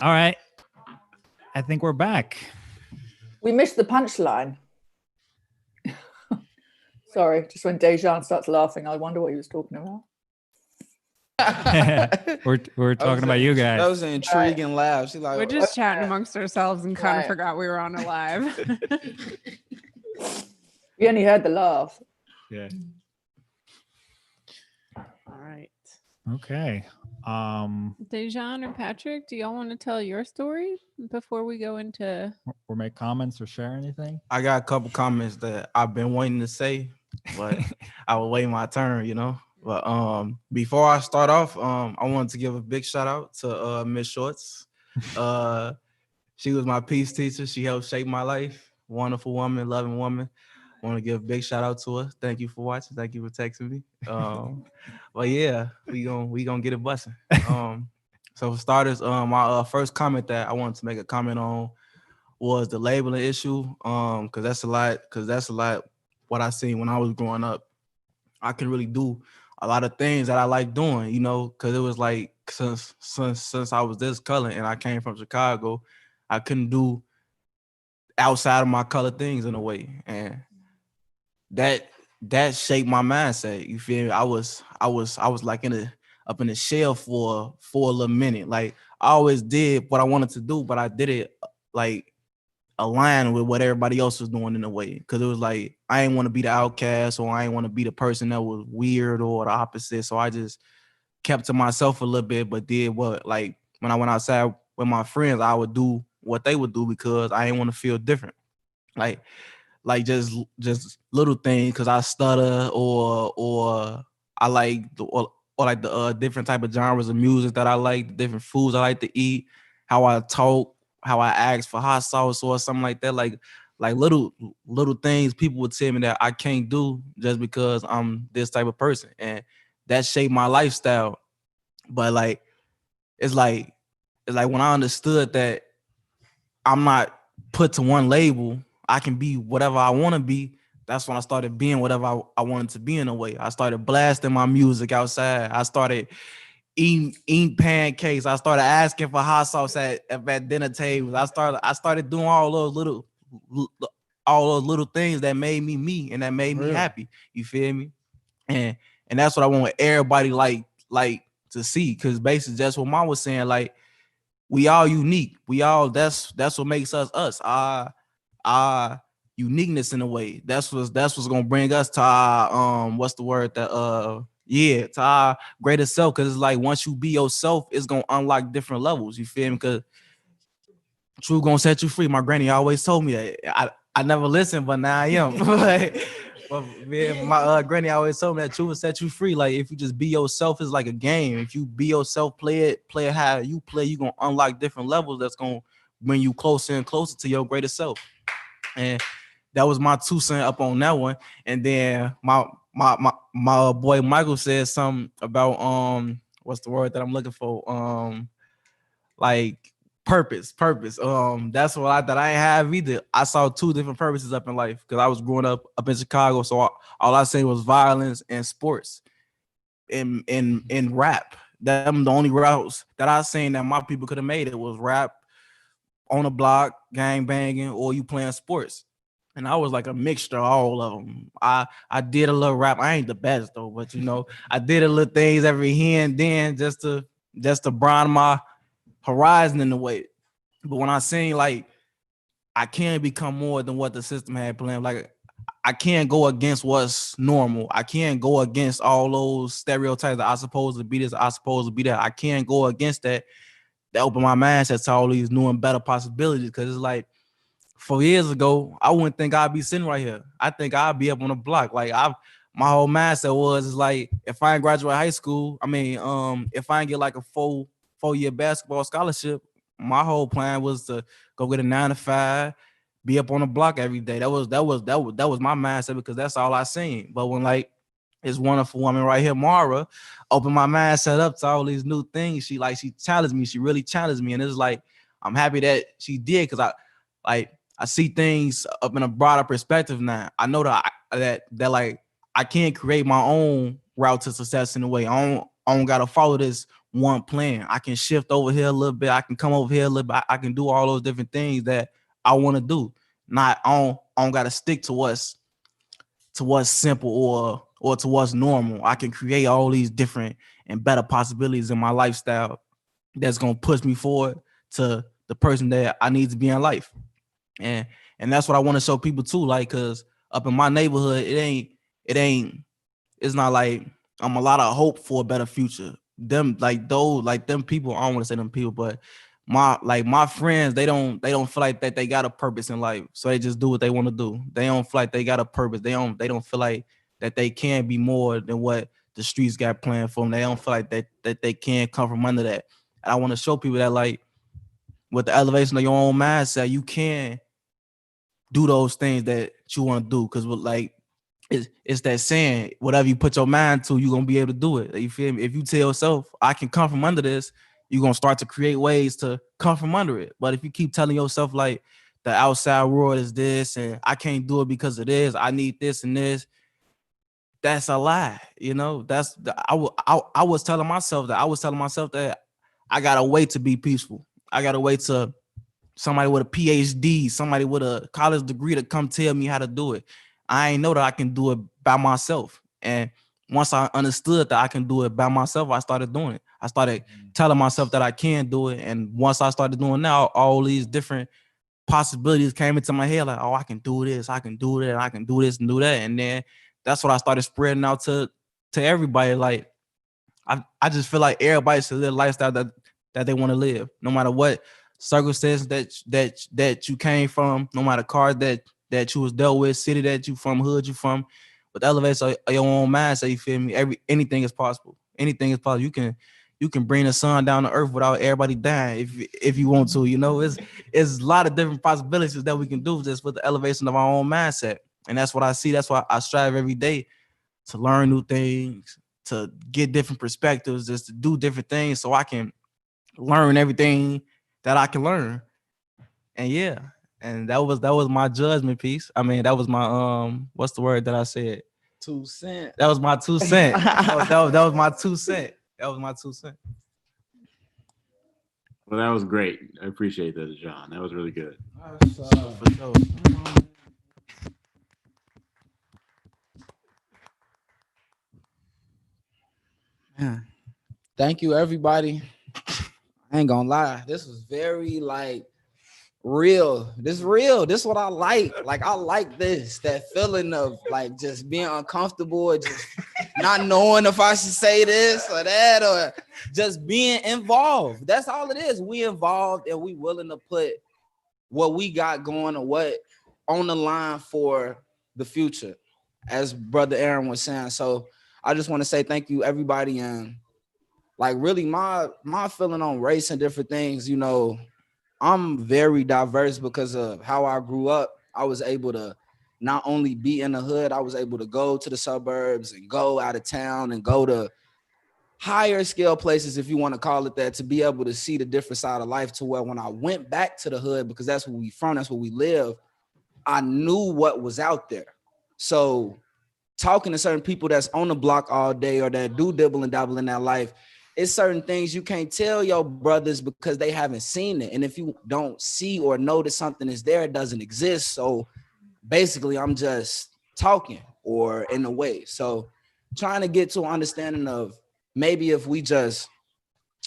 B: All right. I think we're back.
J: We missed the punchline. Sorry, just when Dejan starts laughing, I wonder what he was talking about.
B: we're talking about you guys.
I: That was an intriguing laugh. She's like,
A: We're just chatting amongst ourselves and kind of
J: Right.
A: forgot we were on a live.
J: We only heard the laugh.
B: Yeah.
A: All right.
B: Okay.
A: Dejan or Patrick, do y'all want to tell your story before we go into?
B: Or make comments or share anything?
C: I got a couple comments that I've been waiting to say, but I will wait my turn, you know. But before I start off, I wanted to give a big shout out to Miss Shorts. She was my peace teacher. She helped shape my life. Wonderful woman, loving woman. Want to give a big shout out to her. Thank you for watching. Thank you for texting me. But yeah, we gonna get it busting. So for starters, my first comment that I wanted to make a comment on was the labeling issue. Because that's a lot what I seen when I was growing up. I could really do a lot of things that I like doing, you know, because it was like since I was this color and I came from Chicago, I couldn't do outside of my color things in a way, and that shaped my mindset. You feel me? I was like up in the shell for a little minute. Like I always did what I wanted to do, but I did it like aligned with what everybody else was doing in a way. Because it was like I didn't want to be the outcast, or I didn't want to be the person that was weird or the opposite. So I just kept to myself a little bit, but did what, like when I went outside with my friends, I would do what they would do because I didn't want to feel different. Like just little things, because I stutter or I like or like the different type of genres of music that I like, the different foods I like to eat, how I talk, how I ask for hot sauce or something like that. Like little things people would tell me that I can't do just because I'm this type of person, and that shaped my lifestyle. But like it's like when I understood that I'm not put to one label, I can be whatever I want to be. That's when I started being whatever I wanted to be in a way. I started blasting my music outside. I started eating pancakes. I started asking for hot sauce at dinner tables. I started doing all those little things that made me and that made me happy. You feel me? And that's what I want everybody like to see, because basically that's what Mom was saying. Like, we all unique. We all that's what makes us. Our uniqueness in a way. That's what's gonna bring us to our what's the word that to our greater self. Because it's like once you be yourself, it's gonna unlock different levels. You feel me? Because true gonna set you free. My granny always told me that. I never listened, but now I am. But man, my granny always told me that truth will set you free. Like if you just be yourself, it's like a game. If you be yourself, play it how you play, you're gonna unlock different levels that's gonna bring you closer and closer to your greater self. And that was my 2 cents up on that one. And then my boy Michael said something about what's the word that I'm looking for? Like purpose. That's what I ain't have either. I saw 2 different purposes up in life because I was growing up in Chicago. So all I say was violence and sports in rap. Them the only routes that I seen that my people could have made it was rap, on the block, gang banging, or you playing sports. And I was like a mixture of all of them. I did a little rap. I ain't the best though, but you know, I did a little things every here and then just to broaden my horizon in a way. But when I seen like I can become more than what the system had planned, like I can't go against what's normal. I can't go against all those stereotypes that I supposed to be this, I supposed to be that. I can't go against that. That opened my mindset to all these new and better possibilities. Because it's like 4 years ago, I wouldn't think I'd be sitting right here. I think I'd be up on the block. Like my whole mindset was is like, if I ain't graduate high school, if I ain't get like a 4-year basketball scholarship, my whole plan was to go get a 9 to 5, be up on the block every day. That was my mindset, because that's all I seen. But when like this wonderful woman right here, Mara, opened my mindset up to all these new things. She challenged me. She really challenged me, and it's like I'm happy that she did, because I see things up in a broader perspective now. I know that like I can't create my own route to success in a way. I I don't gotta follow this one plan. I can shift over here a little bit. I can come over here a little bit. I can do all those different things that I want to do. I don't gotta stick to what's simple or to what's normal. I can create all these different and better possibilities in my lifestyle that's gonna push me forward to the person that I need to be in life. And that's what I want to show people too. Like, cause up in my neighborhood, it's not like I'm a lot of hope for a better future. Them them people, I don't want to say them people, but my friends, they don't feel like that they got a purpose in life. So they just do what they want to do. They don't feel like they got a purpose. They don't feel like that they can be more than what the streets got planned for them. They don't feel like that they can come from under that. And I want to show people that, like, with the elevation of your own mindset, you can do those things that you want to do. Cause like, it's that saying, whatever you put your mind to, you're going to be able to do it. You feel me? If you tell yourself, I can come from under this, you're going to start to create ways to come from under it. But if you keep telling yourself, like, the outside world is this, and I can't do it because of this, I need this and this, that's a lie. You know, I was telling myself that I got to wait to be peaceful. I got to wait to somebody with a PhD, somebody with a college degree to come tell me how to do it. I ain't know that I can do it by myself. And once I understood that I can do it by myself, I started doing it. I started telling myself that I can do it. And once I started doing that, all these different possibilities came into my head, like, oh, I can do this, I can do that, I can do this and do that. And then that's what I started spreading out to everybody. Like, I just feel like everybody should live a lifestyle that they want to live, no matter what circumstance that you came from, no matter cars that you was dealt with, city that you from, hood you from. With elevation of your own mindset, you feel me? Anything is possible. Anything is possible. You can bring the sun down to earth without everybody dying if you want to. You know, it's a lot of different possibilities that we can do just with the elevation of our own mindset. And that's what I see. That's why I strive every day to learn new things, to get different perspectives, just to do different things so I can learn everything that I can learn. And yeah, and that was my judgment piece. I mean, that was my what's the word that I said?
I: 2 cents.
C: That was my 2 cents. that was my 2 cents. That was my 2 cents.
H: Well, that was great. I appreciate that, John. That was really good.
C: For sure.
I: Yeah. Thank you, everybody. I ain't gonna lie. This was very, like, real. This is real. This is what I like. Like, I like this, that feeling of, like, just being uncomfortable or just not knowing if I should say this or that, or just being involved. That's all it is. We involved and we willing to put what we got going or what on the line for the future, as Brother Aaron was saying. So I just want to say thank you, everybody. And, like, really my feeling on race and different things, you know, I'm very diverse because of how I grew up. I was able to not only be in the hood, I was able to go to the suburbs and go out of town and go to higher scale places, if you want to call it that, to be able to see the different side of life, to where when I went back to the hood, because that's where we from, that's where we live, I knew what was out there. So talking to certain people that's on the block all day or that do dibble and dabble in that life, it's certain things you can't tell your brothers because they haven't seen it. And if you don't see or know that something is there, it doesn't exist. So basically, I'm just talking, or in a way. So trying to get to an understanding of maybe if we just,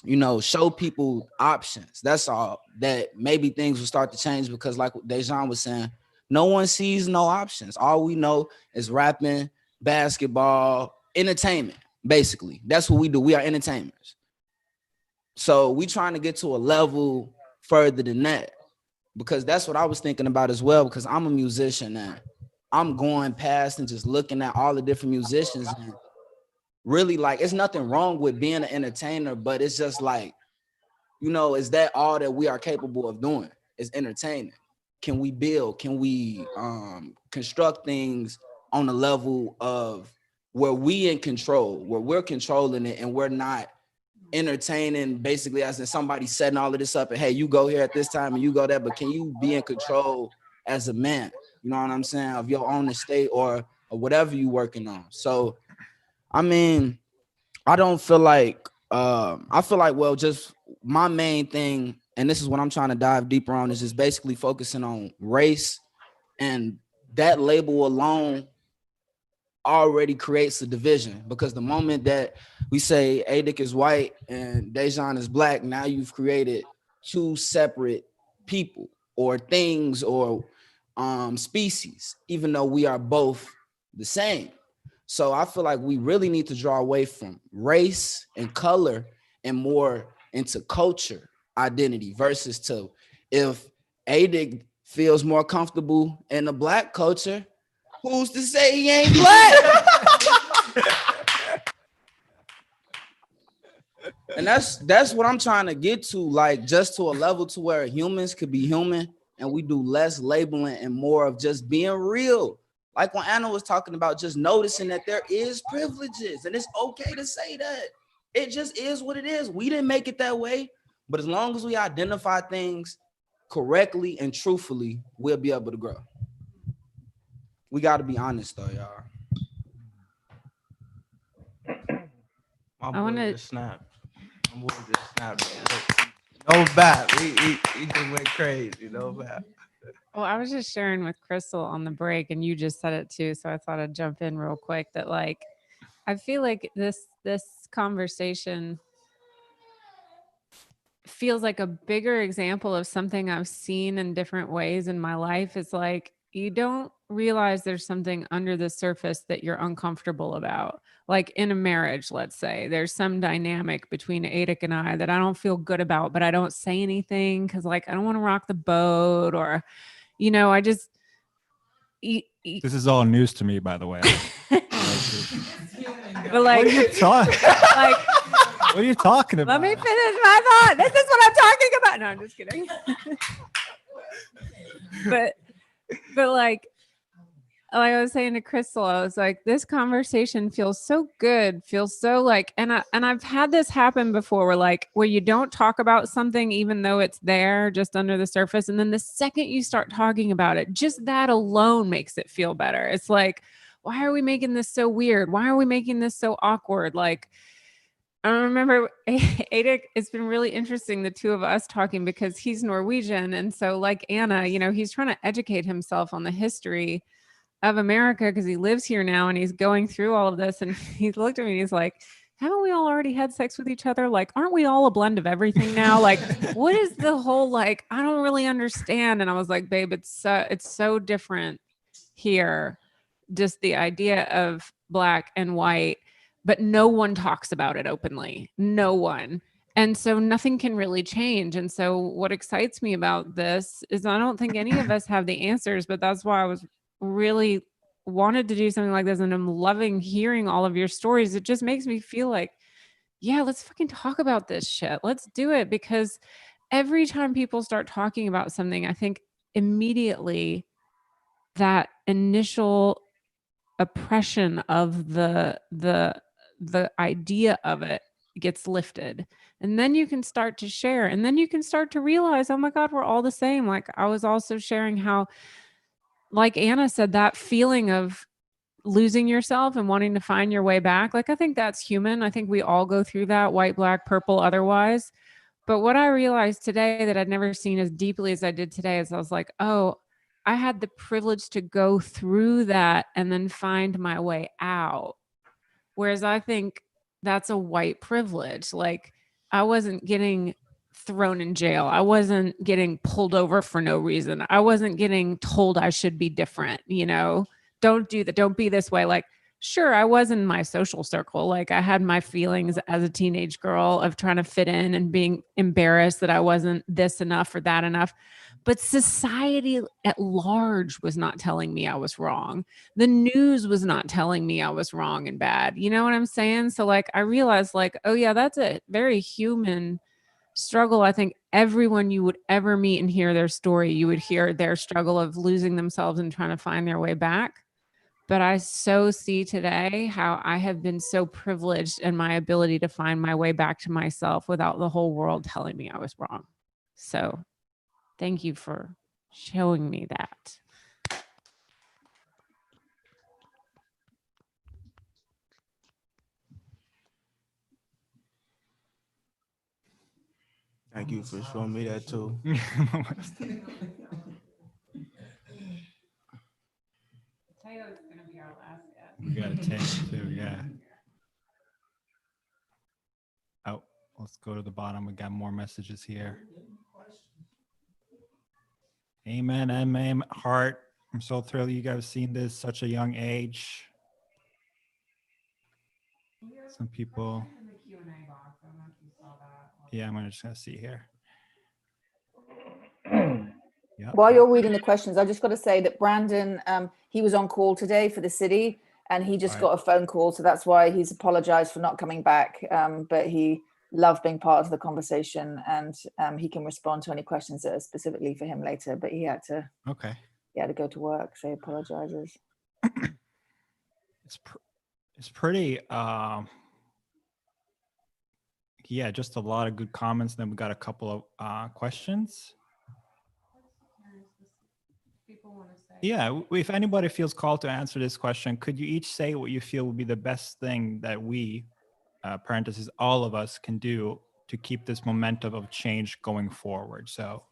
I: you know, show people options, that's all, that maybe things will start to change. Because like Dejan was saying, no one sees no options. All we know is rapping, basketball, entertainment. Basically, that's what we do. We are entertainers. So we trying to get to a level further than that, because that's what I was thinking about as well, because I'm a musician and I'm going past and just looking at all the different musicians, and really, like, it's nothing wrong with being an entertainer, but it's just like, you know, is that all that we are capable of doing is entertaining? Can we build? Can we construct things on the level of where we in control, where we're controlling it and we're not entertaining, basically as in somebody setting all of this up and, hey, you go here at this time and you go there, but can you be in control as a man, you know what I'm saying, of your own estate or whatever you working on? So, I mean, I don't feel like I feel like, well, just my main thing, and this is what I'm trying to dive deeper on, is just basically focusing on race, and that label alone already creates a division, because the moment that we say Adic is white and Dejan is black, now you've created two separate people or things or species, even though we are both the same. So I feel like we really need to draw away from race and color and more into culture identity, versus to, if Adic feels more comfortable in the black culture, who's to say he ain't black? And that's what I'm trying to get to, like, just to a level to where humans could be human and we do less labeling and more of just being real. Like when Anna was talking about just noticing that there is privileges, and it's okay to say that. It just is what it is. We didn't make it that way, but as long as we identify things correctly and truthfully, we'll be able to grow. We got to be honest though, y'all.
C: My
A: I
C: boy
A: wanna-
C: just snapped. My boy just snapped. No bat. He just went crazy. No bat.
A: Well, I was just sharing with Crystal on the break, and you just said it too, so I thought I'd jump in real quick that, like, I feel like this conversation feels like a bigger example of something I've seen in different ways in my life. Is like, you don't realize there's something under the surface that you're uncomfortable about. Like in a marriage, let's say there's some dynamic between Adic and I that I don't feel good about, but I don't say anything because, like, I don't want to rock the boat, or, you know, I just.
B: This is all news to me, by the way.
A: But like,
B: what are you talking?
A: like,
B: What are you talking about?
A: let me finish my thought. This is what I'm talking about. No, I'm just kidding. but like I was saying to Crystal, I was like, this conversation feels so good, feels so like, and I've had this happen before, where you don't talk about something even though it's there just under the surface, and then the second you start talking about it, just that alone makes it feel better. It's like, why are we making this so weird? Why are we making this so awkward? Like, I remember Adic, it's been really interesting, the two of us talking, because he's Norwegian, and so like Anna, you know, he's trying to educate himself on the history of America because he lives here now, and he's going through all of this, and he looked at me and he's like, haven't we all already had sex with each other? Like, aren't we all a blend of everything now? Like, what is the whole, like, I don't really understand. And I was like, babe, it's so different here. Just the idea of black and white, but no one talks about it openly. No one. And so nothing can really change. And so what excites me about this is I don't think any of us have the answers, but that's why I was really wanted to do something like this. And I'm loving hearing all of your stories. It just makes me feel like, yeah, let's fucking talk about this shit. Let's do it. Because every time people start talking about something, I think immediately that initial oppression of the idea of it gets lifted, and then you can start to share, and then you can start to realize, oh my God, we're all the same. Like, I was also sharing how, like Anna said, that feeling of losing yourself and wanting to find your way back, like, I think that's human. I think we all go through that, white, black, purple, otherwise. But what I realized today that I'd never seen as deeply as I did today is I was like, oh, I had the privilege to go through that and then find my way out. Whereas I think that's a white privilege. Like, I wasn't getting thrown in jail. I wasn't getting pulled over for no reason. I wasn't getting told I should be different, you know, don't do that. Don't be this way. Like, sure, I was in my social circle. Like, I had my feelings as a teenage girl of trying to fit in and being embarrassed that I wasn't this enough or that enough. But society at large was not telling me I was wrong. The news was not telling me I was wrong and bad. You know what I'm saying? So like, I realized, like, oh yeah, that's a very human struggle. I think everyone you would ever meet and hear their story, you would hear their struggle of losing themselves and trying to find their way back. But I so see today how I have been so privileged in my ability to find my way back to myself without the whole world telling me I was wrong. So thank you for showing me that.
C: Thank you for showing me that too.
A: Tayo's gonna be our last guest.
B: We got a take too, yeah. Oh, let's go to the bottom. We got more messages here. Amen, amen, heart. I'm so thrilled you guys have seen this such a young age. Some people.
A: In the Q&A box, I don't know if you saw that.
B: Yeah, I'm just gonna see here. Yeah.
J: While you're reading the questions, I just got to say that Brandon, he was on call today for the city, and he just
B: Right.
J: got a phone call, so that's why he's apologized for not coming back. But he loved being part of the conversation, and he can respond to any questions that are specifically for him later. But he had to go to work, so he apologizes.
B: It's pretty. Yeah, just a lot of good comments. Then we got a couple of questions.
A: People want to say.
B: Yeah, if anybody feels called to answer this question, could you each say what you feel would be the best thing that we, parentheses, all of us can do to keep this momentum of change going forward? So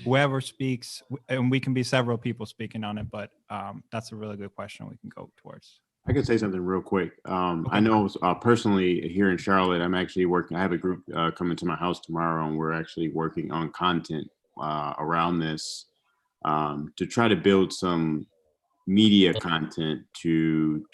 B: whoever speaks, and we can be several people speaking on it, but that's a really good question we can go towards.
H: I can say something real quick. I know personally here in Charlotte, I'm actually working. I have a group coming to my house tomorrow, and we're actually working on content around this to try to build some media content to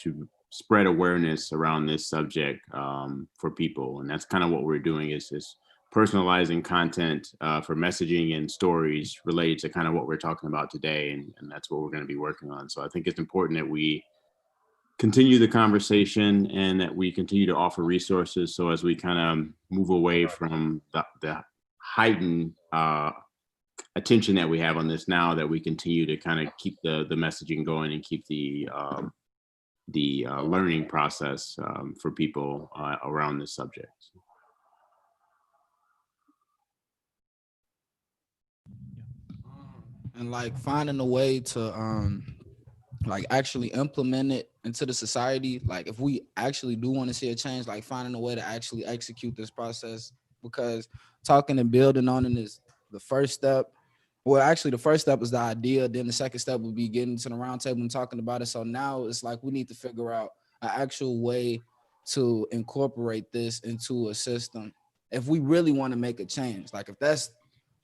H: spread awareness around this subject for people. And that's kind of what we're doing is personalizing content for messaging and stories related to kind of what we're talking about today. And that's what we're going to be working on. So I think it's important that we continue the conversation and that we continue to offer resources. So as we kind of move away from the heightened attention that we have on this now, that we continue to kind of keep the messaging going and keep the learning process for people around this subject.
I: And like finding a way to like actually implement it into the society. Like if we actually do want to see a change, like finding a way to actually execute this process, because talking and building on it is the first step. Well, actually the first step is the idea. Then the second step would be getting to the round table and talking about it. So now it's like we need to figure out an actual way to incorporate this into a system. If we really want to make a change, like if that's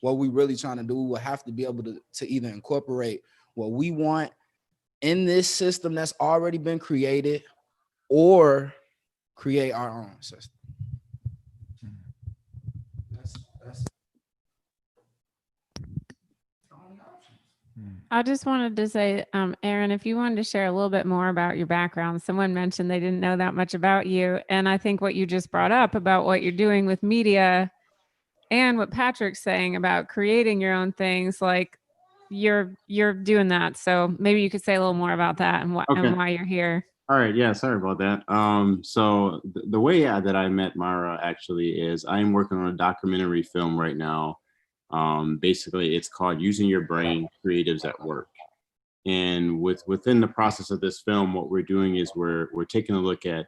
I: what we really trying to do, we will have to be able to either incorporate what we want in this system that's already been created or create our own system. That's
A: I just wanted to say, Aaron, if you wanted to share a little bit more about your background, someone mentioned they didn't know that much about you. And I think what you just brought up about what you're doing with media and what Patrick's saying about creating your own things, like you're doing that. So maybe you could say a little more about that and and why you're here.
H: All right. Yeah. Sorry about that. So the way that I met Mara actually is I'm working on a documentary film right now. Basically, it's called Using Your Brain: Creatives at Work. And within the process of this film, what we're doing is we're taking a look at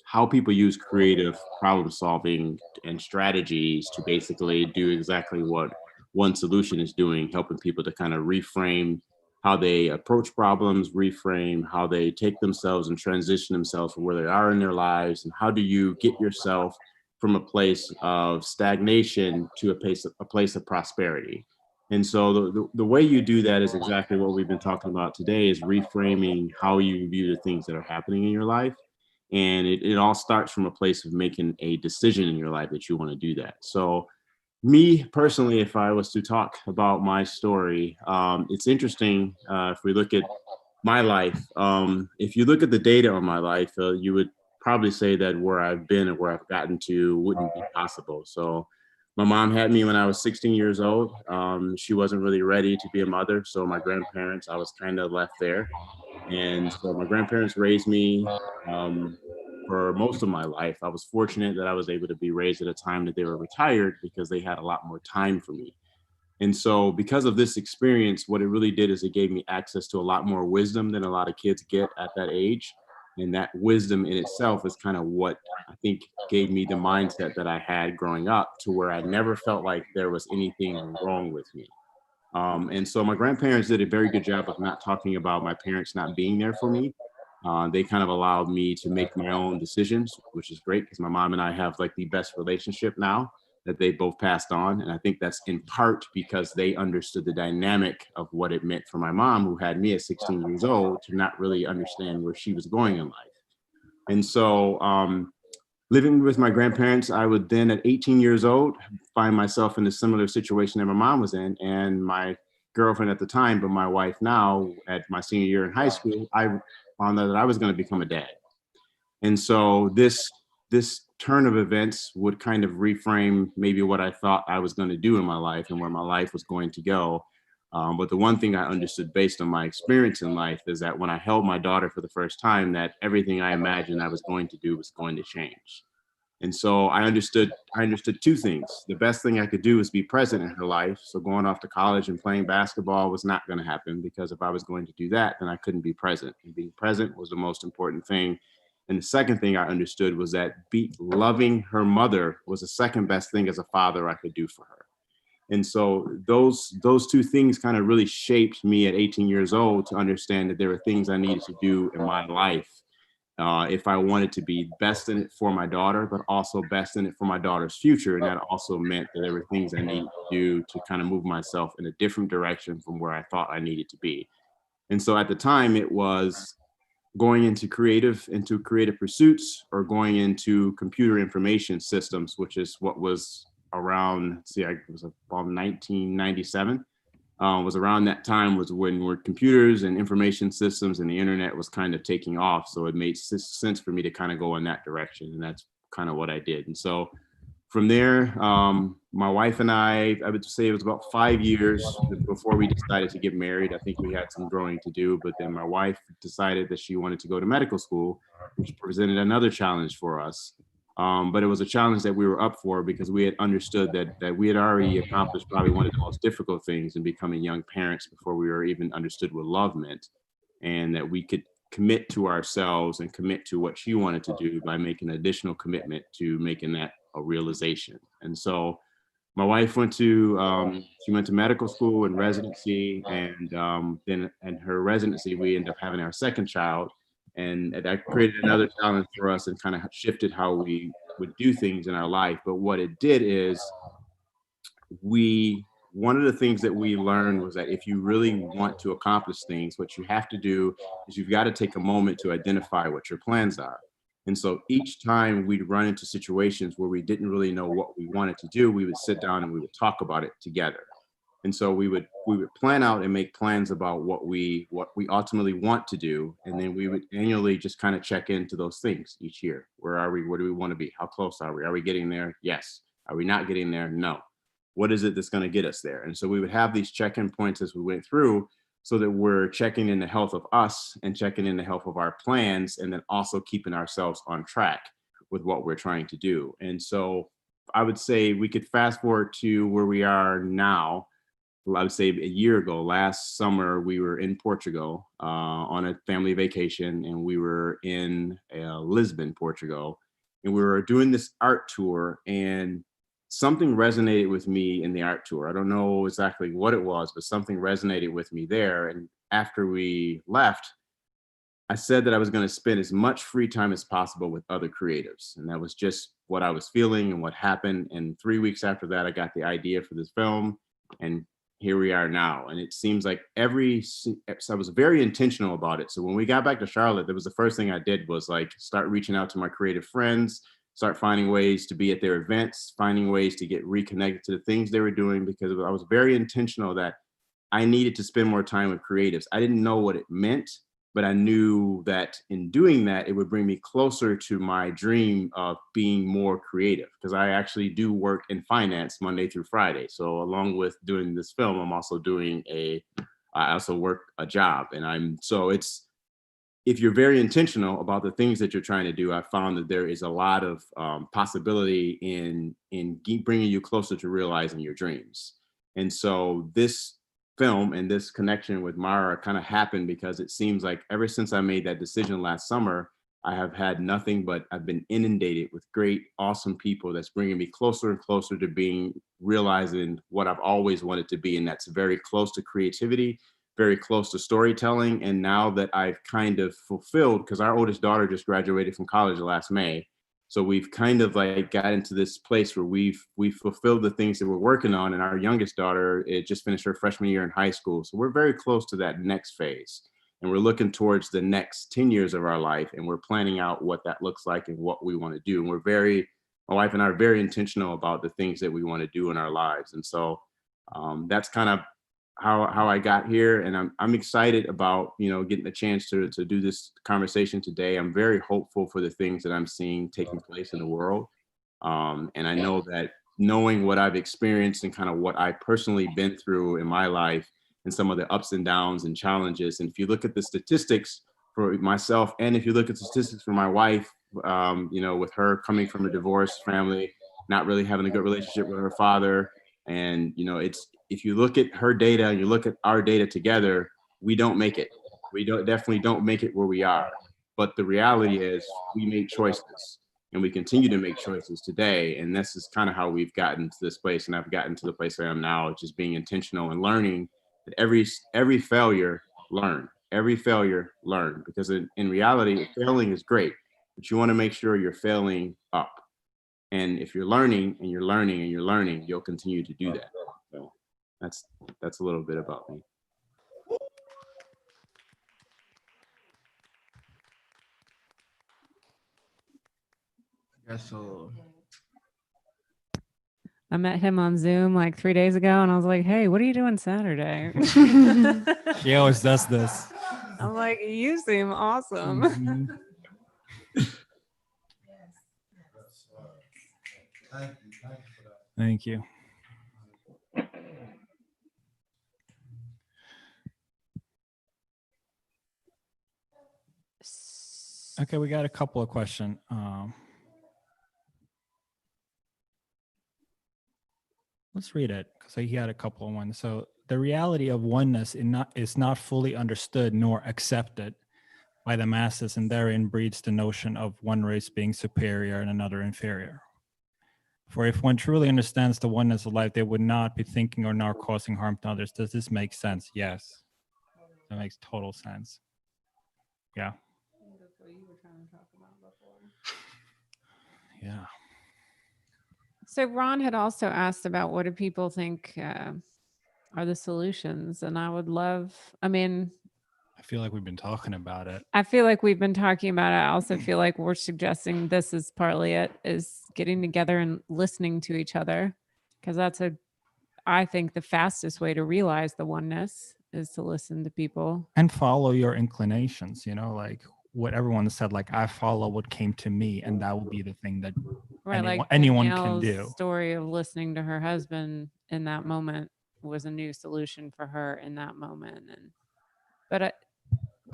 H: how people use creative problem solving and strategies to basically do exactly what One Solution is doing, helping people to kind of reframe how they approach problems, reframe how they take themselves and transition themselves from where they are in their lives, and how do you get yourself from a place of stagnation to a place of prosperity. And so the way you do that is exactly what we've been talking about today, is reframing how you view the things that are happening in your life. And it all starts from a place of making a decision in your life that you want to do that. So me personally, if I was to talk about my story, it's interesting if we look at my life. If you look at the data on my life, you would probably say that where I've been and where I've gotten to wouldn't be possible. So my mom had me when I was 16 years old. She wasn't really ready to be a mother. So my grandparents, I was kind of left there. And so my grandparents raised me for most of my life. I was fortunate that I was able to be raised at a time that they were retired, because they had a lot more time for me. And so because of this experience, what it really did is it gave me access to a lot more wisdom than a lot of kids get at that age. And that wisdom in itself is kind of what I think gave me the mindset that I had growing up, to where I never felt like there was anything wrong with me. And so my grandparents did a very good job of not talking about my parents not being there for me. They kind of allowed me to make my own decisions, which is great, because my mom and I have like the best relationship now that they both passed on. And I think that's in part because they understood the dynamic of what it meant for my mom, who had me at 16 years old, to not really understand where she was going in life. And so living with my grandparents, I would then at 18 years old find myself in a similar situation that my mom was in. And my girlfriend at the time, but my wife now, at my senior year in high school, I found out that I was going to become a dad. And so this turn of events would kind of reframe maybe what I thought I was going to do in my life and where my life was going to go. But the one thing I understood based on my experience in life is that when I held my daughter for the first time, that everything I imagined I was going to do was going to change. And so I understood two things. The best thing I could do is be present in her life. So going off to college and playing basketball was not going to happen, because if I was going to do that, then I couldn't be present. And being present was the most important thing. And the second thing I understood was that loving her mother was the second best thing as a father I could do for her. And so those two things kind of really shaped me at 18 years old to understand that there were things I needed to do in my life if I wanted to be best in it for my daughter, but also best in it for my daughter's future. And that also meant that there were things I needed to do to kind of move myself in a different direction from where I thought I needed to be. And so at the time, it was going into creative pursuits, or going into computer information systems, which is what was around, it was about 1997. Was around that time was when computers and information systems and the internet was kind of taking off. So it made sense for me to kind of go in that direction. And that's kind of what I did. And so from there, my wife and I would say it was about 5 years before we decided to get married. I think we had some growing to do, but then my wife decided that she wanted to go to medical school, which presented another challenge for us. But it was a challenge that we were up for, because we had understood that we had already accomplished probably one of the most difficult things in becoming young parents before we were even understood what love meant, and that we could commit to ourselves and commit to what she wanted to do by making an additional commitment to making that a realization. And so my wife went to medical school and residency, and then in her residency we ended up having our second child. And that created another challenge for us and kind of shifted how we would do things in our life. But what it did is one of the things that we learned was that if you really want to accomplish things, what you have to do is you've got to take a moment to identify what your plans are. And so each time we'd run into situations where we didn't really know what we wanted to do, we would sit down and we would talk about it together. And so we would plan out and make plans about what we ultimately want to do. And then we would annually just kind of check into those things each year. Where are we? Where do we want to be? How close are we? Are we getting there? Yes. Are we not getting there? No. What is it that's going to get us there? And so we would have these check-in points as we went through, so that we're checking in the health of us and checking in the health of our plans, and then also keeping ourselves on track with what we're trying to do. And so I would say we could fast forward to where we are now. I would say a year ago, last summer, we were in Portugal on a family vacation, and we were in Lisbon, Portugal, and we were doing this art tour, and something resonated with me in the art tour. I don't know exactly what it was, but something resonated with me there. And after we left, I said that I was going to spend as much free time as possible with other creatives. And that was just what I was feeling and what happened. And 3 weeks after that, I got the idea for this film. And here we are now. And it seems like I was very intentional about it. So when we got back to Charlotte, that was the first thing I did, was like start reaching out to my creative friends, start finding ways to be at their events, finding ways to get reconnected to the things they were doing, because I was very intentional that I needed to spend more time with creatives. I didn't know what it meant, but I knew that in doing that, it would bring me closer to my dream of being more creative, because I actually do work in finance Monday through Friday. So along with doing this film, I'm also I also work a job. And if you're very intentional about the things that you're trying to do, I found that there is a lot of possibility in bringing you closer to realizing your dreams. And so this film and this connection with Mara kind of happened because it seems like ever since I made that decision last summer, I have had nothing but I've been inundated with great, awesome people that's bringing me closer and closer to realizing what I've always wanted to be. And that's very close to creativity, very close to storytelling. And now that I've kind of fulfilled, because our oldest daughter just graduated from college last May. So we've kind of like got into this place where we've fulfilled the things that we're working on. And our youngest daughter, it just finished her freshman year in high school. So we're very close to that next phase. And we're looking towards the next 10 years of our life, and we're planning out what that looks like and what we want to do. And my wife and I are very intentional about the things that we want to do in our lives. And so that's kind of how I got here. And I'm excited about, getting a chance to do this conversation today. I'm very hopeful for the things that I'm seeing taking place in the world. And I know that knowing what I've experienced and kind of what I've personally been through in my life, and some of the ups and downs and challenges. And if you look at the statistics for myself, and if you look at the statistics for my wife, with her coming from a divorced family, not really having a good relationship with her father. And, if you look at her data and you look at our data together, we don't make it. We definitely don't make it where we are. But the reality is we make choices, and we continue to make choices today. And this is kind of how we've gotten to this place. And I've gotten to the place I am now, just being intentional and learning that every failure, learn. Every failure, learn. Because in reality, failing is great, but you want to make sure you're failing up. And if you're learning and you're learning and you're learning, you'll continue to do that. So that's a little bit about me.
C: So
A: I met him on Zoom like 3 days ago, and I was like, "Hey, what are you doing Saturday?"
B: He always does this.
A: I'm like, "You seem awesome."
B: Mhm. Thank you. Okay, we got a couple of questions. Let's read it because he had a couple of ones. So the reality of oneness is not fully understood nor accepted by the masses, and therein breeds the notion of one race being superior and another inferior. For if one truly understands the oneness of life, they would not be thinking or nor causing harm to others. Does this make sense? Yes. That makes total sense. Yeah.
A: That's what you were trying to talk about before.
B: Yeah.
A: So Ron had also asked about what do people think are the solutions, and I
B: feel like we've been talking about it.
A: I feel like we've been talking about it. I also feel like we're suggesting this is partly it, is getting together and listening to each other, because I think the fastest way to realize the oneness is to listen to people.
B: And follow your inclinations, like what everyone said, like I follow what came to me, and that will be the thing that anyone can do.
A: Story of listening to her husband in that moment was a new solution for her in that moment.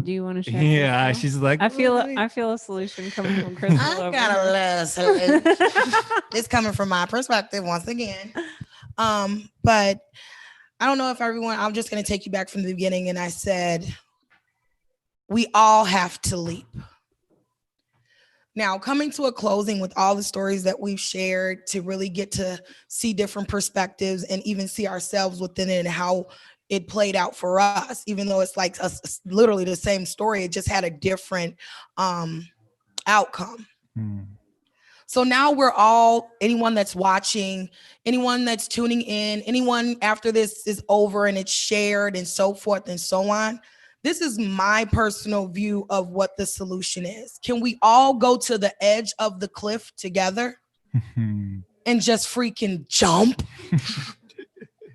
A: Do you want to share?
B: Yeah,
A: Crystal?
B: she's like,
A: I feel a solution coming from Crystal.
G: I got a little solution. It's coming from my perspective once again. But I don't know if everyone, I'm just going to take you back from the beginning. And I said, we all have to leap. Now, coming to a closing with all the stories that we've shared to really get to see different perspectives and even see ourselves within it and how it played out for us, even though it's like literally the same story, it just had a different outcome. So now we're all, anyone that's watching, anyone that's tuning in, anyone after this is over and it's shared and so forth and so on, this is my personal view of what the solution is. Can we all go to the edge of the cliff together and just freaking jump?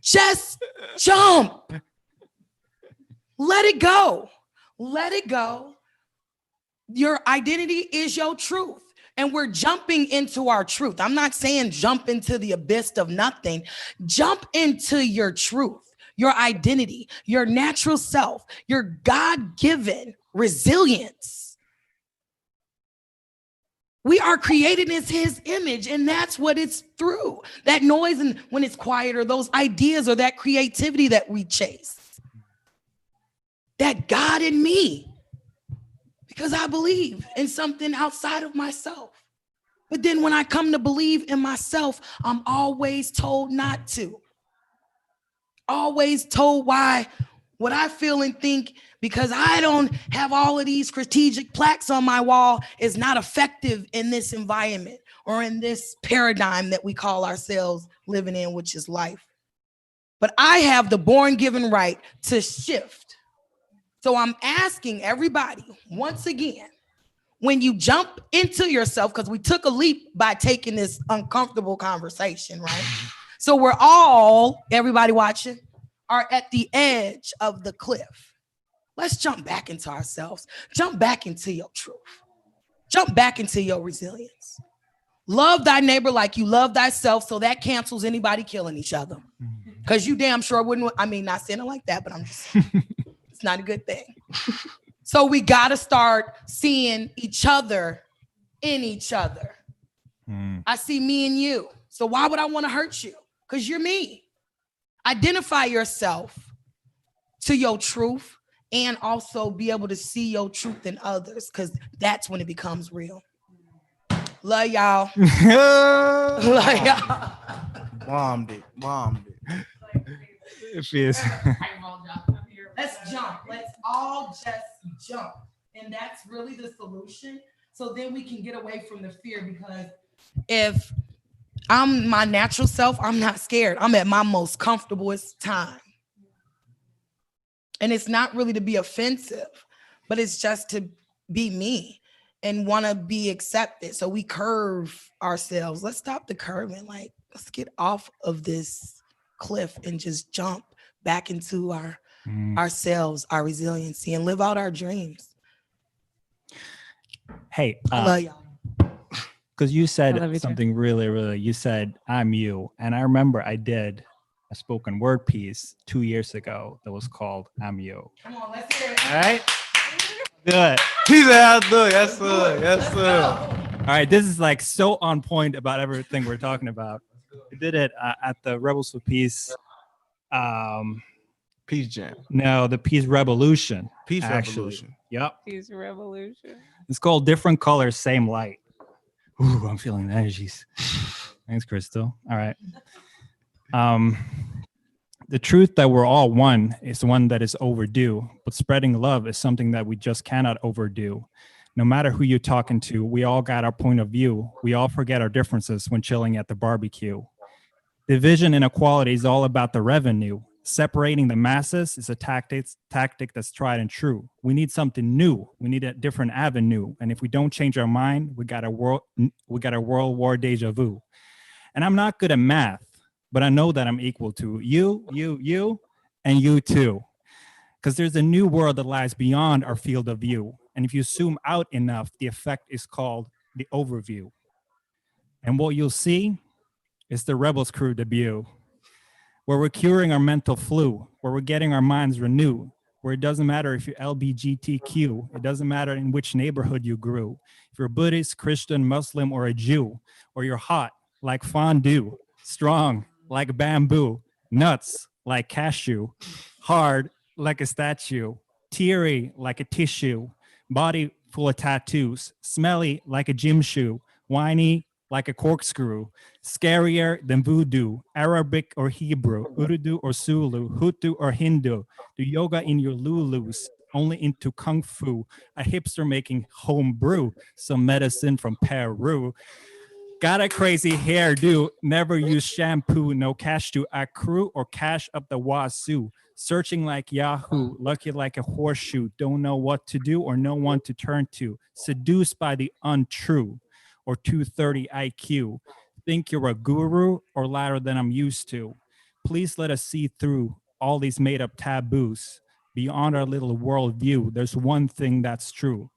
G: Just jump. Let it go. Let it go. Your identity is your truth. And we're jumping into our truth. I'm not saying jump into the abyss of nothing. Jump into your truth, your identity, your natural self, your God-given resilience. We are created as his image, and that's what it's through. That noise and when it's quiet, or those ideas or that creativity that we chase. That God in me. because I believe in something outside of myself. But then when I come to believe in myself, I'm always told not to. Always told why what I feel and think, because I don't have all of these strategic plaques on my wall, is not effective in this environment or in this paradigm that we call ourselves living in, which is life. But I have the born given right to shift. So I'm asking everybody once again, when you jump into yourself, because we took a leap by taking this uncomfortable conversation, right? So we're all, everybody watching, are at the edge of the cliff. Let's jump back into ourselves. Jump back into your truth. Jump back into your resilience. Love thy neighbor like you love thyself, so that cancels anybody killing each other. Because you damn sure wouldn't, I mean, not saying it like that, but I'm just, it's not a good thing. So we got to start seeing each other in each other. I see me and you. So why would I want to hurt you? Because you're me. Identify yourself to your truth and also be able to see your truth in others, because that's when it becomes real. Love y'all. Love y'all.
C: Bombed it.
B: If she is.
G: Let's jump. Let's all just jump. And that's really the solution. So then we can get away from the fear, because if I'm my natural self, I'm not scared. I'm at my most comfortablest time. And it's not really to be offensive, but it's just to be me and want to be accepted. So we curve ourselves. Let's stop the curving. Like, let's get off of this cliff and just jump back into ourselves, our resiliency, and live out our dreams.
B: Hey,
G: I love y'all.
B: because you
A: I
B: said
A: love you too.
B: something really, you said, I'm you. And I remember I did a spoken word piece 2 years ago that was called I'm You.
G: Come on, let's hear it.
B: All right? Good.
C: He said, "I'll do it." Yes, sir. Yes, sir.
B: All right, this is like so on point about everything we're talking about. We did it at the Rebels for Peace.
C: Peace Jam.
B: No, the Peace Revolution.
C: Peace
B: actually.
C: Revolution.
B: Yep.
A: Peace revolution.
B: It's called Different Colors, Same Light. Ooh, I'm feeling the energies. Thanks, Crystal. All right. The truth that we're all one is one that is overdue, but spreading love is something that we just cannot overdo. No matter who you're talking to, we all got our point of view. We all forget our differences when chilling at the barbecue. Division and equality is all about the revenue. Separating the masses is a tactic that's tried and true. We need something new. We need a different avenue. And if we don't change our mind, we got a world war deja vu. And I'm not good at math, but I know that I'm equal to you, and you too. Because there's a new world that lies beyond our field of view. And if you zoom out enough, the effect is called the overview. And what you'll see is the Rebels Crew debut, where we're curing our mental flu, where we're getting our minds renewed, where it doesn't matter if you're LGBTQ, it doesn't matter in which neighborhood you grew. If you're Buddhist, Christian, Muslim, or a Jew, or you're hot like fondue, strong like bamboo, nuts like cashew, hard like a statue, teary like a tissue, body full of tattoos, smelly like a gym shoe, whiny like a corkscrew, scarier than voodoo, Arabic or Hebrew, Urdu or Zulu, Hutu or Hindu, do yoga in your Lulus, only into Kung Fu, a hipster making home brew, some medicine from Peru, got a crazy hairdo, never use shampoo, no cash to accrue or cash up the wazoo, searching like Yahoo, lucky like a horseshoe, don't know what to do or no one to turn to, seduced by the untrue, or 230 IQ, think you're a guru or louder than I'm used to. Please let us see through all these made up taboos. Beyond our little worldview, there's one thing that's true.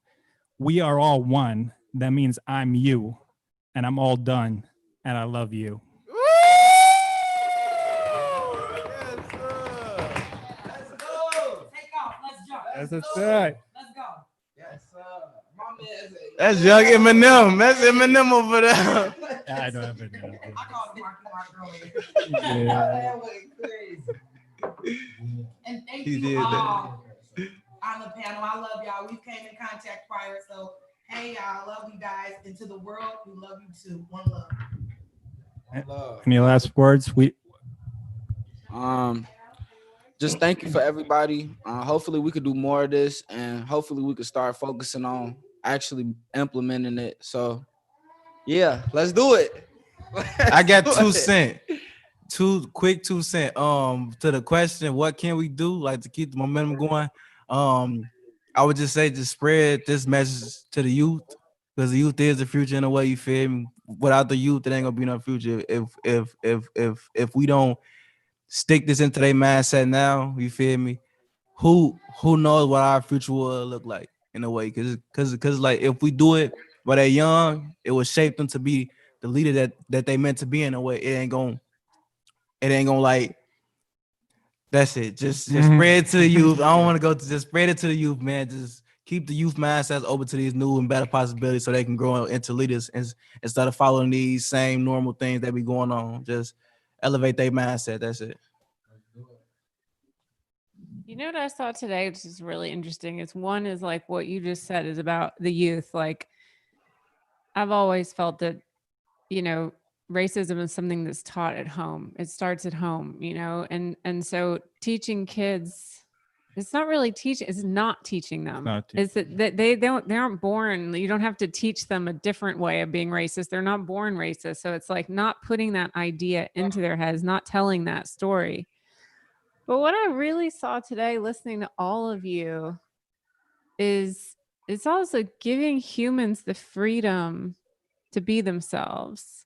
B: We are all one. That means I'm you, and I'm all done, and I love you.
G: Let's go. Take off. Let's jump.
B: That's what's right.
G: Let's go.
I: Yes, sir. My man is
C: That's young Eminem. That's Eminem over there.
B: I don't have it now.
G: I called Marky Mark earlier.
B: Yeah.
I: That went crazy.
G: And thank
C: He
G: you
C: did that.
G: all. on the panel. I love y'all. We came in contact prior, so hey, y'all, love you guys. And to the world, we love you too. One love.
B: Any last words?
I: Just thank you for everybody. Hopefully we could do more of this, and hopefully we could start focusing on actually implementing it. So yeah, let's do it.
C: I got 2 cents. 2 quick 2 cents. To the question, what can we do like to keep the momentum going? I would just say just spread this message to the youth, because the youth is the future in a way, you feel me? Without the youth, it ain't gonna be no future. If we don't stick this into their mindset now, you feel me? Who knows what our future will look like in a way? Cause like if we do it while they're young, it will shape them to be the leader that they meant to be in a way. It ain't gonna like, that's it. Just spread it to the youth. I don't want to go to just spread it to the youth, man. Just keep the youth mindsets open to these new and better possibilities so they can grow into leaders instead of following these same normal things that be going on. Just elevate their mindset. That's it.
A: You know what I saw today, which is really interesting, is one is like what you just said is about the youth. Like, I've always felt that, you know, racism is something that's taught at home. It starts at home, you know, and so teaching kids, it's not really teaching, it's not teaching them. It's that they aren't born, you don't have to teach them a different way of being racist. They're not born racist. So it's like not putting that idea into their heads, not telling that story. But what I really saw today, listening to all of you, is it's also giving humans the freedom to be themselves.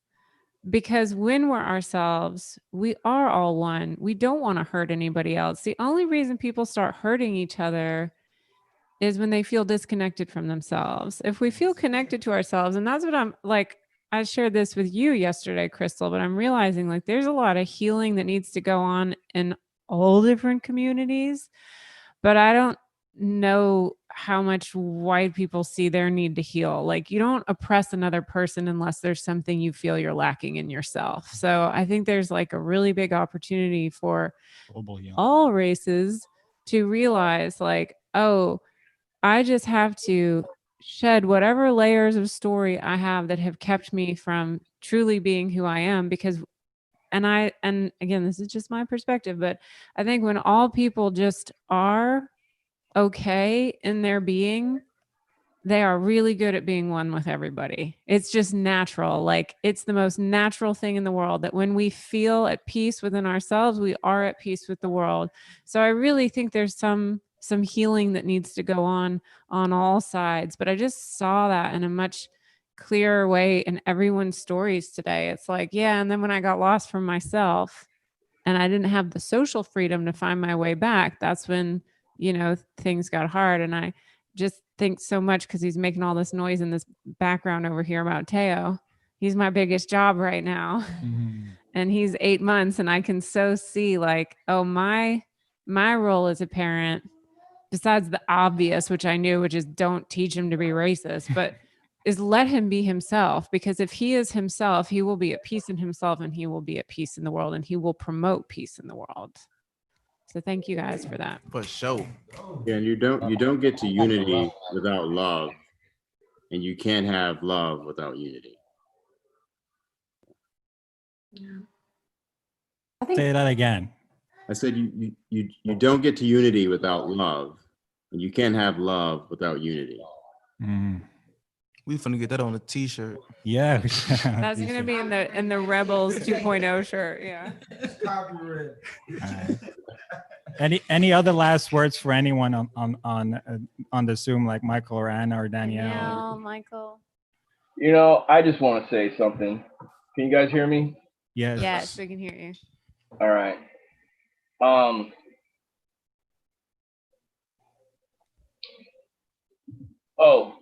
A: Because when we're ourselves, we are all one. We don't want to hurt anybody else. The only reason people start hurting each other is when they feel disconnected from themselves. If we feel connected to ourselves, and that's what I'm like, I shared this with you yesterday, Crystal, but I'm realizing like there's a lot of healing that needs to go on in all different communities, but I don't know how much white people see their need to heal. Like, you don't oppress another person unless there's something you feel you're lacking in yourself. So I think there's like a really big opportunity for all races to realize like, oh, I just have to shed whatever layers of story I have that have kept me from truly being who I am, because and again, this is just my perspective, but I think when all people just are okay in their being, they are really good at being one with everybody. It's just natural. Like, it's the most natural thing in the world that when we feel at peace within ourselves, we are at peace with the world. So I really think there's some healing that needs to go on all sides, but I just saw that in a much clearer way in everyone's stories today. It's like, yeah, and then when I got lost from myself and I didn't have the social freedom to find my way back, that's when, you know, things got hard. And I just think so much, because he's making all this noise in this background over here about Teo. He's my biggest job right now. And he's 8 months, and I can so see like, oh, my role as a parent, besides the obvious, which I knew, which is don't teach him to be racist, but is let him be himself. Because if he is himself, he will be at peace in himself, and he will be at peace in the world, and he will promote peace in the world. So thank you guys for that.
C: For sure.
H: Yeah, and you don't get to unity without love, and you can't have love without unity.
J: I think
B: Say that again.
H: I said you don't get to unity without love, and you can't have love without unity.
C: We finna get that on a t-shirt.
B: Yeah.
A: That's gonna be in the Rebels 2.0 shirt. Yeah.
B: Any other last words for anyone on the Zoom, like Michael or Anna or Danielle?
A: Michael.
D: You know, I just want to say something. Can you guys hear me?
B: Yes.
A: Yes, we can hear you.
D: All right. Oh,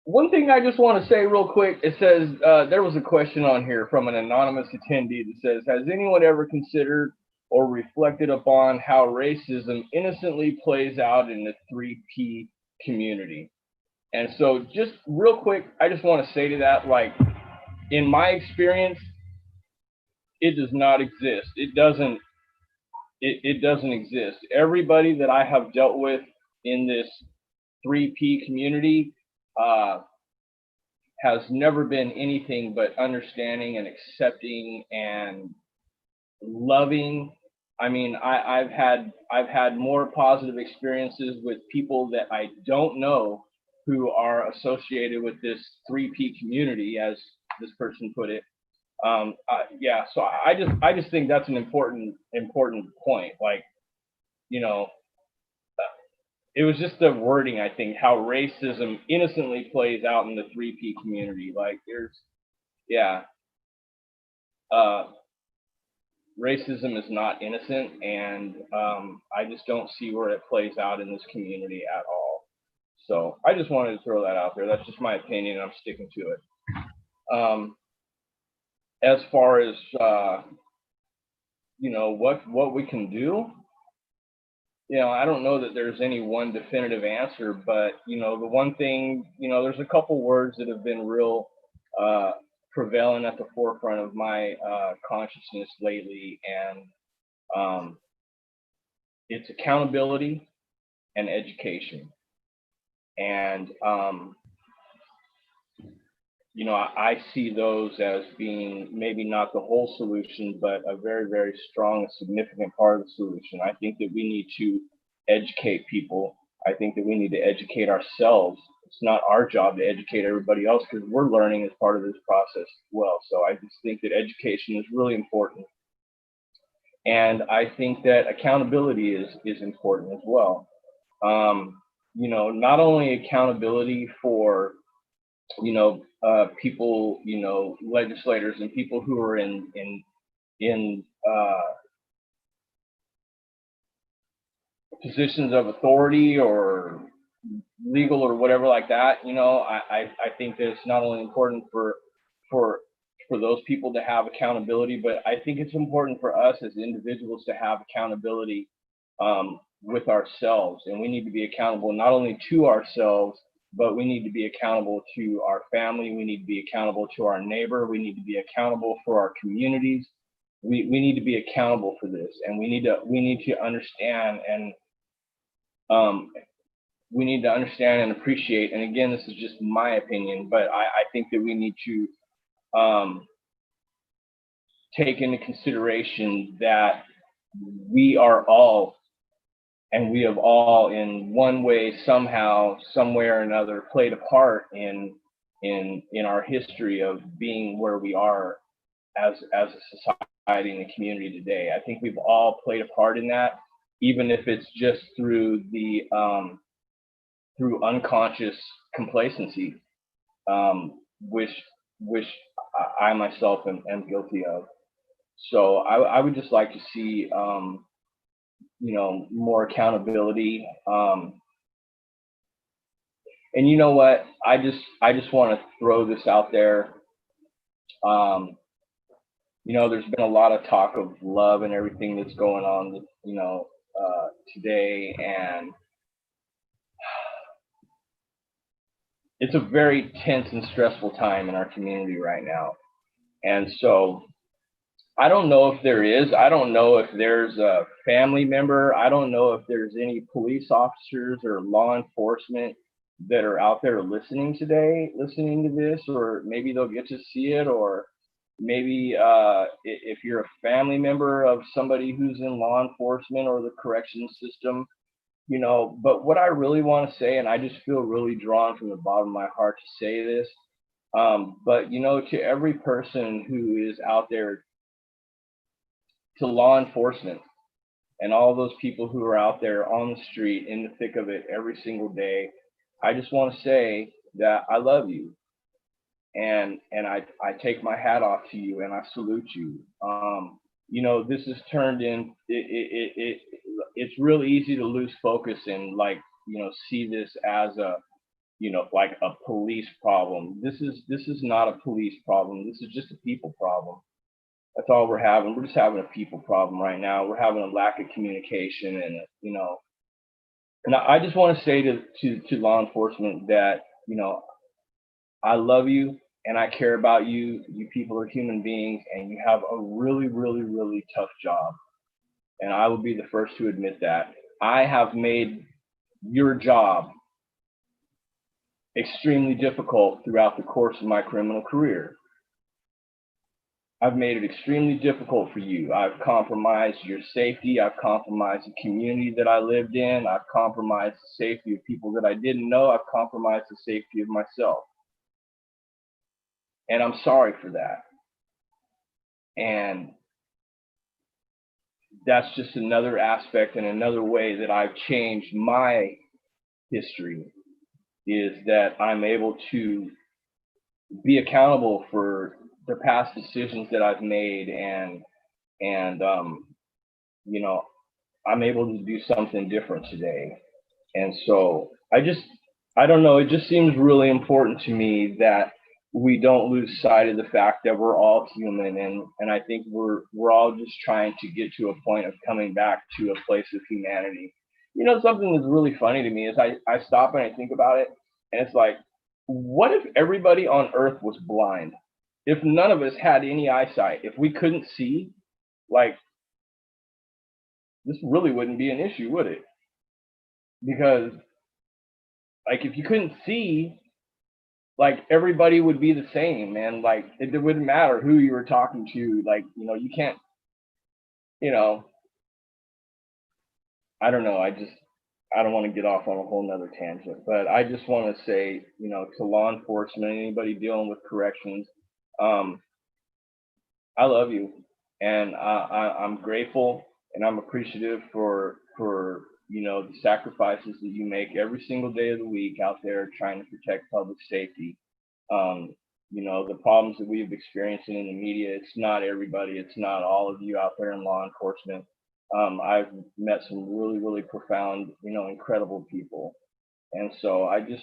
D: one thing I just want to say real quick. It says there was a question on here from an anonymous attendee that says, has anyone ever considered or reflected upon how racism innocently plays out in the 3P community? And so just real quick, I just want to say to that, like, in my experience, it does not exist. It doesn't exist. Everybody that I have dealt with in this 3P community has never been anything but understanding and accepting and loving. I mean, I've had more positive experiences with people that I don't know who are associated with this 3P community, as this person put it. Yeah, so I just think that's an important point. Like, you know, it was just the wording, I think, how racism innocently plays out in the 3P community. Like, there's, yeah, racism is not innocent, and I just don't see where it plays out in this community at all. So I just wanted to throw that out there. That's just my opinion, and I'm sticking to it. As far as you know, what we can do, you know, I don't know that there's any one definitive answer, but you know, the one thing, you know, there's a couple words that have been real prevalent at the forefront of my consciousness lately, and it's accountability and education. And you know, I see those as being maybe not the whole solution, but a very, very strong and significant part of the solution. I think that we need to educate people. I think that we need to educate ourselves. It's not our job to educate everybody else, because we're learning as part of this process as well. So I just think that education is really important. And I think that accountability is important as well. You know, not only accountability for, you know, people, you know, legislators and people who are in positions of authority or legal or whatever like that. You know, I think that it's not only important for those people to have accountability, but I think it's important for us as individuals to have accountability with ourselves. And we need to be accountable not only to ourselves, but we need to be accountable to our family. We need to be accountable to our neighbor. We need to be accountable for our communities. We need to be accountable for this, and we need to understand, and we need to understand and appreciate. And again, this is just my opinion, but I think that we need to take into consideration that we are all, and we have all in one way, somehow, somewhere or another, played a part in our history of being where we are as a society and a community today. I think we've all played a part in that, even if it's just through the through unconscious complacency, which I myself am guilty of. So I would just like to see you know, more accountability. And you know what? I just want to throw this out there. You know, there's been a lot of talk of love and everything that's going on, you know, today, and it's a very tense and stressful time in our community right now. And so I don't know if there is. I don't know if there's a family member. I don't know if there's any police officers or law enforcement that are out there listening to this, or maybe they'll get to see it, or maybe if you're a family member of somebody who's in law enforcement or the corrections system, you know. But what I really want to say, and I just feel really drawn from the bottom of my heart to say this, but you know, to every person who is out there, to law enforcement and all those people who are out there on the street in the thick of it every single day, I just want to say that I love you, and I take my hat off to you, and I salute you. You know, this has turned in, it's real easy to lose focus and, like, you know, see this as a, you know, like a police problem. This is not a police problem. This is just a people problem. That's all we're having. We're just having a people problem right now. We're having a lack of communication, and you know, and I just want to say to law enforcement that, you know, I love you and I care about you. You people are human beings, and you have a really, really, really tough job. And I will be the first to admit that. I have made your job extremely difficult throughout the course of my criminal career. I've made it extremely difficult for you. I've compromised your safety. I've compromised the community that I lived in. I've compromised the safety of people that I didn't know. I've compromised the safety of myself. And I'm sorry for that. And that's just another aspect and another way that I've changed my history, is that I'm able to be accountable for the past decisions that I've made, and you know, I'm able to do something different today. And so I don't know, it just seems really important to me that we don't lose sight of the fact that we're all human, and I think we're all just trying to get to a point of coming back to a place of humanity. You know, something that's really funny to me is I stop and I think about it, and it's like, what if everybody on Earth was blind? If none of us had any eyesight, if we couldn't see, like, this really wouldn't be an issue, would it? Because, like, if you couldn't see, like, everybody would be the same, man. Like, it wouldn't matter who you were talking to. Like, you know, you can't, you know, I don't know. I don't want to get off on a whole nother tangent, but I just want to say, you know, to law enforcement, anybody dealing with corrections, I love you, and I'm grateful, and I'm appreciative for you know, the sacrifices that you make every single day of the week out there trying to protect public safety. You know, the problems that we've experienced in the media, it's not everybody, it's not all of you out there in law enforcement. I've met some really, really profound, you know, incredible people. And so I just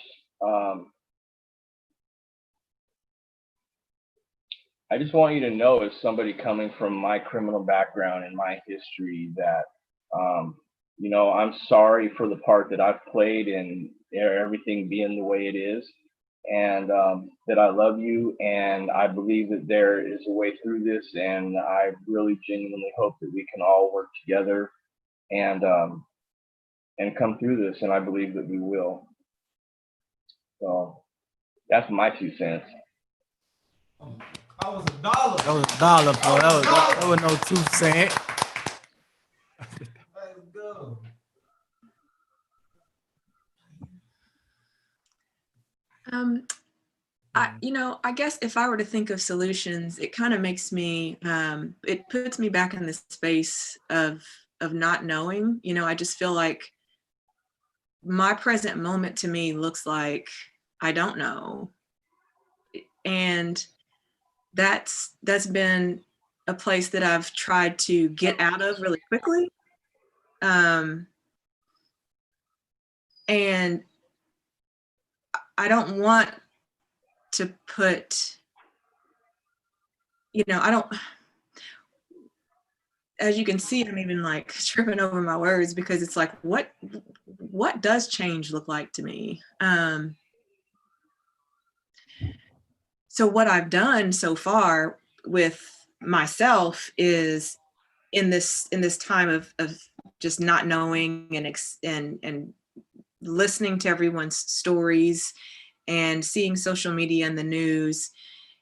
D: want you to know, as somebody coming from my criminal background and my history, that, you know, I'm sorry for the part that I've played in everything being the way it is, and that I love you, and I believe that there is a way through this, and I really genuinely hope that we can all work together and come through this, and I believe that we will. So that's my 2 cents.
C: That was $1. That was $1, bro. That was no 2 cents. Let's go.
F: I guess if I were to think of solutions, it kind of makes me, it puts me back in this space of not knowing. You know, I just feel like my present moment to me looks like I don't know. And that's been a place that I've tried to get out of really quickly. And I don't want to put, you know, I don't, as you can see, I'm even like tripping over my words, because it's like, what does change look like to me? So what I've done so far with myself is, in this time of just not knowing and listening to everyone's stories and seeing social media and the news,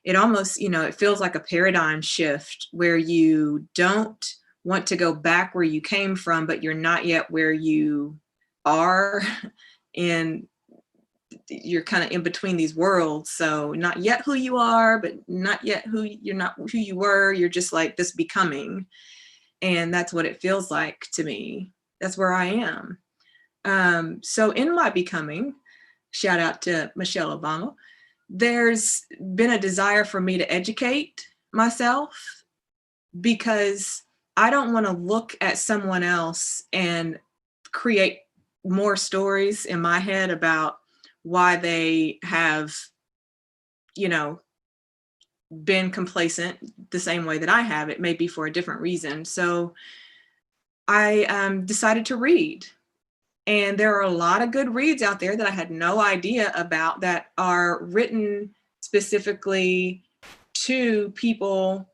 F: it almost, you know, it feels like a paradigm shift where you don't want to go back where you came from, but you're not yet where you are. And you're kind of in between these worlds. So not yet who you are, but not yet you're not who you were. You're just like this becoming. And that's what it feels like to me. That's where I am. So in my becoming, shout out to Michelle Obama, there's been a desire for me to educate myself, because I don't want to look at someone else and create more stories in my head about why they have, you know, been complacent the same way that I have. It may be for a different reason. So I decided to read. And there are a lot of good reads out there that I had no idea about, that are written specifically to people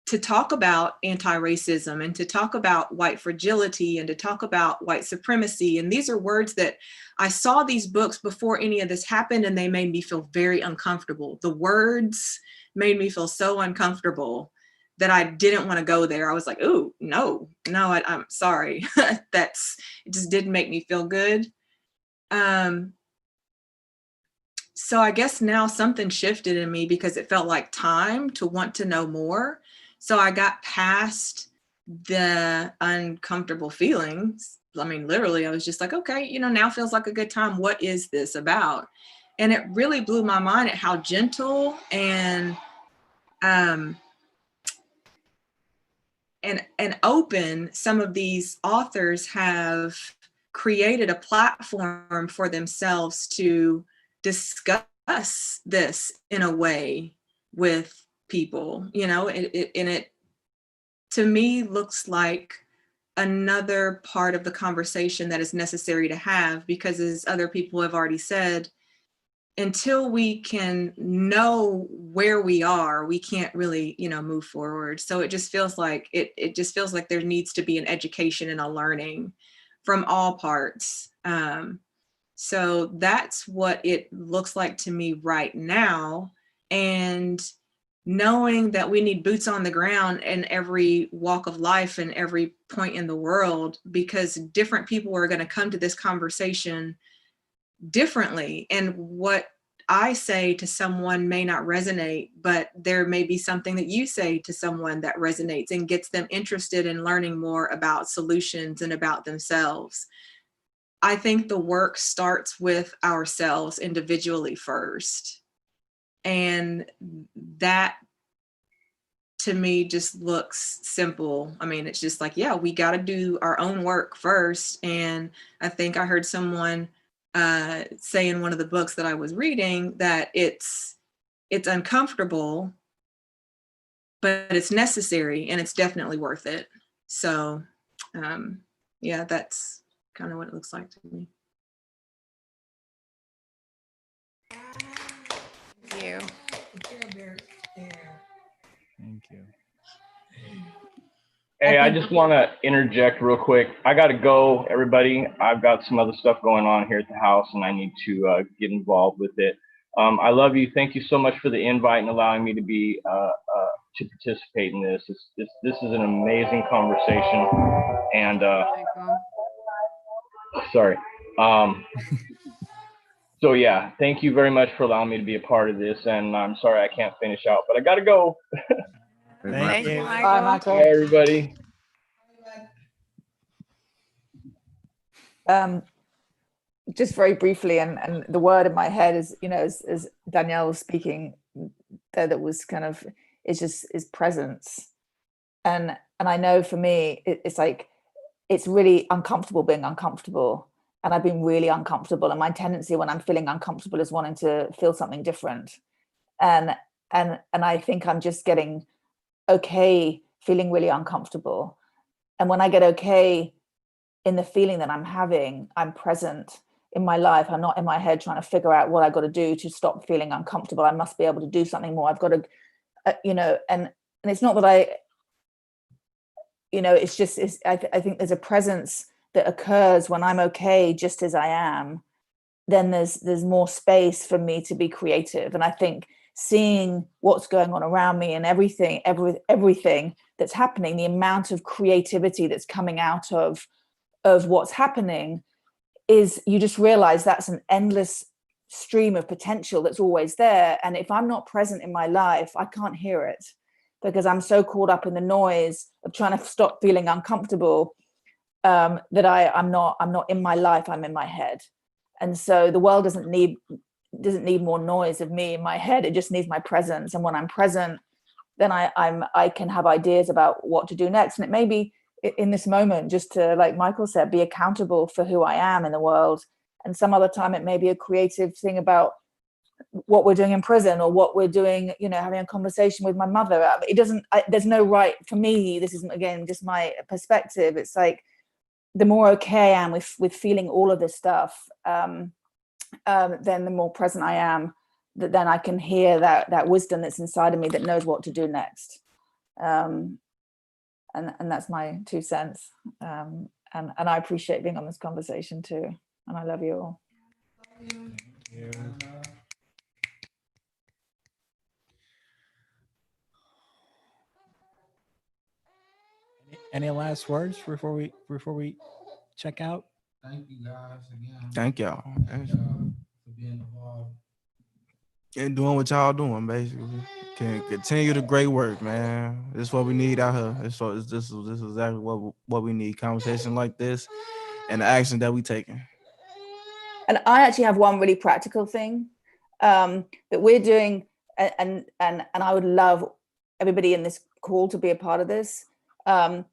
F: to talk about anti-racism and to talk about white fragility and to talk about white supremacy. And these are words that I saw these books before any of this happened, and they made me feel very uncomfortable. The words made me feel so uncomfortable that I didn't want to go there. I was like, ooh, no, I'm sorry. It just didn't make me feel good. So I guess now something shifted in me because it felt like time to want to know more. So I got past the uncomfortable feelings. I mean, literally, I was just like, okay, now feels like a good time. What is this about? And it really blew my mind at how gentle and open some of these authors have created a platform for themselves to discuss this in a way with people, and it to me looks like another part of the conversation that is necessary to have, because as other people have already said, until we can know where we are, we can't really, move forward. So it just feels like it just feels like there needs to be an education and a learning from all parts. So that's what it looks like to me right now. And knowing that we need boots on the ground in every walk of life and every point in the world, because different people are going to come to this conversation differently. And what I say to someone may not resonate, but there may be something that you say to someone that resonates and gets them interested in learning more about solutions and about themselves. I think the work starts with ourselves individually first. And that to me just looks simple. I mean, it's just like, yeah, we got to do our own work first. And I think I heard someone say in one of the books that I was reading that it's uncomfortable, but it's necessary and it's definitely worth it. So yeah, that's kind of what it looks like to me.
A: Thank you.
B: Thank you.
D: Hey, I just want to interject real quick. I got to go, everybody. I've got some other stuff going on here at the house, and I need to get involved with it. I love you. Thank you so much for the invite and allowing me to be to participate in this. This is an amazing conversation, and sorry. So yeah, thank you very much for allowing me to be a part of this, and I'm sorry I can't finish out, but I got to go.
B: Thank you.
J: Bye, Michael.
D: Bye, everybody.
J: Just very briefly, and the word in my head is, as Danielle was speaking, that was kind of is presence. And I know for me, it's like, it's really uncomfortable being uncomfortable. And I've been really uncomfortable. And my tendency when I'm feeling uncomfortable is wanting to feel something different. And I think I'm just getting okay feeling really uncomfortable. And when I get okay in the feeling that I'm having, I'm present in my life. I'm not in my head trying to figure out what I got to do to stop feeling uncomfortable. I must be able to do something more. I've got to, and it's not that it's just, I think there's a presence that occurs when I'm okay just as I am. Then there's more space for me to be creative. And I think seeing what's going on around me and everything that's happening, the amount of creativity that's coming out of what's happening, is you just realize that's an endless stream of potential that's always there. And if I'm not present in my life, I can't hear it, because I'm so caught up in the noise of trying to stop feeling uncomfortable that I'm not in my life, I'm in my head. And so the world doesn't need more noise of me in my head. It just needs my presence. And when I'm present, then I can have ideas about what to do next. And it may be in this moment just to, like Michael said, be accountable for who I am in the world. And some other time it may be a creative thing about what we're doing in prison, or what we're doing, having a conversation with my mother. It doesn't, there's no right, for me, this isn't, again, just my perspective. It's like, the more okay I am with feeling all of this stuff, then the more present I am, that then I can hear that wisdom that's inside of me that knows what to do next. And that's my 2 cents. And I appreciate being on this conversation too. And I love you all.
B: Any last words before we check out?
I: Thank you guys again.
C: Thank y'all.
I: For being involved.
C: And doing what y'all doing, basically. Can continue the great work, man. This is what we need out here. This is exactly what we need. Conversation like this and the action that we taking.
J: And I actually have one really practical thing that we're doing, and I would love everybody in this call to be a part of this. So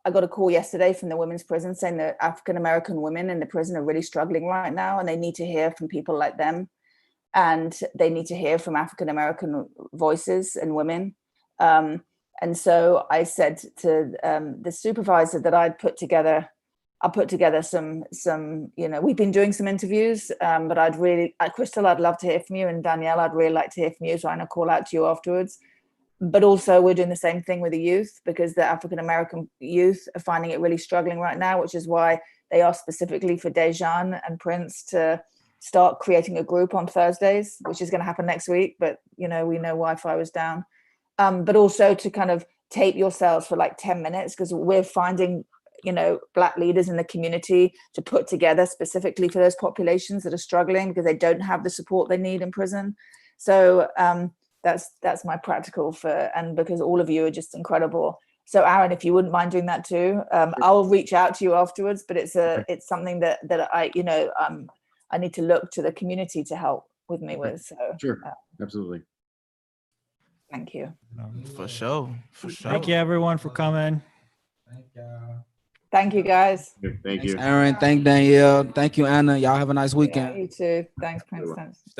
J: I got a call yesterday from the women's prison saying that African American women in the prison are really struggling right now, and they need to hear from people like them, and they need to hear from African American voices and women. And so I said to the supervisor that I'll put together some, we've been doing some interviews, but Crystal, I'd love to hear from you, and Danielle, I'd really like to hear from you. So I'm gonna call out to you afterwards. But also we're doing the same thing with the youth, because the African-American youth are finding it really struggling right now, which is why they asked specifically for Dejan and Prince to start creating a group on Thursdays, which is gonna happen next week. But we know Wi-Fi was down. But also to kind of tape yourselves for like 10 minutes, because we're finding Black leaders in the community to put together specifically for those populations that are struggling because they don't have the support they need in prison. So that's my practical and because all of you are just incredible. So Aaron, if you wouldn't mind doing that too, I'll reach out to you afterwards, but it's something that I need to look to the community to help with me with. So
H: Sure, absolutely.
J: Thank you.
C: For sure.
B: Thank you everyone for coming.
J: Thank you guys.
H: Thank
I: Thanks,
H: you.
I: Aaron. Thank Danielle. Thank you, Anna. Y'all have a nice weekend.
J: You too. Thanks, Prince.